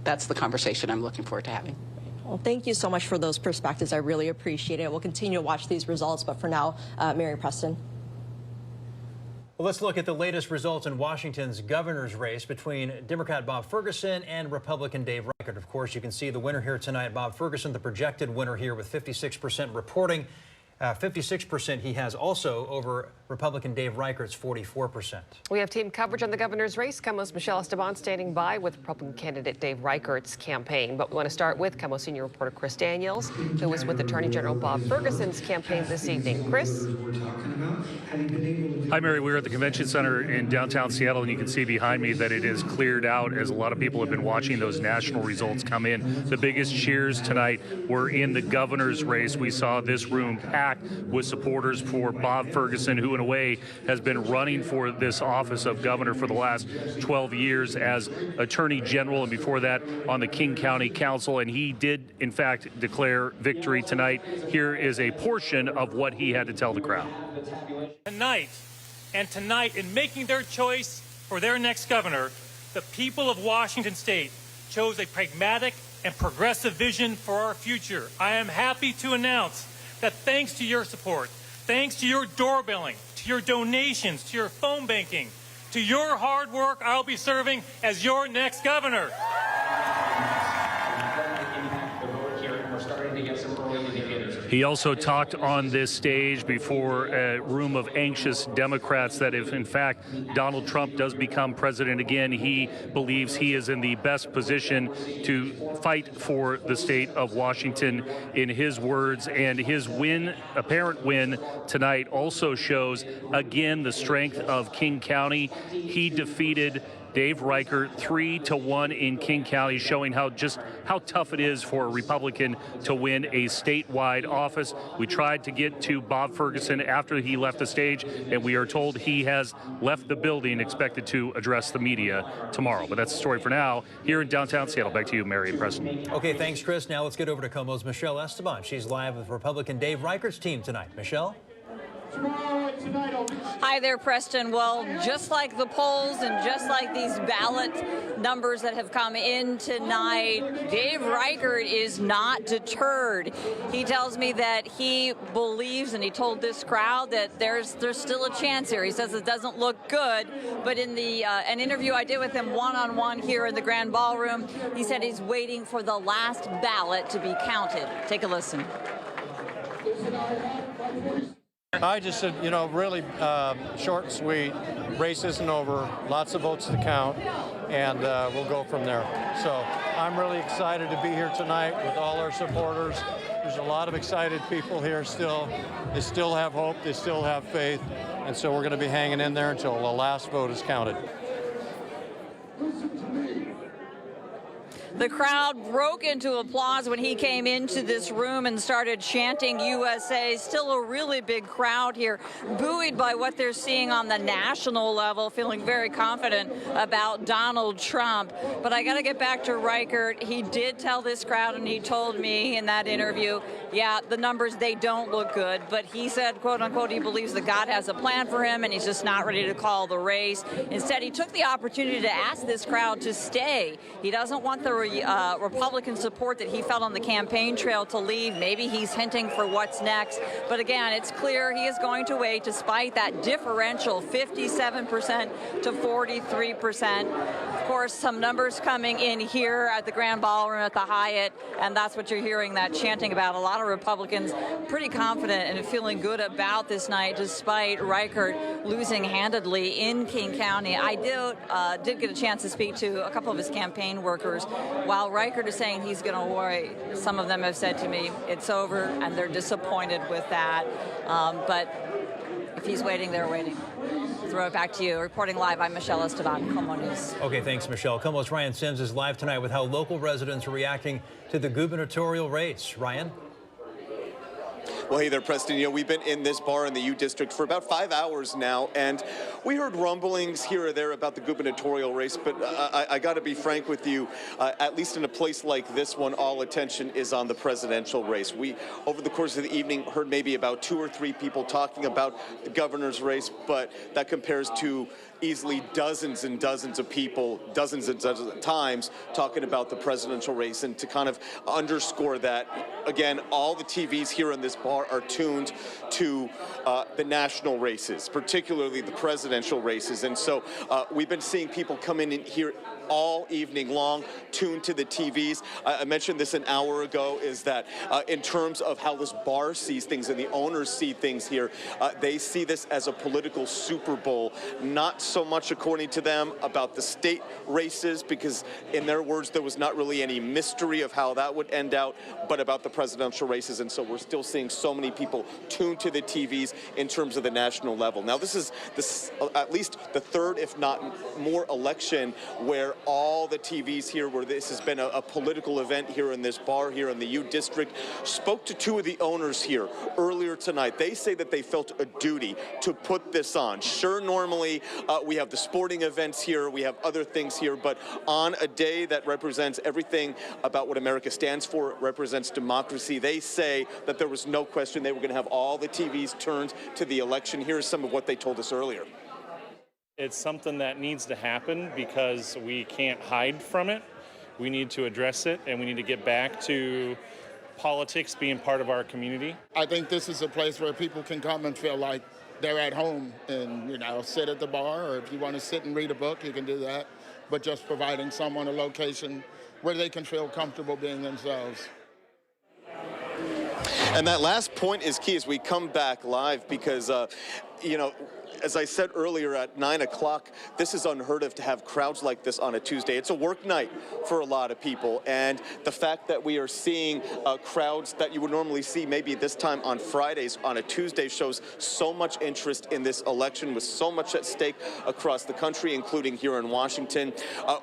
That's the conversation I'm looking forward to having. Well, thank you so much for those perspectives. I really appreciate it. We'll continue to watch these results, but for now, Mary Preston. Well, let's look at the latest results in Washington's governor's race between Democrat Bob Ferguson and Republican Dave Reichert. Of course, you can see the winner here tonight, Bob Ferguson, the projected winner here with 56% reporting. 56% he has also over Republican Dave Reichert's 44%. We have team coverage on the governor's race. KOMO's Michelle Esteban standing by with Republican candidate Dave Reichert's campaign. But we want to start with KOMO senior reporter Chris Daniels, who was with Attorney General Bob Ferguson's campaign this evening. Chris? Hi, Mary. We're at the Convention Center in downtown Seattle, and you can see behind me that it is cleared out as a lot of people have been watching those national results come in. The biggest cheers tonight were in the governor's race. We saw this room packed with supporters for Bob Ferguson, who in a way has been running for this office of governor for the last 12 years as Attorney General, and before that on the King County Council. And he did, in fact, declare victory tonight. Here is a portion of what he had to tell the crowd. Tonight, in making their choice for their next governor, the people of Washington State chose a pragmatic and progressive vision for our future. I am happy to announce that thanks to your support, thanks to your doorbelling, to your donations, to your phone banking, to your hard work, I'll be serving as your next governor. He also talked on this stage before a room of anxious Democrats that if, in fact, Donald Trump does become president again, he believes he is in the best position to fight for the state of Washington, in his words. And his apparent win tonight also shows, again, the strength of King County. He defeated Dave Reichert 3-1 in King County, showing how tough it is for a Republican to win a statewide office. We tried to get to Bob Ferguson after he left the stage, and we are told he has left the building, expected to address the media tomorrow. But that's the story for now. Here in downtown Seattle, back to you, Mary and Preston. Okay, thanks, Chris. Now let's get over to KOMO's Michelle Esteban. She's live with Republican Dave Reichert's team tonight. Michelle? Hi there, Preston. Well, just like the polls and just like these ballot numbers that have come in tonight, Dave Reichert is not deterred. He tells me that he believes, and he told this crowd, that there's still a chance here. He says it doesn't look good, but in the an interview I did with him one-on-one here in the Grand Ballroom, he said he's waiting for the last ballot to be counted. Take a listen. I just said, you know, really short and sweet. Race isn't over. Lots of votes to count, and we'll go from there. So I'm really excited to be here tonight with all our supporters. There's a lot of excited people here still. They still have hope. They still have faith. And so we're going to be hanging in there until the last vote is counted. The crowd broke into applause when he came into this room and started chanting USA. Still a really big crowd here, buoyed by what they're seeing on the national level, feeling very confident about Donald Trump. But I got to get back to Reichert. He did tell this crowd, and he told me in that interview, yeah, the numbers, they don't look good. But he said, quote unquote, he believes that God has a plan for him, and he's just not ready to call the race. Instead, he took the opportunity to ask this crowd to stay. He doesn't want the Republican support that he felt on the campaign trail to leave. Maybe he's hinting for what's next. But again, it's clear he is going to wait despite that differential, 57% to 43%. Of course, some numbers coming in here at the Grand Ballroom at the Hyatt, and that's what you're hearing that chanting about. A lot of Republicans pretty confident and feeling good about this night despite Reichert losing handedly in King County. I did get a chance to speak to a couple of his campaign workers. While Reichert is saying he's going to worry, some of them have said to me it's over, and they're disappointed with that. But if he's waiting, they're waiting. Throw it back to you. Reporting live, I'm Michelle Esteban, KOMO News. Okay, thanks, Michelle. KOMO's Ryan Sims is live tonight with how local residents are reacting to the gubernatorial race. Ryan? Well, hey there, Preston. You know, we've been in this bar in the U District for about 5 hours now, and we heard rumblings here or there about the gubernatorial race, but I got to be frank with you, at least in a place like this one, all attention is on the presidential race. We, over the course of the evening, heard maybe about 2 or 3 people talking about the governor's race, but that compares to easily dozens and dozens of people, dozens and dozens of times talking about the presidential race. And to kind of underscore that, again, all the TVs here in this bar are tuned to the national races, particularly the presidential races. And so we've been seeing people come in here all evening long, tuned to the TVs. I mentioned this an hour ago, is that in terms of how this bar sees things and the owners see things here, they see this as a political Super Bowl, not so much, according to them, about the state races, because in their words, there was not really any mystery of how that would end out, but about the presidential races. And so we're still seeing so many people tuned to the TVs in terms of the national level. Now, this is at least the third, if not more, election where all the TVs here, where this has been a political event here in this bar here in the U District, spoke to 2 of the owners here earlier tonight. They say that they felt a duty to put this on. Sure, normally we have the sporting events here, we have other things here, but on a day that represents everything about what America stands for, represents democracy, they say that there was no question they were going to have all the TVs turned to the election. Here's some of what they told us earlier. It's something that needs to happen because we can't hide from it. We need to address it, and we need to get back to politics being part of our community. I think this is a place where people can come and feel like they're at home and, you know, sit at the bar, or if you want to sit and read a book, you can do that. But just providing someone a location where they can feel comfortable being themselves. And that last point is key as we come back live, because you know, as I said earlier at 9 o'clock, this is unheard of to have crowds like this on a Tuesday. It's a work night for a lot of people. And the fact that we are seeing crowds that you would normally see maybe this time on Fridays on a Tuesday shows so much interest in this election with so much at stake across the country, including here in Washington.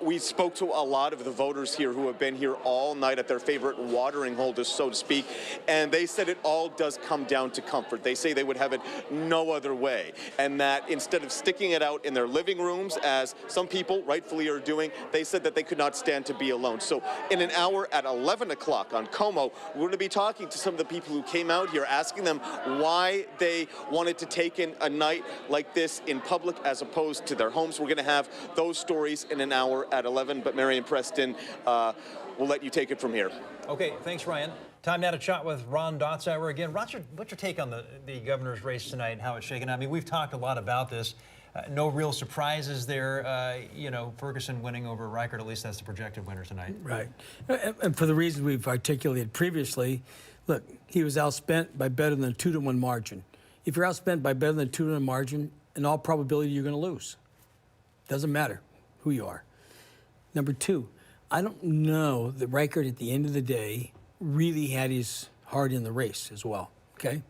We spoke to a lot of the voters here who have been here all night at their favorite watering hole, so to speak, and they said it all does come down to comfort. They say they would have it no other way, and that instead of sticking it out in their living rooms, as some people rightfully are doing, they said that they could not stand to be alone. So in an hour at 11 o'clock on KOMO, we're going to be talking to some of the people who came out here, asking them why they wanted to take in a night like this in public as opposed to their homes. We're going to have those stories in an hour at 11, but Mary and Preston, we'll let you take it from here. Okay, thanks, Ryan. Time now to chat with Ron Dotzauer again. Ron, what's your take on the governor's race tonight and how it's shaken out? I mean, we've talked a lot about this. No real surprises there. You know, Ferguson winning over Reichert, at least that's the projected winner tonight. Right. And for the reasons we've articulated previously, look, he was outspent by better than a 2-to-1 margin. If you're outspent by better than a 2-to-1 margin, in all probability, you're going to lose. Doesn't matter who you are. Number two, I don't know that Reichert at the end of the day really had his heart in the race as well, okay?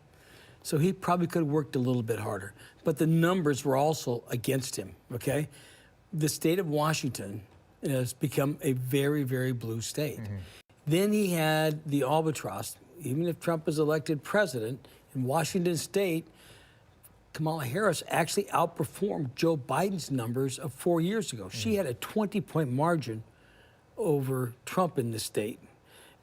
So he probably could have worked a little bit harder. But the numbers were also against him, okay? The state of Washington has become a very, very blue state. Then he had the albatross. Even if Trump is elected president, in Washington state, Kamala Harris actually outperformed Joe Biden's numbers of 4 years ago. She had a 20-point margin over Trump in the state.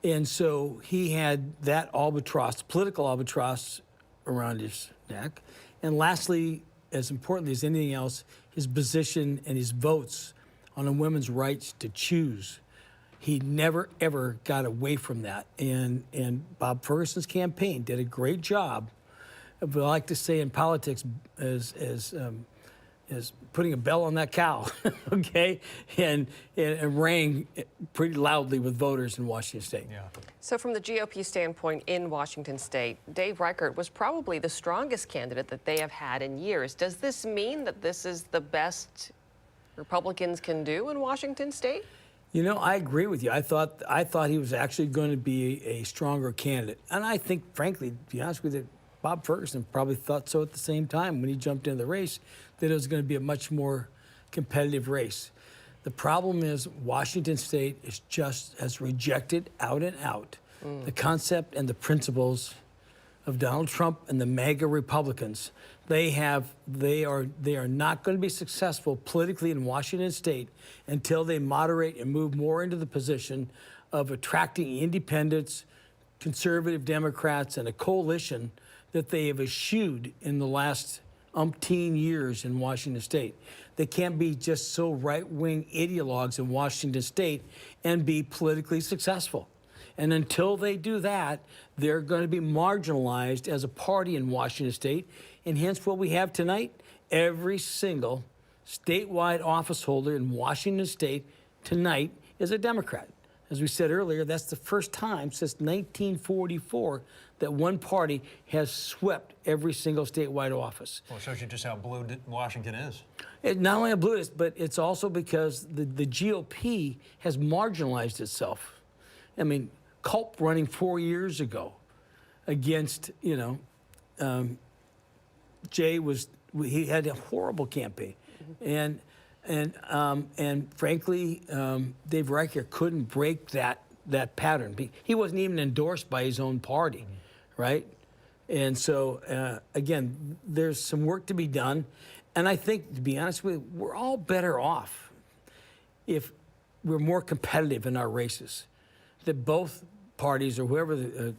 And so he had that albatross, political albatross, around his neck. And lastly, as importantly as anything else, his position and his votes on a women's rights to choose. He never, ever got away from that. And Bob Ferguson's campaign did a great job of what I like to say in politics as putting a bell on that cow, okay, and rang pretty loudly with voters in Washington State. Yeah. So from the GOP standpoint in Washington State, Dave Reichert was probably the strongest candidate that they have had in years. Does this mean that this is the best Republicans can do in Washington State? You know, I agree with you. I thought he was actually going to be a stronger candidate. And I think, frankly, to be honest with you, Bob Ferguson probably thought so at the same time when he jumped into the race, that it was going to be a much more competitive race. The problem is Washington State is just as rejected out and out the concept and the principles of Donald Trump and the MAGA Republicans. They are not going to be successful politically in Washington State until they moderate and move more into the position of attracting independents, conservative Democrats, and a coalition that they have eschewed in the last umpteen years in Washington State. They can't be just so right-wing ideologues in Washington State and be politically successful. And until they do that, they're going to be marginalized as a party in Washington State. And hence what we have tonight, every single statewide office holder in Washington State tonight is a Democrat. As we said earlier, that's the first time since 1944 that one party has swept every single statewide office. Well, it shows you just how blue Washington is. Not only how blue it is, but it's also because the GOP has marginalized itself. I mean, Culp running 4 years ago against, Jay he had a horrible campaign. And frankly, Dave Reichert couldn't break that pattern. He wasn't even endorsed by his own party, right? And so, again, there's some work to be done. And I think, to be honest with you, we're all better off if we're more competitive in our races, that both parties or whoever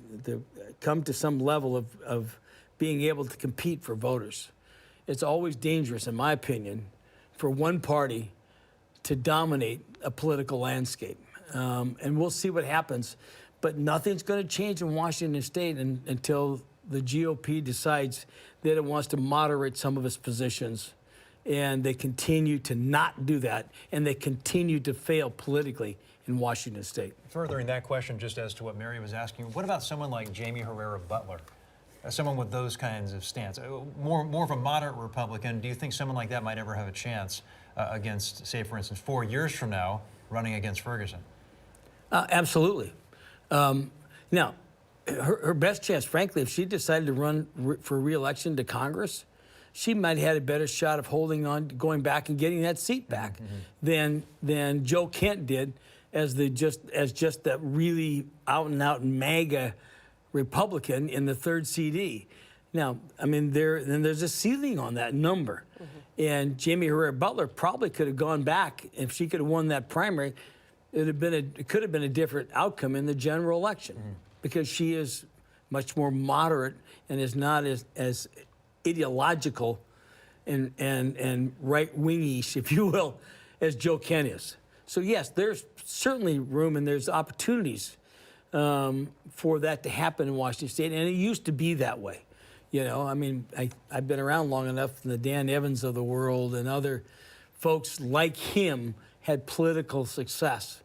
come to some level of being able to compete for voters. It's always dangerous, in my opinion, for one party to dominate a political landscape. And we'll see what happens. But nothing's going to change in Washington State until the GOP decides that it wants to moderate some of its positions. And they continue to not do that. And they continue to fail politically in Washington State. Furthering that question, just as to what Mary was asking, what about someone like Jamie Herrera Butler? someone with those kinds of stance, more of a moderate Republican, do you think someone like that might ever have a chance against, say, for instance, 4 years from now, running against Ferguson? Absolutely. Now, her best chance, frankly, if she decided to run for re-election to Congress, she might have had a better shot of holding on, going back and getting that seat back than Joe Kent did as just that really out and out MAGA Republican in the 3rd CD. Now, I mean, there's a ceiling on that number, and Jamie Herrera Butler probably could have gone back if she could have won that primary. It could have been a different outcome in the general election because she is much more moderate and is not as ideological and right-wingish, if you will, as Joe Kent is. So yes, there's certainly room and there's opportunities for that to happen in Washington State, and it used to be that way. You know, I mean, I've been around long enough, the Dan Evans of the world and other folks like him had political success,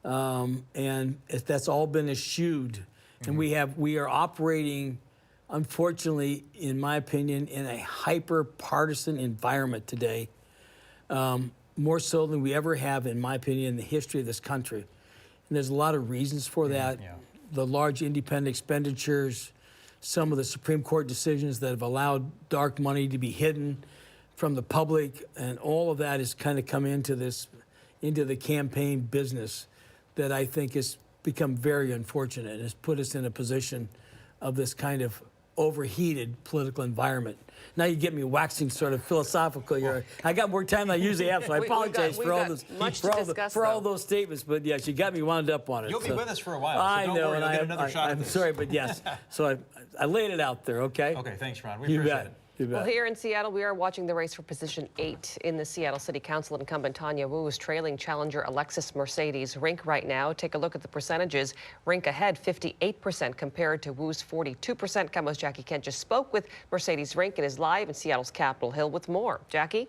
and that's all been eschewed. And we are operating, unfortunately, in my opinion, in a hyper-partisan environment today, more so than we ever have, in my opinion, in the history of this country. And there's a lot of reasons for that. The large independent expenditures, some of the Supreme Court decisions that have allowed dark money to be hidden from the public, and all of that has kind of come into the campaign business that I think has become very unfortunate and has put us in a position of this kind of overheated political environment. Now you get me waxing sort of philosophical here. I got more time than I usually have, so I apologize for all those statements. But yes, you got me wound up on it. You'll be with us for a while. I so don't know, worry, and you'll get another shot at I'm this. sorry, but yes. So I laid it out there. Okay. Okay. Thanks, Ron. We appreciate it. Well, here in Seattle, we are watching the race for position 8 in the Seattle City Council. Incumbent Tanya Wu is trailing challenger Alexis Mercedes Rink right now. Take a look at the percentages. Rink ahead 58% compared to Wu's 42%. KOMO's Jackie Kent just spoke with Mercedes Rink and is live in Seattle's Capitol Hill with more. Jackie?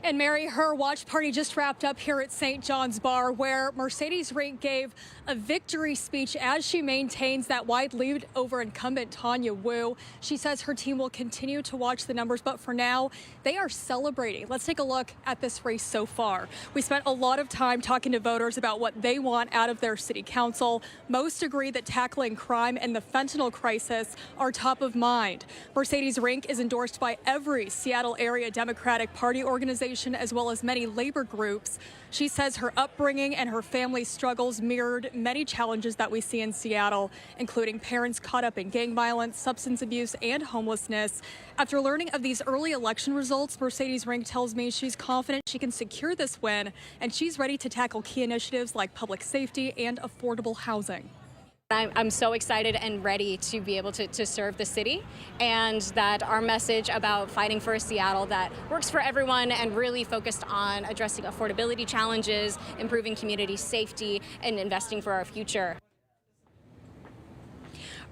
And Mary, her watch party just wrapped up here at St. John's Bar, where Mercedes Rink gave a victory speech as she maintains that wide lead over incumbent Tanya Wu. She says her team will continue to watch the numbers, but for now, they are celebrating. Let's take a look at this race so far. We spent a lot of time talking to voters about what they want out of their city council. Most agree that tackling crime and the fentanyl crisis are top of mind. Mercedes Rink is endorsed by every Seattle area Democratic Party organization, as well as many labor groups. She says her upbringing and her family's struggles mirrored many challenges that we see in Seattle, including parents caught up in gang violence, substance abuse, and homelessness. After learning of these early election results, Mercedes Rink tells me she's confident she can secure this win, and she's ready to tackle key initiatives like public safety and affordable housing. I'm so excited and ready to be able to serve the city, and that our message about fighting for a Seattle that works for everyone and really focused on addressing affordability challenges, improving community safety, and investing for our future.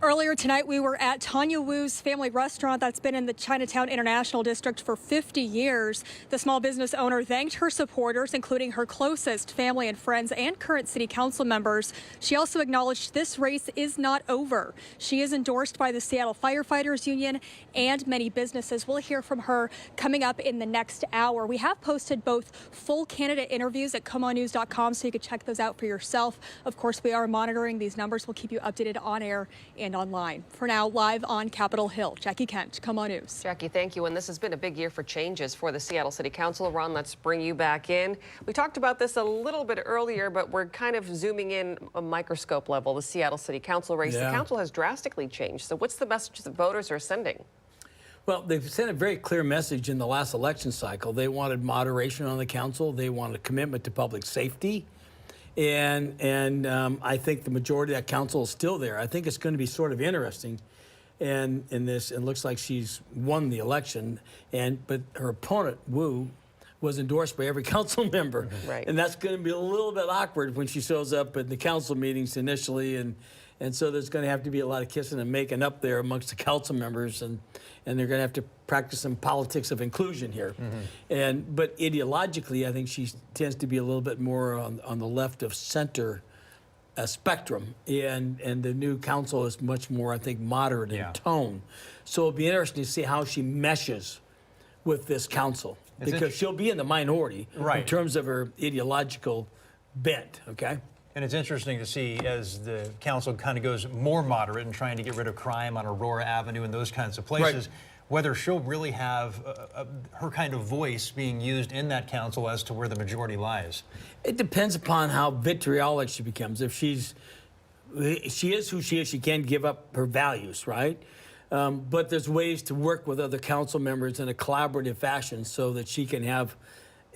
Earlier tonight, we were at Tanya Wu's family restaurant that's been in the Chinatown International District for 50 years. The small business owner thanked her supporters, including her closest family and friends and current city council members. She also acknowledged this race is not over. She is endorsed by the Seattle Firefighters Union and many businesses. We'll hear from her coming up in the next hour. We have posted both full candidate interviews at KOMOnews.com, so you can check those out for yourself. Of course, we are monitoring these numbers. We'll keep you updated on air and online. For now, live on Capitol Hill, Jackie Kent, KOMO News. Jackie, thank you. And this has been a big year for changes for the Seattle City Council. Ron, let's bring you back in. We talked about this a little bit earlier, but we're kind of zooming in a microscope level, the Seattle City Council race. The council has drastically changed. So what's the message that voters are sending? Well, they've sent a very clear message in the last election cycle. They wanted moderation on the council. They wanted a commitment to public safety. And I think the majority of that council is still there. I think it's going to be sort of interesting in this. It looks like she's won the election, but her opponent, Wu, was endorsed by every council member. Right. And that's going to be a little bit awkward when she shows up at the council meetings initially. And so there's going to have to be a lot of kissing and making up there amongst the council members. And they're going to have to practice some politics of inclusion here. But ideologically, I think she tends to be a little bit more on the left of center spectrum, and the new council is much more, I think, moderate in tone. So it'll be interesting to see how she meshes with this council, because she'll be in the minority in terms of her ideological bent, okay? And it's interesting to see as the council kind of goes more moderate in trying to get rid of crime on Aurora Avenue and those kinds of places, whether she'll really have her kind of voice being used in that council as to where the majority lies. It depends upon how vitriolic she becomes. If she is who she is, she can't give up her values, right? But there's ways to work with other council members in a collaborative fashion so that she can have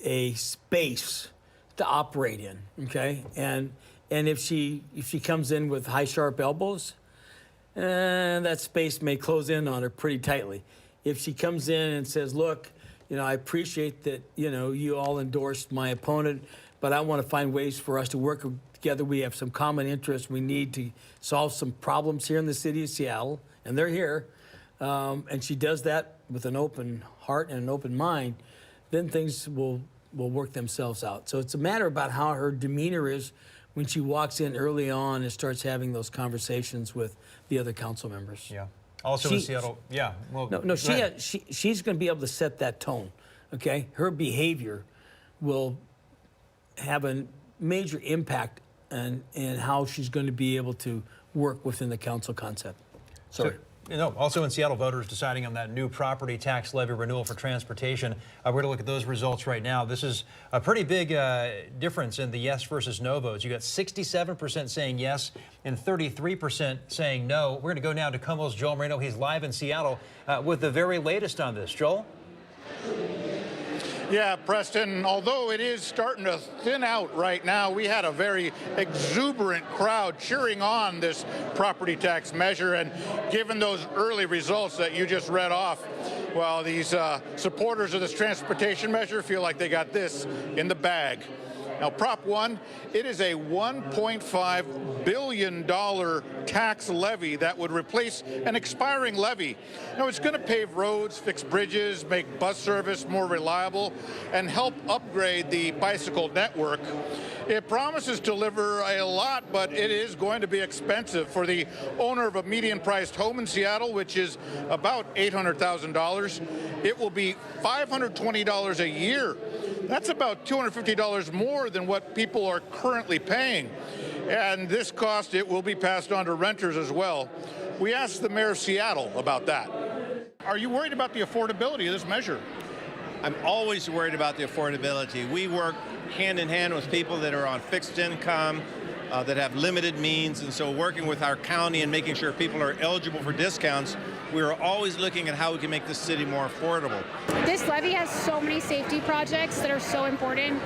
a space to operate in, okay? And if she comes in with high, sharp elbows, that space may close in on her pretty tightly. If she comes in and says, look, I appreciate that, you all endorsed my opponent, but I want to find ways for us to work together. We have some common interests. We need to solve some problems here in the city of Seattle, and they're here. And she does that with an open heart and an open mind, then things will work themselves out. So it's a matter about how her demeanor is when she walks in early on and starts having those conversations with the other council members. Yeah. Also in Seattle, well, she's going to be able to set that tone, okay? Her behavior will have a major impact in how she's going to be able to work within the council concept. Sorry. Also in Seattle, voters deciding on that new property tax levy renewal for transportation. We're going to look at those results right now. This is a pretty big difference in the yes versus no votes. You got 67% saying yes and 33% saying no. We're going to go now to KOMO's Joel Moreno. He's live in Seattle with the very latest on this. Joel? Yeah, Preston, although it is starting to thin out right now, we had a very exuberant crowd cheering on this property tax measure. And given those early results that you just read off, well, these supporters of this transportation measure feel like they got this in the bag. Now, Prop 1, it is a $1.5 billion tax levy that would replace an expiring levy. Now, it's going to pave roads, fix bridges, make bus service more reliable, and help upgrade the bicycle network. It promises to deliver a lot, but it is going to be expensive for the owner of a median-priced home in Seattle, which is about $800,000. It will be $520 a year. That's about $250 more than what people are currently paying. And this cost, it will be passed on to renters as well. We asked the mayor of Seattle about that. Are you worried about the affordability of this measure? I'm always worried about the affordability. We work hand in hand with people that are on fixed income, that have limited means, and so working with our county and making sure people are eligible for discounts, we are always looking at how we can make this city more affordable. This levy has so many safety projects that are so important.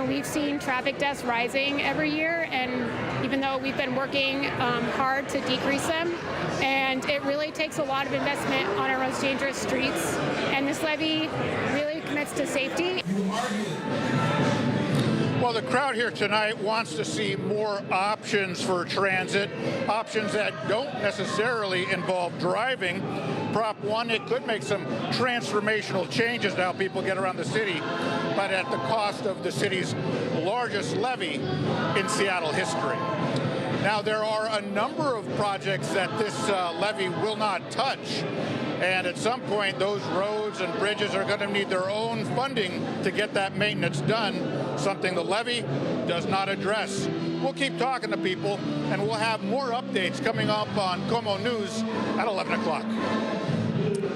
We've seen traffic deaths rising every year, and even though we've been working hard to decrease them, and it really takes a lot of investment on our most dangerous streets, and this levy really commits to safety. Well, the crowd here tonight wants to see more options for transit, options that don't necessarily involve driving. Prop 1, it could make some transformational changes to how people get around the city, but at the cost of the city's largest levy in Seattle history. Now, there are a number of projects that this levy will not touch. And at some point, those roads and bridges are going to need their own funding to get that maintenance done, something the levy does not address. We'll keep talking to people, and we'll have more updates coming up on KOMO News at 11 o'clock.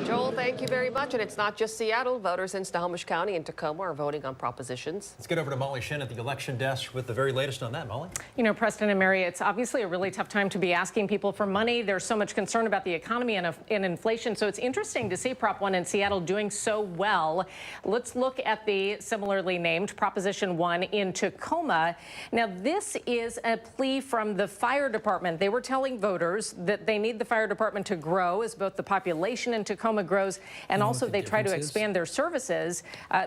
Joel, thank you very much. And it's not just Seattle. Voters in Snohomish County and Tacoma are voting on propositions. Let's get over to Molly Shin at the election desk with the very latest on that, Molly. Preston and Mary, it's obviously a really tough time to be asking people for money. There's so much concern about the economy and inflation. So it's interesting to see Prop 1 in Seattle doing so well. Let's look at the similarly named Proposition 1 in Tacoma. Now, this is a plea from the fire department. They were telling voters that they need the fire department to grow as both the population in Tacoma Tacoma grows, and also they try to expand their services.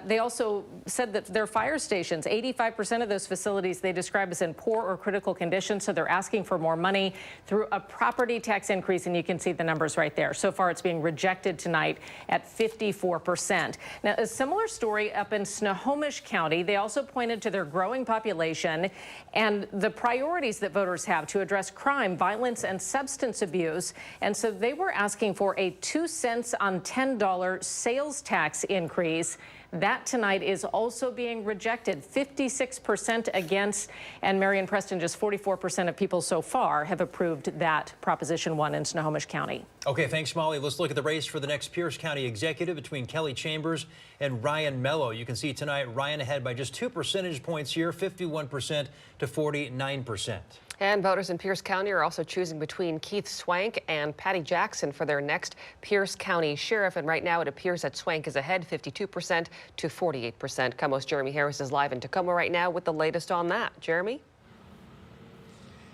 They also said that their fire stations, 85% of those facilities they describe as in poor or critical condition, so they're asking for more money through a property tax increase, and you can see the numbers right there. So far, it's being rejected tonight at 54%. Now, a similar story up in Snohomish County. They also pointed to their growing population and the priorities that voters have to address crime, violence, and substance abuse. And so they were asking for a 2 cents on $10 sales tax increase. That tonight is also being rejected, 56% against, and Marion Preston, just 44% of people so far have approved that Proposition 1 in Snohomish County. Okay, thanks, Molly. Let's look at the race for the next Pierce County executive between Kelly Chambers and Ryan Mello. You can see tonight Ryan ahead by just 2 percentage points here, 51% to 49%. And voters in Pierce County are also choosing between Keith Swank and Patty Jackson for their next Pierce County sheriff. And right now it appears that Swank is ahead 52% to 48%. KOMO's Jeremy Harris is live in Tacoma right now with the latest on that. Jeremy?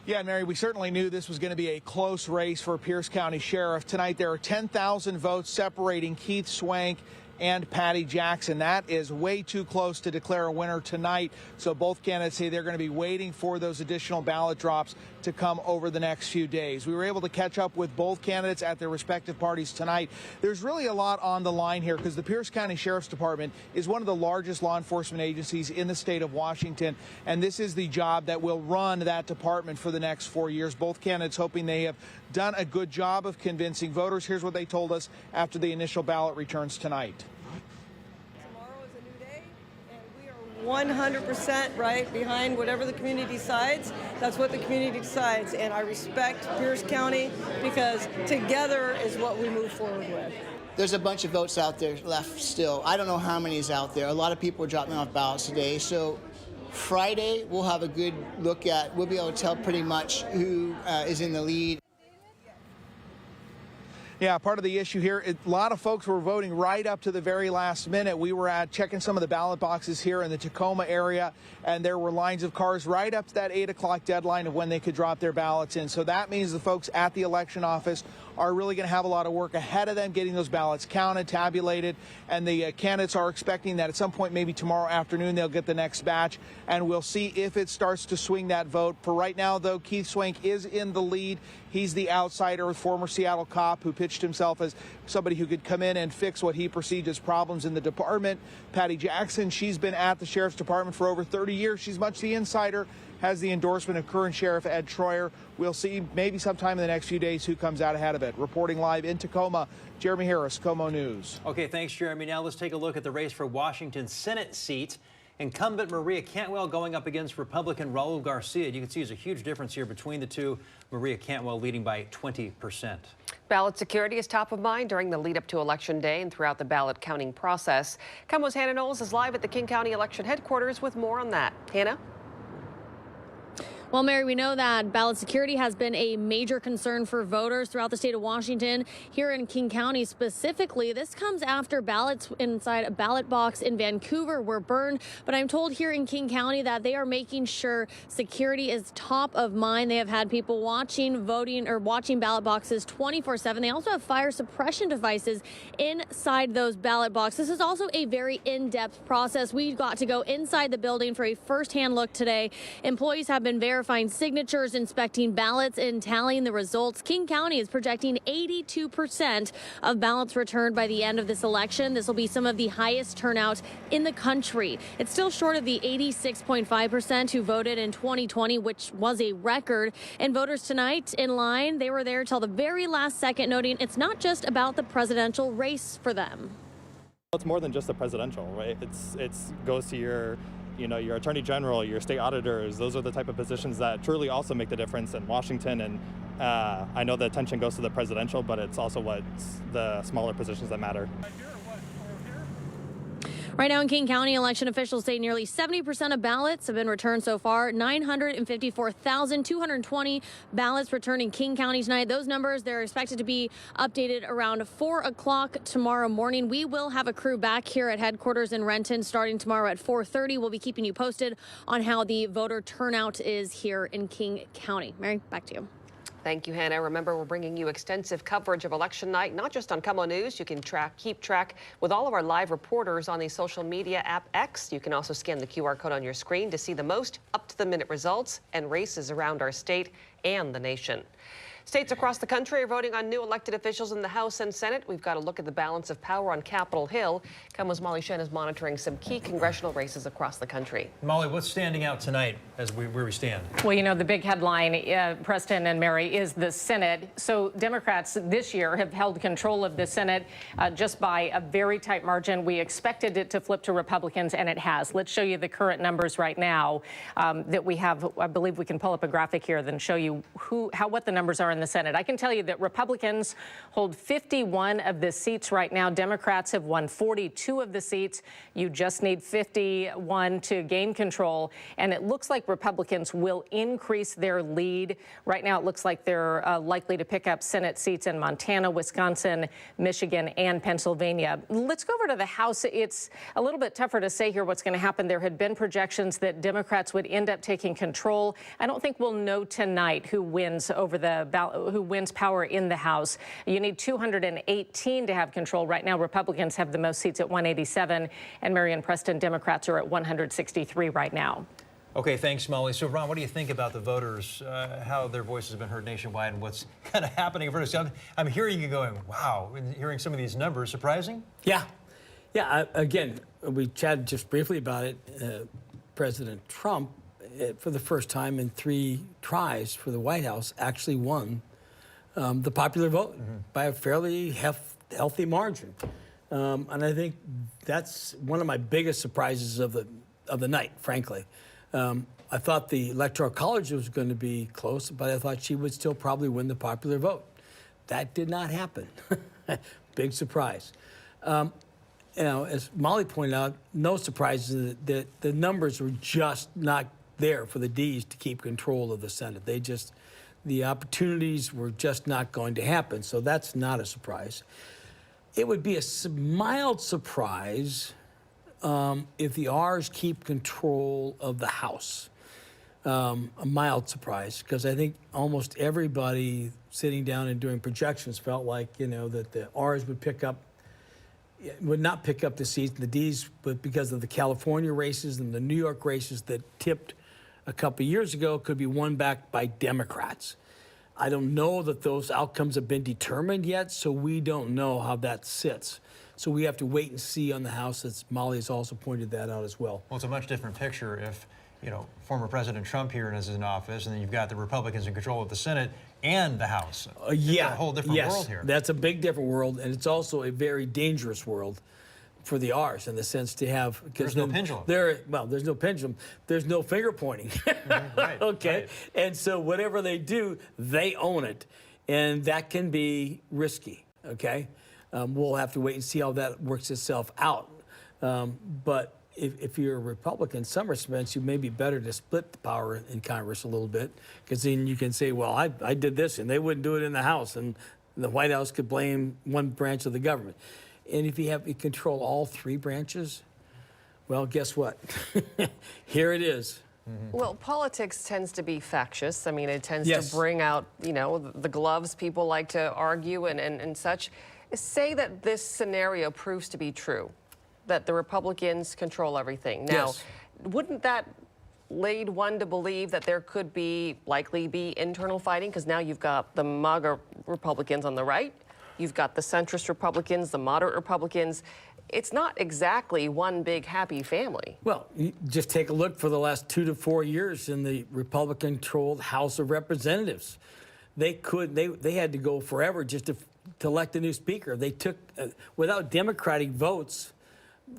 Yeah, Mary, we certainly knew this was going to be a close race for Pierce County Sheriff. Tonight there are 10,000 votes separating Keith Swank and Patty Jackson. That is way too close to declare a winner tonight. So both candidates say they're going to be waiting for those additional ballot drops to come over the next few days. We were able to catch up with both candidates at their respective parties tonight. There's really a lot on the line here because the Pierce County Sheriff's Department is one of the largest law enforcement agencies in the state of Washington, and this is the job that will run that department for the next 4 years. Both candidates hoping they have done a good job of convincing voters. Here's what they told us after the initial ballot returns tonight. 100% right behind whatever the community decides. That's what the community decides, and I respect Pierce County because together is what we move forward with. There's a bunch of votes out there left still. I don't know how many is out there. A lot of people are dropping off ballots today, so Friday we'll have a good look at, we'll be able to tell pretty much who is in the lead. Yeah, part of the issue here, a lot of folks were voting right up to the very last minute. We were checking some of the ballot boxes here in the Tacoma area, and there were lines of cars right up to that 8 o'clock deadline of when they could drop their ballots in. So that means the folks at the election office are really going to have a lot of work ahead of them getting those ballots counted, tabulated, and the candidates are expecting that at some point, maybe tomorrow afternoon, they'll get the next batch, and we'll see if it starts to swing that vote. For right now, though, Keith Swank is in the lead. He's the outsider, former Seattle cop who pitched himself as somebody who could come in and fix what he perceived as problems in the department. Patty Jackson, she's been at the Sheriff's Department for over 30 years. She's much the insider, has the endorsement of current Sheriff Ed Troyer. We'll see maybe sometime in the next few days who comes out ahead of it. Reporting live in Tacoma, Jeremy Harris, KOMO News. Okay, thanks, Jeremy. Now let's take a look at the race for Washington Senate seat. Incumbent Maria Cantwell going up against Republican Raul Garcia. You can see there's a huge difference here between the two. Maria Cantwell leading by 20%. Ballot security is top of mind during the lead up to Election Day and throughout the ballot counting process. KOMO's Hannah Knowles is live at the King County Election Headquarters with more on that. Hannah? Well, Mary, we know that ballot security has been a major concern for voters throughout the state of Washington. Here in King County specifically, this comes after ballots inside a ballot box in Vancouver were burned. But I'm told here in King County that they are making sure security is top of mind. They have had people watching ballot boxes 24/7. They also have fire suppression devices inside those ballot boxes. This is also a very in-depth process. We got to go inside the building for a first-hand look today. Employees have been verifying signatures, inspecting ballots, and tallying the results. King County is projecting 82% of ballots returned by the end of this election. This will be some of the highest turnout in the country. It's still short of the 86.5% who voted in 2020, which was a record. And voters tonight in line, they were there till the very last second, noting it's not just about the presidential race for them. It's more than just the presidential, right? It's goes to your attorney general, your state auditors. Those are the type of positions that truly also make the difference in Washington. And I know the attention goes to the presidential, but it's also what's the smaller positions that matter. Right now in King County, election officials say nearly 70% of ballots have been returned so far. 954,220 ballots returned in King County tonight. Those numbers, they're expected to be updated around 4 o'clock tomorrow morning. We will have a crew back here at headquarters in Renton starting tomorrow at 4:30. We'll be keeping you posted on how the voter turnout is here in King County. Mary, back to you. Thank you, Hannah. Remember, we're bringing you extensive coverage of election night, not just on KOMO News. You can keep track with all of our live reporters on the social media app X. You can also scan the QR code on your screen to see the most up-to-the-minute results and races around our state and the nation. States across the country are voting on new elected officials in the House and Senate. We've got a look at the balance of power on Capitol Hill. KOMO's Molly Shen is monitoring some key congressional races across the country. Molly, what's standing out tonight as where we stand? Well, you know, the big headline, Preston and Mary, is the Senate. So Democrats this year have held control of the Senate just by a very tight margin. We expected it to flip to Republicans, and it has. Let's show you the current numbers right now that we have. I believe we can pull up a graphic here then show you what the numbers are in the Senate. I can tell you that Republicans hold 51 of the seats right now. Democrats have won 42 of the seats. You just need 51 to gain control. And it looks like Republicans will increase their lead. Right now, it looks like they're likely to pick up Senate seats in Montana, Wisconsin, Michigan, and Pennsylvania. Let's go over to the House. It's a little bit tougher to say here what's going to happen. There had been projections that Democrats would end up taking control. I don't think we'll know tonight who wins over the ballot, who wins power in the House. You need 218 to have control. Right now, Republicans have the most seats at 187, and Marion Preston, Democrats are at 163 right now. Okay, thanks, Molly. So, Ron, what do you think about the voters, how their voices have been heard nationwide, and what's kind of happening? I'm hearing you going, wow, and hearing some of these numbers. Surprising? Yeah. Again, we chatted just briefly about it. President Trump, for the first time in 3 tries for the White House, actually won the popular vote by a fairly healthy margin. And I think that's one of my biggest surprises of the night, frankly. I thought the Electoral College was going to be close, but I thought she would still probably win the popular vote. That did not happen. Big surprise. You know, as Molly pointed out, no surprises that the numbers were just not there for the Ds to keep control of the Senate. The opportunities were just not going to happen, so that's not a surprise. It would be a mild surprise if the R's keep control of the House. A mild surprise, because I think almost everybody sitting down and doing projections felt like, you know, that the R's would not pick up the seats, the D's, but because of the California races and the New York races that tipped a couple of years ago, could be won back by Democrats. I don't know that those outcomes have been determined yet, so we don't know how that sits. So we have to wait and see on the House, as Molly has also pointed that out as well. Well, it's a much different picture if, you know, former President Trump here is in office, and then you've got the Republicans in control of the Senate and the House. Yeah, a whole different world here. That's a big different world, and it's also a very dangerous world for the R's in the sense to have, there's no pendulum. There's no pendulum. There's no finger pointing. Right, okay, right. And so whatever they do, they own it, and that can be risky. Okay, we'll have to wait and see how that works itself out. But if you're a Republican, in some respects, you may be better to split the power in Congress a little bit, because then you can say, well, I did this, and they wouldn't do it in the House, and the White House could blame one branch of the government. And if you control all 3 branches, well, guess what? Here it is. Well, politics tends to be factious. I mean, it tends Yes. to bring out, you know, the gloves people like to argue and such. Say that this scenario proves to be true, that the Republicans control everything. Now, Yes. wouldn't that lead one to believe that there could likely be internal fighting? Because now you've got the MAGA Republicans on the right, you've got the centrist Republicans, the moderate Republicans. It's not exactly one big happy family. Well, you just take a look for the last 2 to 4 years in the Republican-controlled House of Representatives. They had to go forever just to elect a new speaker. They took, without Democratic votes,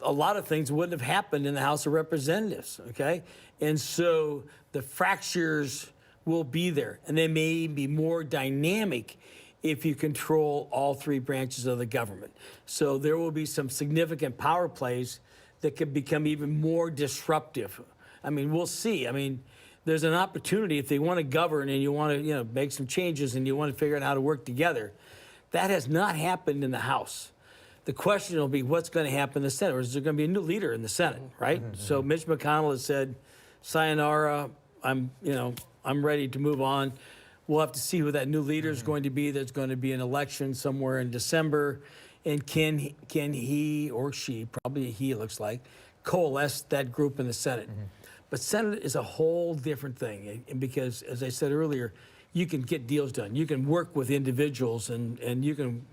a lot of things wouldn't have happened in the House of Representatives, okay? And so the fractures will be there, and they may be more dynamic if you control all 3 branches of the government. So there will be some significant power plays that could become even more disruptive. I mean, we'll see. I mean, there's an opportunity if they want to govern and you want to, you know, make some changes and you want to figure out how to work together. That has not happened in the House. The question will be what's going to happen in the Senate, or is there going to be a new leader in the Senate, right? So Mitch McConnell has said, sayonara, I'm ready to move on. We'll have to see who that new leader is going to be. There's going to be an election somewhere in December. And can he or she, probably he it looks like, coalesce that group in the Senate? But Senate is a whole different thing. And because, as I said earlier, you can get deals done. You can work with individuals and you can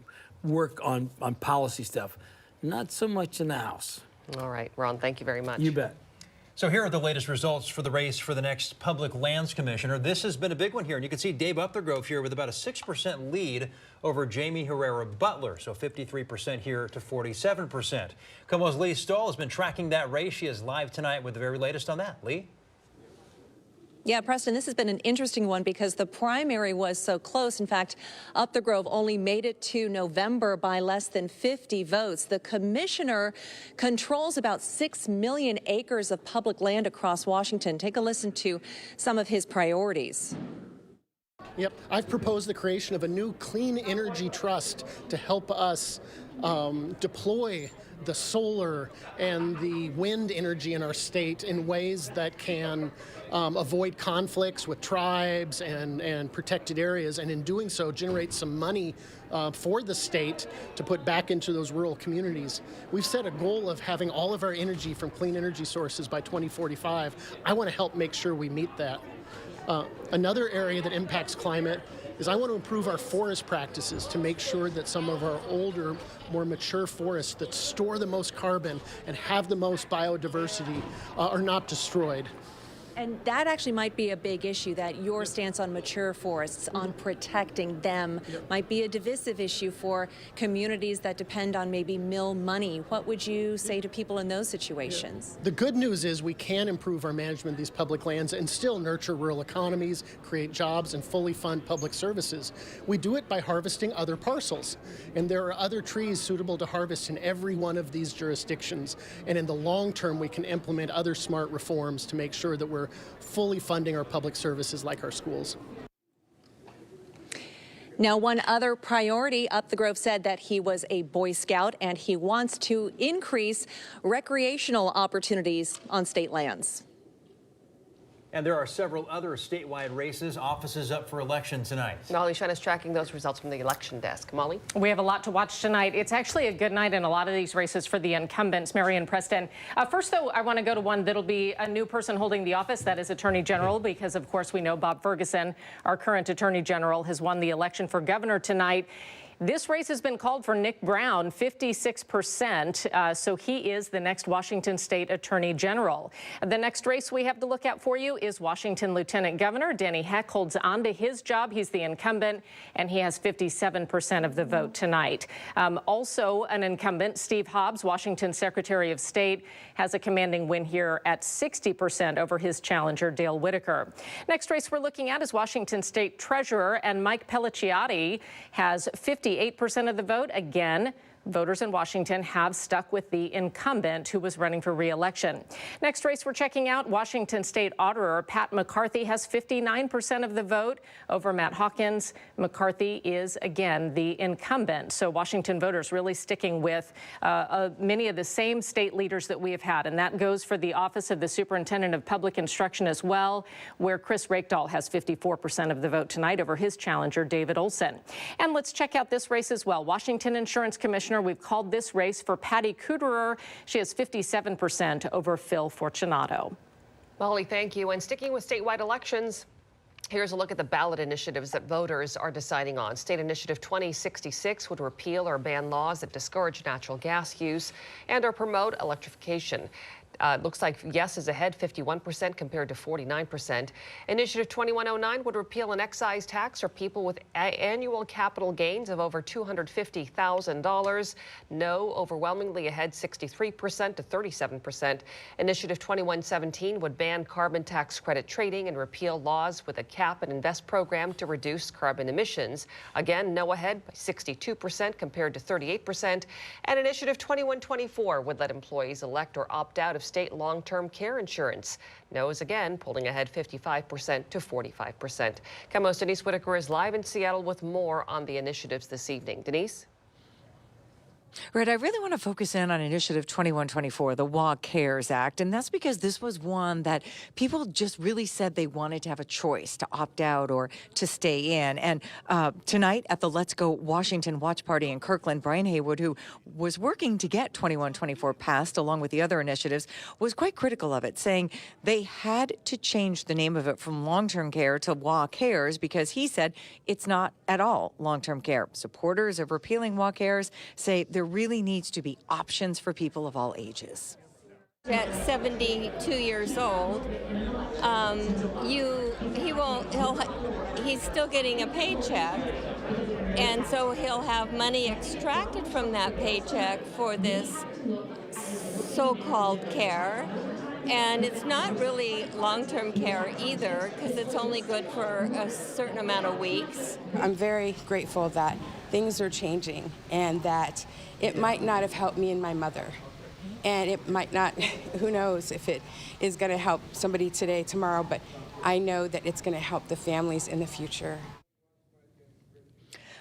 work on policy stuff. Not so much in the House. All right, Ron, thank you very much. You bet. So here are the latest results for the race for the next Public Lands Commissioner. This has been a big one here, and you can see Dave Upthgrove here with about a 6% lead over Jamie Herrera Butler, so 53% here to 47%. KOMO's Lee Stahl has been tracking that race. She is live tonight with the very latest on that. Lee? Yeah, Preston, this has been an interesting one because the primary was so close. In fact, Upthgrove only made it to November by less than 50 votes. The commissioner controls about 6 million acres of public land across Washington. Take a listen to some of his priorities. Yep, I've proposed the creation of a new clean energy trust to help us deploy the solar and the wind energy in our state in ways that can avoid conflicts with tribes and protected areas, and in doing so generate some money for the state to put back into those rural communities. We've set a goal of having all of our energy from clean energy sources by 2045. I want to help make sure we meet that. Another area that impacts climate is I want to improve our forest practices to make sure that some of our older, more mature forests that store the most carbon and have the most biodiversity are not destroyed. And that actually might be a big issue, that your stance on mature forests, on protecting them, might be a divisive issue for communities that depend on maybe mill money. What would you say to people in those situations? The good news is we can improve our management of these public lands and still nurture rural economies, create jobs, and fully fund public services. We do it by harvesting other parcels. And there are other trees suitable to harvest in every one of these jurisdictions. And in the long term, we can implement other smart reforms to make sure that we're fully funding our public services like our schools. Now, one other priority, Upthgrove said that he was a Boy Scout and he wants to increase recreational opportunities on state lands. And there are several other statewide races, offices up for election tonight. Molly Shen is tracking those results from the election desk. Molly? We have a lot to watch tonight. It's actually a good night in a lot of these races for the incumbents, Mary and Preston. First, though, I want to go to one that'll be a new person holding the office. That is Attorney General, because, of course, we know Bob Ferguson, our current Attorney General, has won the election for governor tonight. This race has been called for Nick Brown, 56%, so he is the next Washington State Attorney General. The next race we have to look at for you is Washington Lieutenant Governor. Danny Heck holds on to his job. He's the incumbent, and he has 57% of the vote tonight. Also an incumbent, Steve Hobbs, Washington Secretary of State, has a commanding win here at 60% over his challenger, Dale Whitaker. Next race we're looking at is Washington State Treasurer, and Mike Pellicciati has 58% of the vote. Again, voters in Washington have stuck with the incumbent who was running for re-election. Next race we're checking out, Washington State Auditor Pat McCarthy has 59% of the vote over Matt Hawkins. McCarthy is, again, the incumbent. So Washington voters really sticking with many of the same state leaders that we have had. And that goes for the Office of the Superintendent of Public Instruction as well, where Chris Rakedahl has 54% of the vote tonight over his challenger, David Olson. And let's check out this race as well. Washington Insurance Commissioner, we've called this race for Patty Kuderer. She has 57% over Phil Fortunato. Molly, thank you. And sticking with statewide elections, here's a look at the ballot initiatives that voters are deciding on. State Initiative 2066 would repeal or ban laws that discourage natural gas use and or promote electrification. Looks like yes is ahead, 51% compared to 49%. Initiative 2109 would repeal an excise tax for people with annual capital gains of over $250,000. No, overwhelmingly ahead, 63% to 37%. Initiative 2117 would ban carbon tax credit trading and repeal laws with a cap and invest program to reduce carbon emissions. Again, no ahead by 62% compared to 38%. And Initiative 2124 would let employees elect or opt out of state long-term care insurance. No's again, pulling ahead 55% to 45%. KOMO's Denise Whitaker is live in Seattle with more on the initiatives this evening. Denise? Right, I really want to focus in on Initiative 2124, the WA Cares Act, and that's because this was one that people just really said they wanted to have a choice to opt out or to stay in. And tonight at the Let's Go Washington Watch Party in Kirkland, Brian Haywood, who was working to get 2124 passed along with the other initiatives, was quite critical of it, saying they had to change the name of it from long-term care to WA Cares because he said it's not at all long-term care. Supporters of repealing WA Cares say there really needs to be options for people of all ages. At 72 years old, he's still getting a paycheck, and so he'll have money extracted from that paycheck for this so-called care. And it's not really long-term care either, because it's only good for a certain amount of weeks. I'm very grateful that things are changing and that it might not have helped me and my mother. And it might not, who knows if it is going to help somebody today, tomorrow, but I know that it's going to help the families in the future.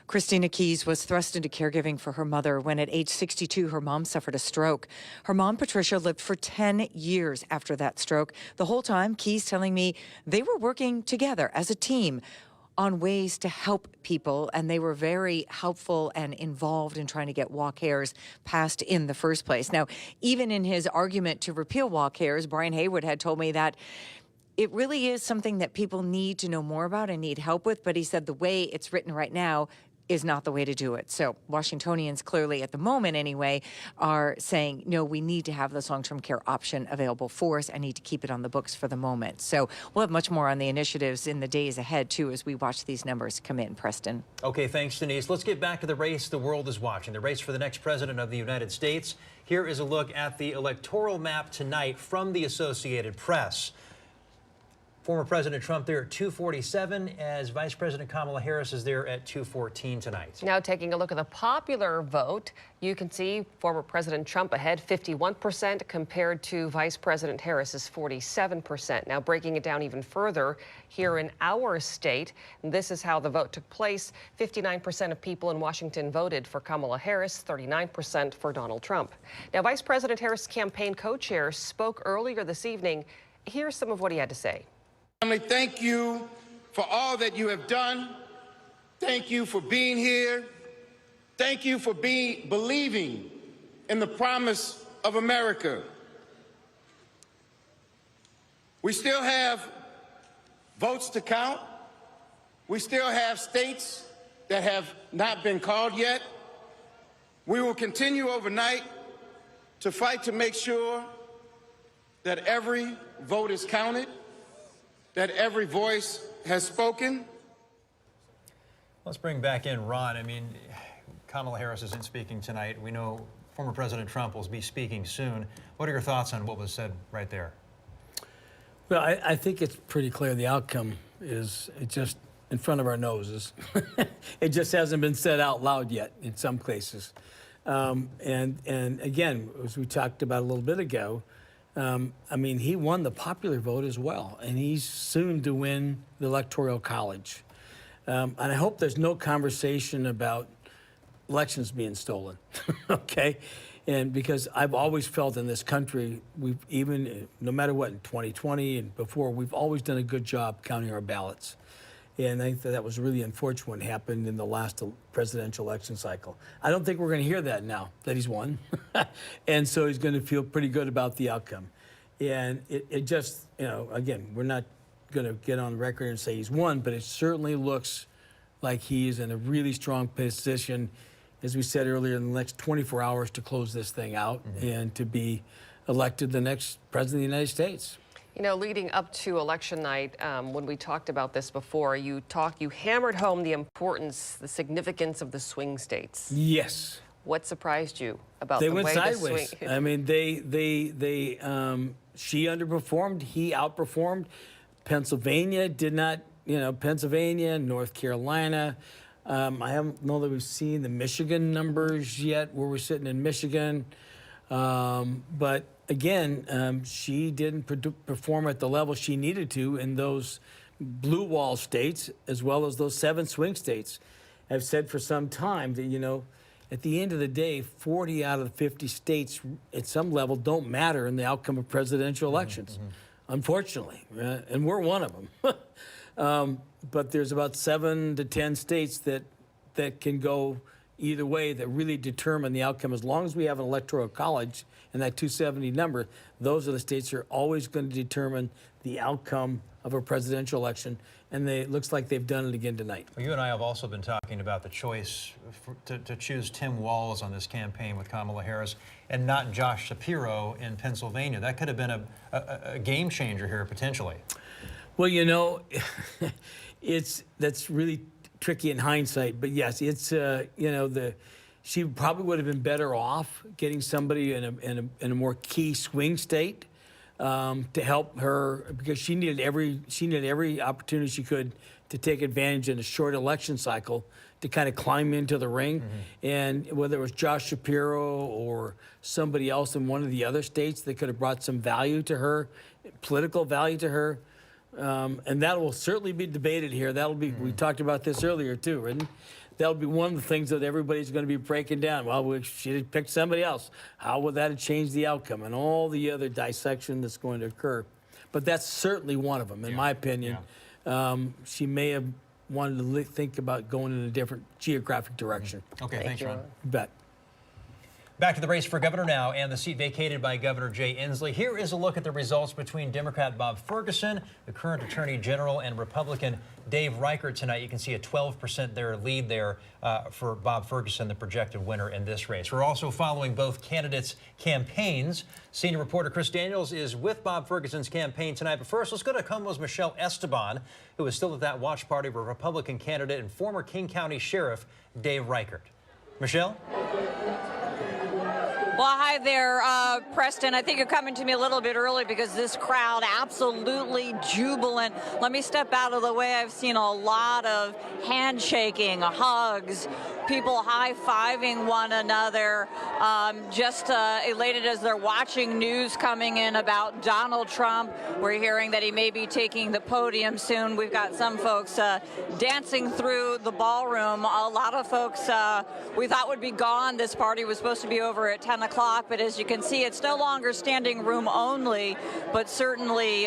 Christina Keys was thrust into caregiving for her mother when at age 62 her mom suffered a stroke. Her mom, Patricia, lived for 10 years after that stroke. The whole time, Keys telling me they were working together as a team on ways to help people, and they were very helpful and involved in trying to get WA Cares passed in the first place. Now, even in his argument to repeal WA Cares, Brian Haywood had told me that it really is something that people need to know more about and need help with, but he said the way it's written right now is not the way to do it. So Washingtonians clearly, at the moment anyway, are saying, no, we need to have this long-term care option available for us and need to keep it on the books for the moment. So we'll have much more on the initiatives in the days ahead, too, as we watch these numbers come in. Preston. Okay, thanks, Denise. Let's get back to the race the world is watching, the race for the next president of the United States. Here is a look at the electoral map tonight from the Associated Press. Former President Trump there at 247, as Vice President Kamala Harris is there at 214 tonight. Now taking a look at the popular vote, you can see former President Trump ahead 51% compared to Vice President Harris's 47%. Now breaking it down even further, here in our state, this is how the vote took place. 59% of people in Washington voted for Kamala Harris, 39% for Donald Trump. Now Vice President Harris' campaign co-chair spoke earlier this evening. Here's some of what he had to say. Family, thank you for all that you have done. Thank you for being here. Thank you for believing in the promise of America. We still have votes to count. We still have states that have not been called yet. We will continue overnight to fight to make sure that every vote is counted, that every voice has spoken. Let's bring back in Ron. I mean, Kamala Harris isn't speaking tonight. We know former President Trump will be speaking soon. What are your thoughts on what was said right there? Well, I think it's pretty clear the outcome is just in front of our noses. It just hasn't been said out loud yet in some cases. And again, as we talked about a little bit ago, I mean, he won the popular vote as well, and he's soon to win the Electoral College. And I hope there's no conversation about elections being stolen, okay? And because I've always felt in this country, we've even, no matter what, in 2020 and before, we've always done a good job counting our ballots. And I think that was really unfortunate what happened in the last presidential election cycle. I don't think we're going to hear that now, that he's won. And so he's going to feel pretty good about the outcome. And it just, you know, again, we're not going to get on record and say he's won, but it certainly looks like he is in a really strong position, as we said earlier, in the next 24 hours to close this thing out and to be elected the next president of the United States. You know, leading up to election night, when we talked about this before, you hammered home the importance, the significance of the swing states. Yes. What surprised you about the way went sideways. The swing? I mean, she underperformed, he outperformed. Pennsylvania did not, you know, Pennsylvania, North Carolina. I don't know that we've seen the Michigan numbers yet, where we're sitting in Michigan. But again, she didn't perform at the level she needed to in those blue wall states, as well as those 7 swing states. I've said for some time that, you know, at the end of the day, 40 out of the 50 states at some level don't matter in the outcome of presidential elections, unfortunately, and we're one of them. But there's about 7 to 10 states that can go either way that really determine the outcome. As long as we have an electoral college and that 270 number, those are the states that are always going to determine the outcome of a presidential election, and it looks like they've done it again tonight. Well, you and I have also been talking about the choice to choose Tim Walz on this campaign with Kamala Harris and not Josh Shapiro in Pennsylvania. That could have been a game changer here, potentially. Well, you know, that's really tricky in hindsight, but yes, it's she probably would have been better off getting somebody in a more key swing state to help her, because she needed every opportunity she could to take advantage in a short election cycle to kind of climb into the ring. And whether it was Josh Shapiro or somebody else in one of the other states that could have brought some value to her, political value to her. And that will certainly be debated here. That'll be, we talked about this earlier too, Redmond. That'll be one of the things that everybody's going to be breaking down. Well, she picked somebody else. How would that have changed the outcome? And all the other dissection that's going to occur. But that's certainly one of them, in my opinion. She may have wanted to think about going in a different geographic direction. Okay, thanks, Ron. You bet. Back to the race for governor now, and the seat vacated by Governor Jay Inslee. Here is a look at the results between Democrat Bob Ferguson, the current Attorney General, and Republican Dave Reichert tonight. You can see a 12% lead there for Bob Ferguson, the projected winner in this race. We're also following both candidates' campaigns. Senior reporter Chris Daniels is with Bob Ferguson's campaign tonight. But first, let's go to KOMO's Michelle Esteban, who is still at that watch party of a Republican candidate and former King County Sheriff Dave Reichert. Michelle? Well, hi there, Preston. I think you're coming to me a little bit early because this crowd absolutely jubilant. Let me step out of the way. I've seen a lot of handshaking, hugs, people high-fiving one another, just elated as they're watching news coming in about Donald Trump. We're hearing that he may be taking the podium soon. We've got some folks dancing through the ballroom. A lot of folks we thought would be gone. This party was supposed to be over at 10 o'clock, but as you can see, it's no longer standing room only, but certainly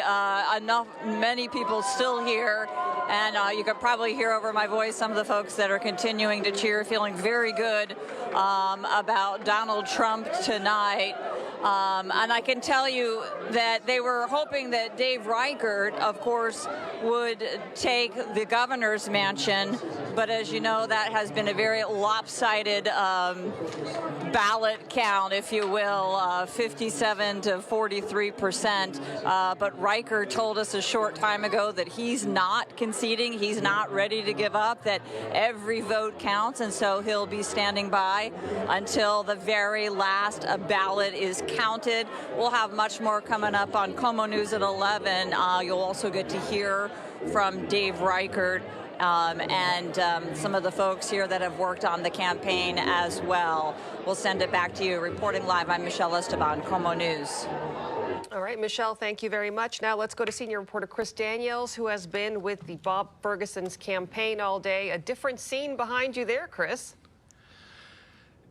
many people still here. And you could probably hear over my voice some of the folks that are continuing to cheer, feeling very good about Donald Trump tonight. And I can tell you that they were hoping that Dave Reichert, of course, would take the governor's mansion. But as you know, that has been a very lopsided ballot count, if you will, 57 to 43%. But Reichert told us a short time ago that he's not conceding, he's not ready to give up, that every vote counts, and so he'll be standing by until the very last ballot is counted. We'll have much more coming up on KOMO News at 11. You'll also get to hear from Dave Reichert and some of the folks here that have worked on the campaign as well. We'll send it back to you. Reporting live, I'm Michelle Esteban, KOMO News. All right, Michelle, thank you very much. Now let's go to senior reporter Chris Daniels, who has been with the Bob Ferguson's campaign all day. A different scene behind you there, Chris.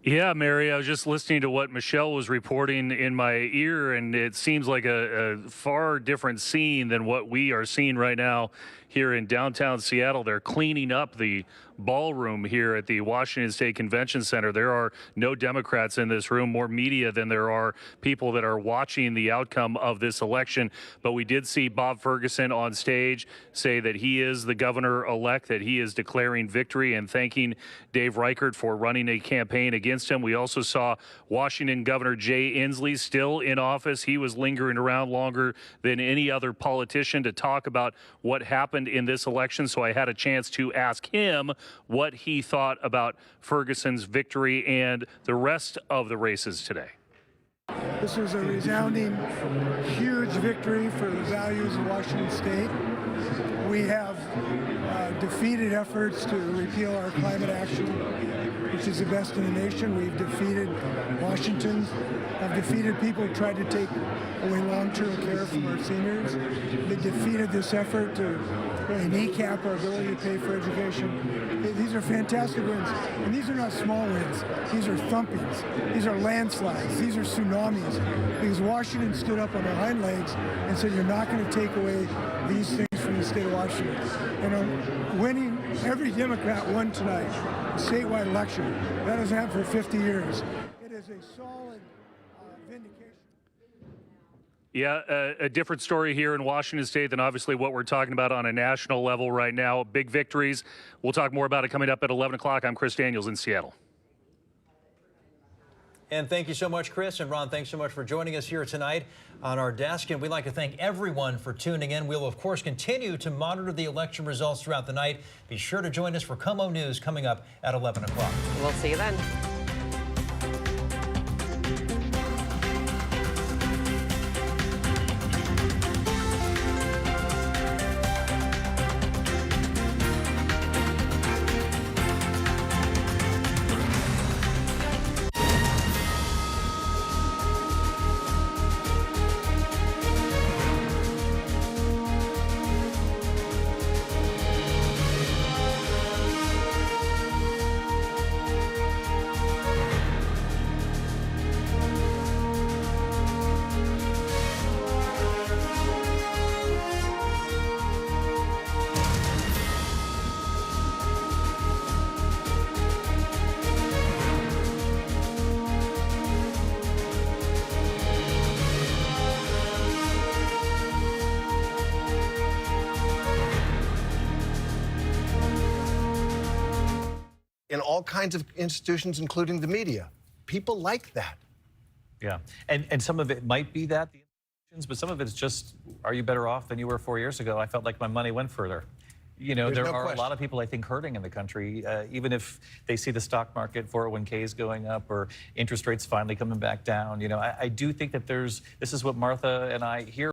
Yeah, Mary, I was just listening to what Michelle was reporting in my ear, and it seems like a far different scene than what we are seeing right now here in downtown Seattle. They're cleaning up the ballroom here at the Washington State Convention Center. There are no Democrats in this room, more media than there are people that are watching the outcome of this election. But we did see Bob Ferguson on stage say that he is the governor-elect, that he is declaring victory and thanking Dave Reichert for running a campaign against him. We also saw Washington Governor Jay Inslee still in office. He was lingering around longer than any other politician to talk about what happened in this election. So I had a chance to ask him what he thought about Ferguson's victory and the rest of the races today. This was a resounding, huge victory for the values of Washington State. We have defeated efforts to repeal our climate action, which is the best in the nation. We've defeated Washington, have defeated people who tried to take away long-term care from our seniors. They defeated this effort to really kneecap our ability to pay for education. These These are fantastic wins, and these are not small wins. These are thumpings. These are landslides. These are tsunamis. Because Washington stood up on their hind legs and said, you're not going to take away these things from the state of Washington. And winning, every Democrat won tonight, a statewide election. That hasn't happened for 50 years. It is a solid vindication. Yeah, a different story here in Washington State than obviously what we're talking about on a national level right now. Big victories. We'll talk more about it coming up at 11 o'clock. I'm Chris Daniels in Seattle. And thank you so much, Chris. And Ron, thanks so much for joining us here tonight on our desk. And we'd like to thank everyone for tuning in. We'll, of course, continue to monitor the election results throughout the night. Be sure to join us for KOMO News coming up at 11 o'clock. We'll see you then. In all kinds of institutions, including the media. People like that. Yeah, and some of it might be that, the institutions, but some of it's just, are you better off than you were 4 years ago? I felt like my money went further. You know, there are a lot of people, I think, hurting in the country, even if they see the stock market, 401ks going up, or interest rates finally coming back down. You know, I do think that this is what Martha and I hear.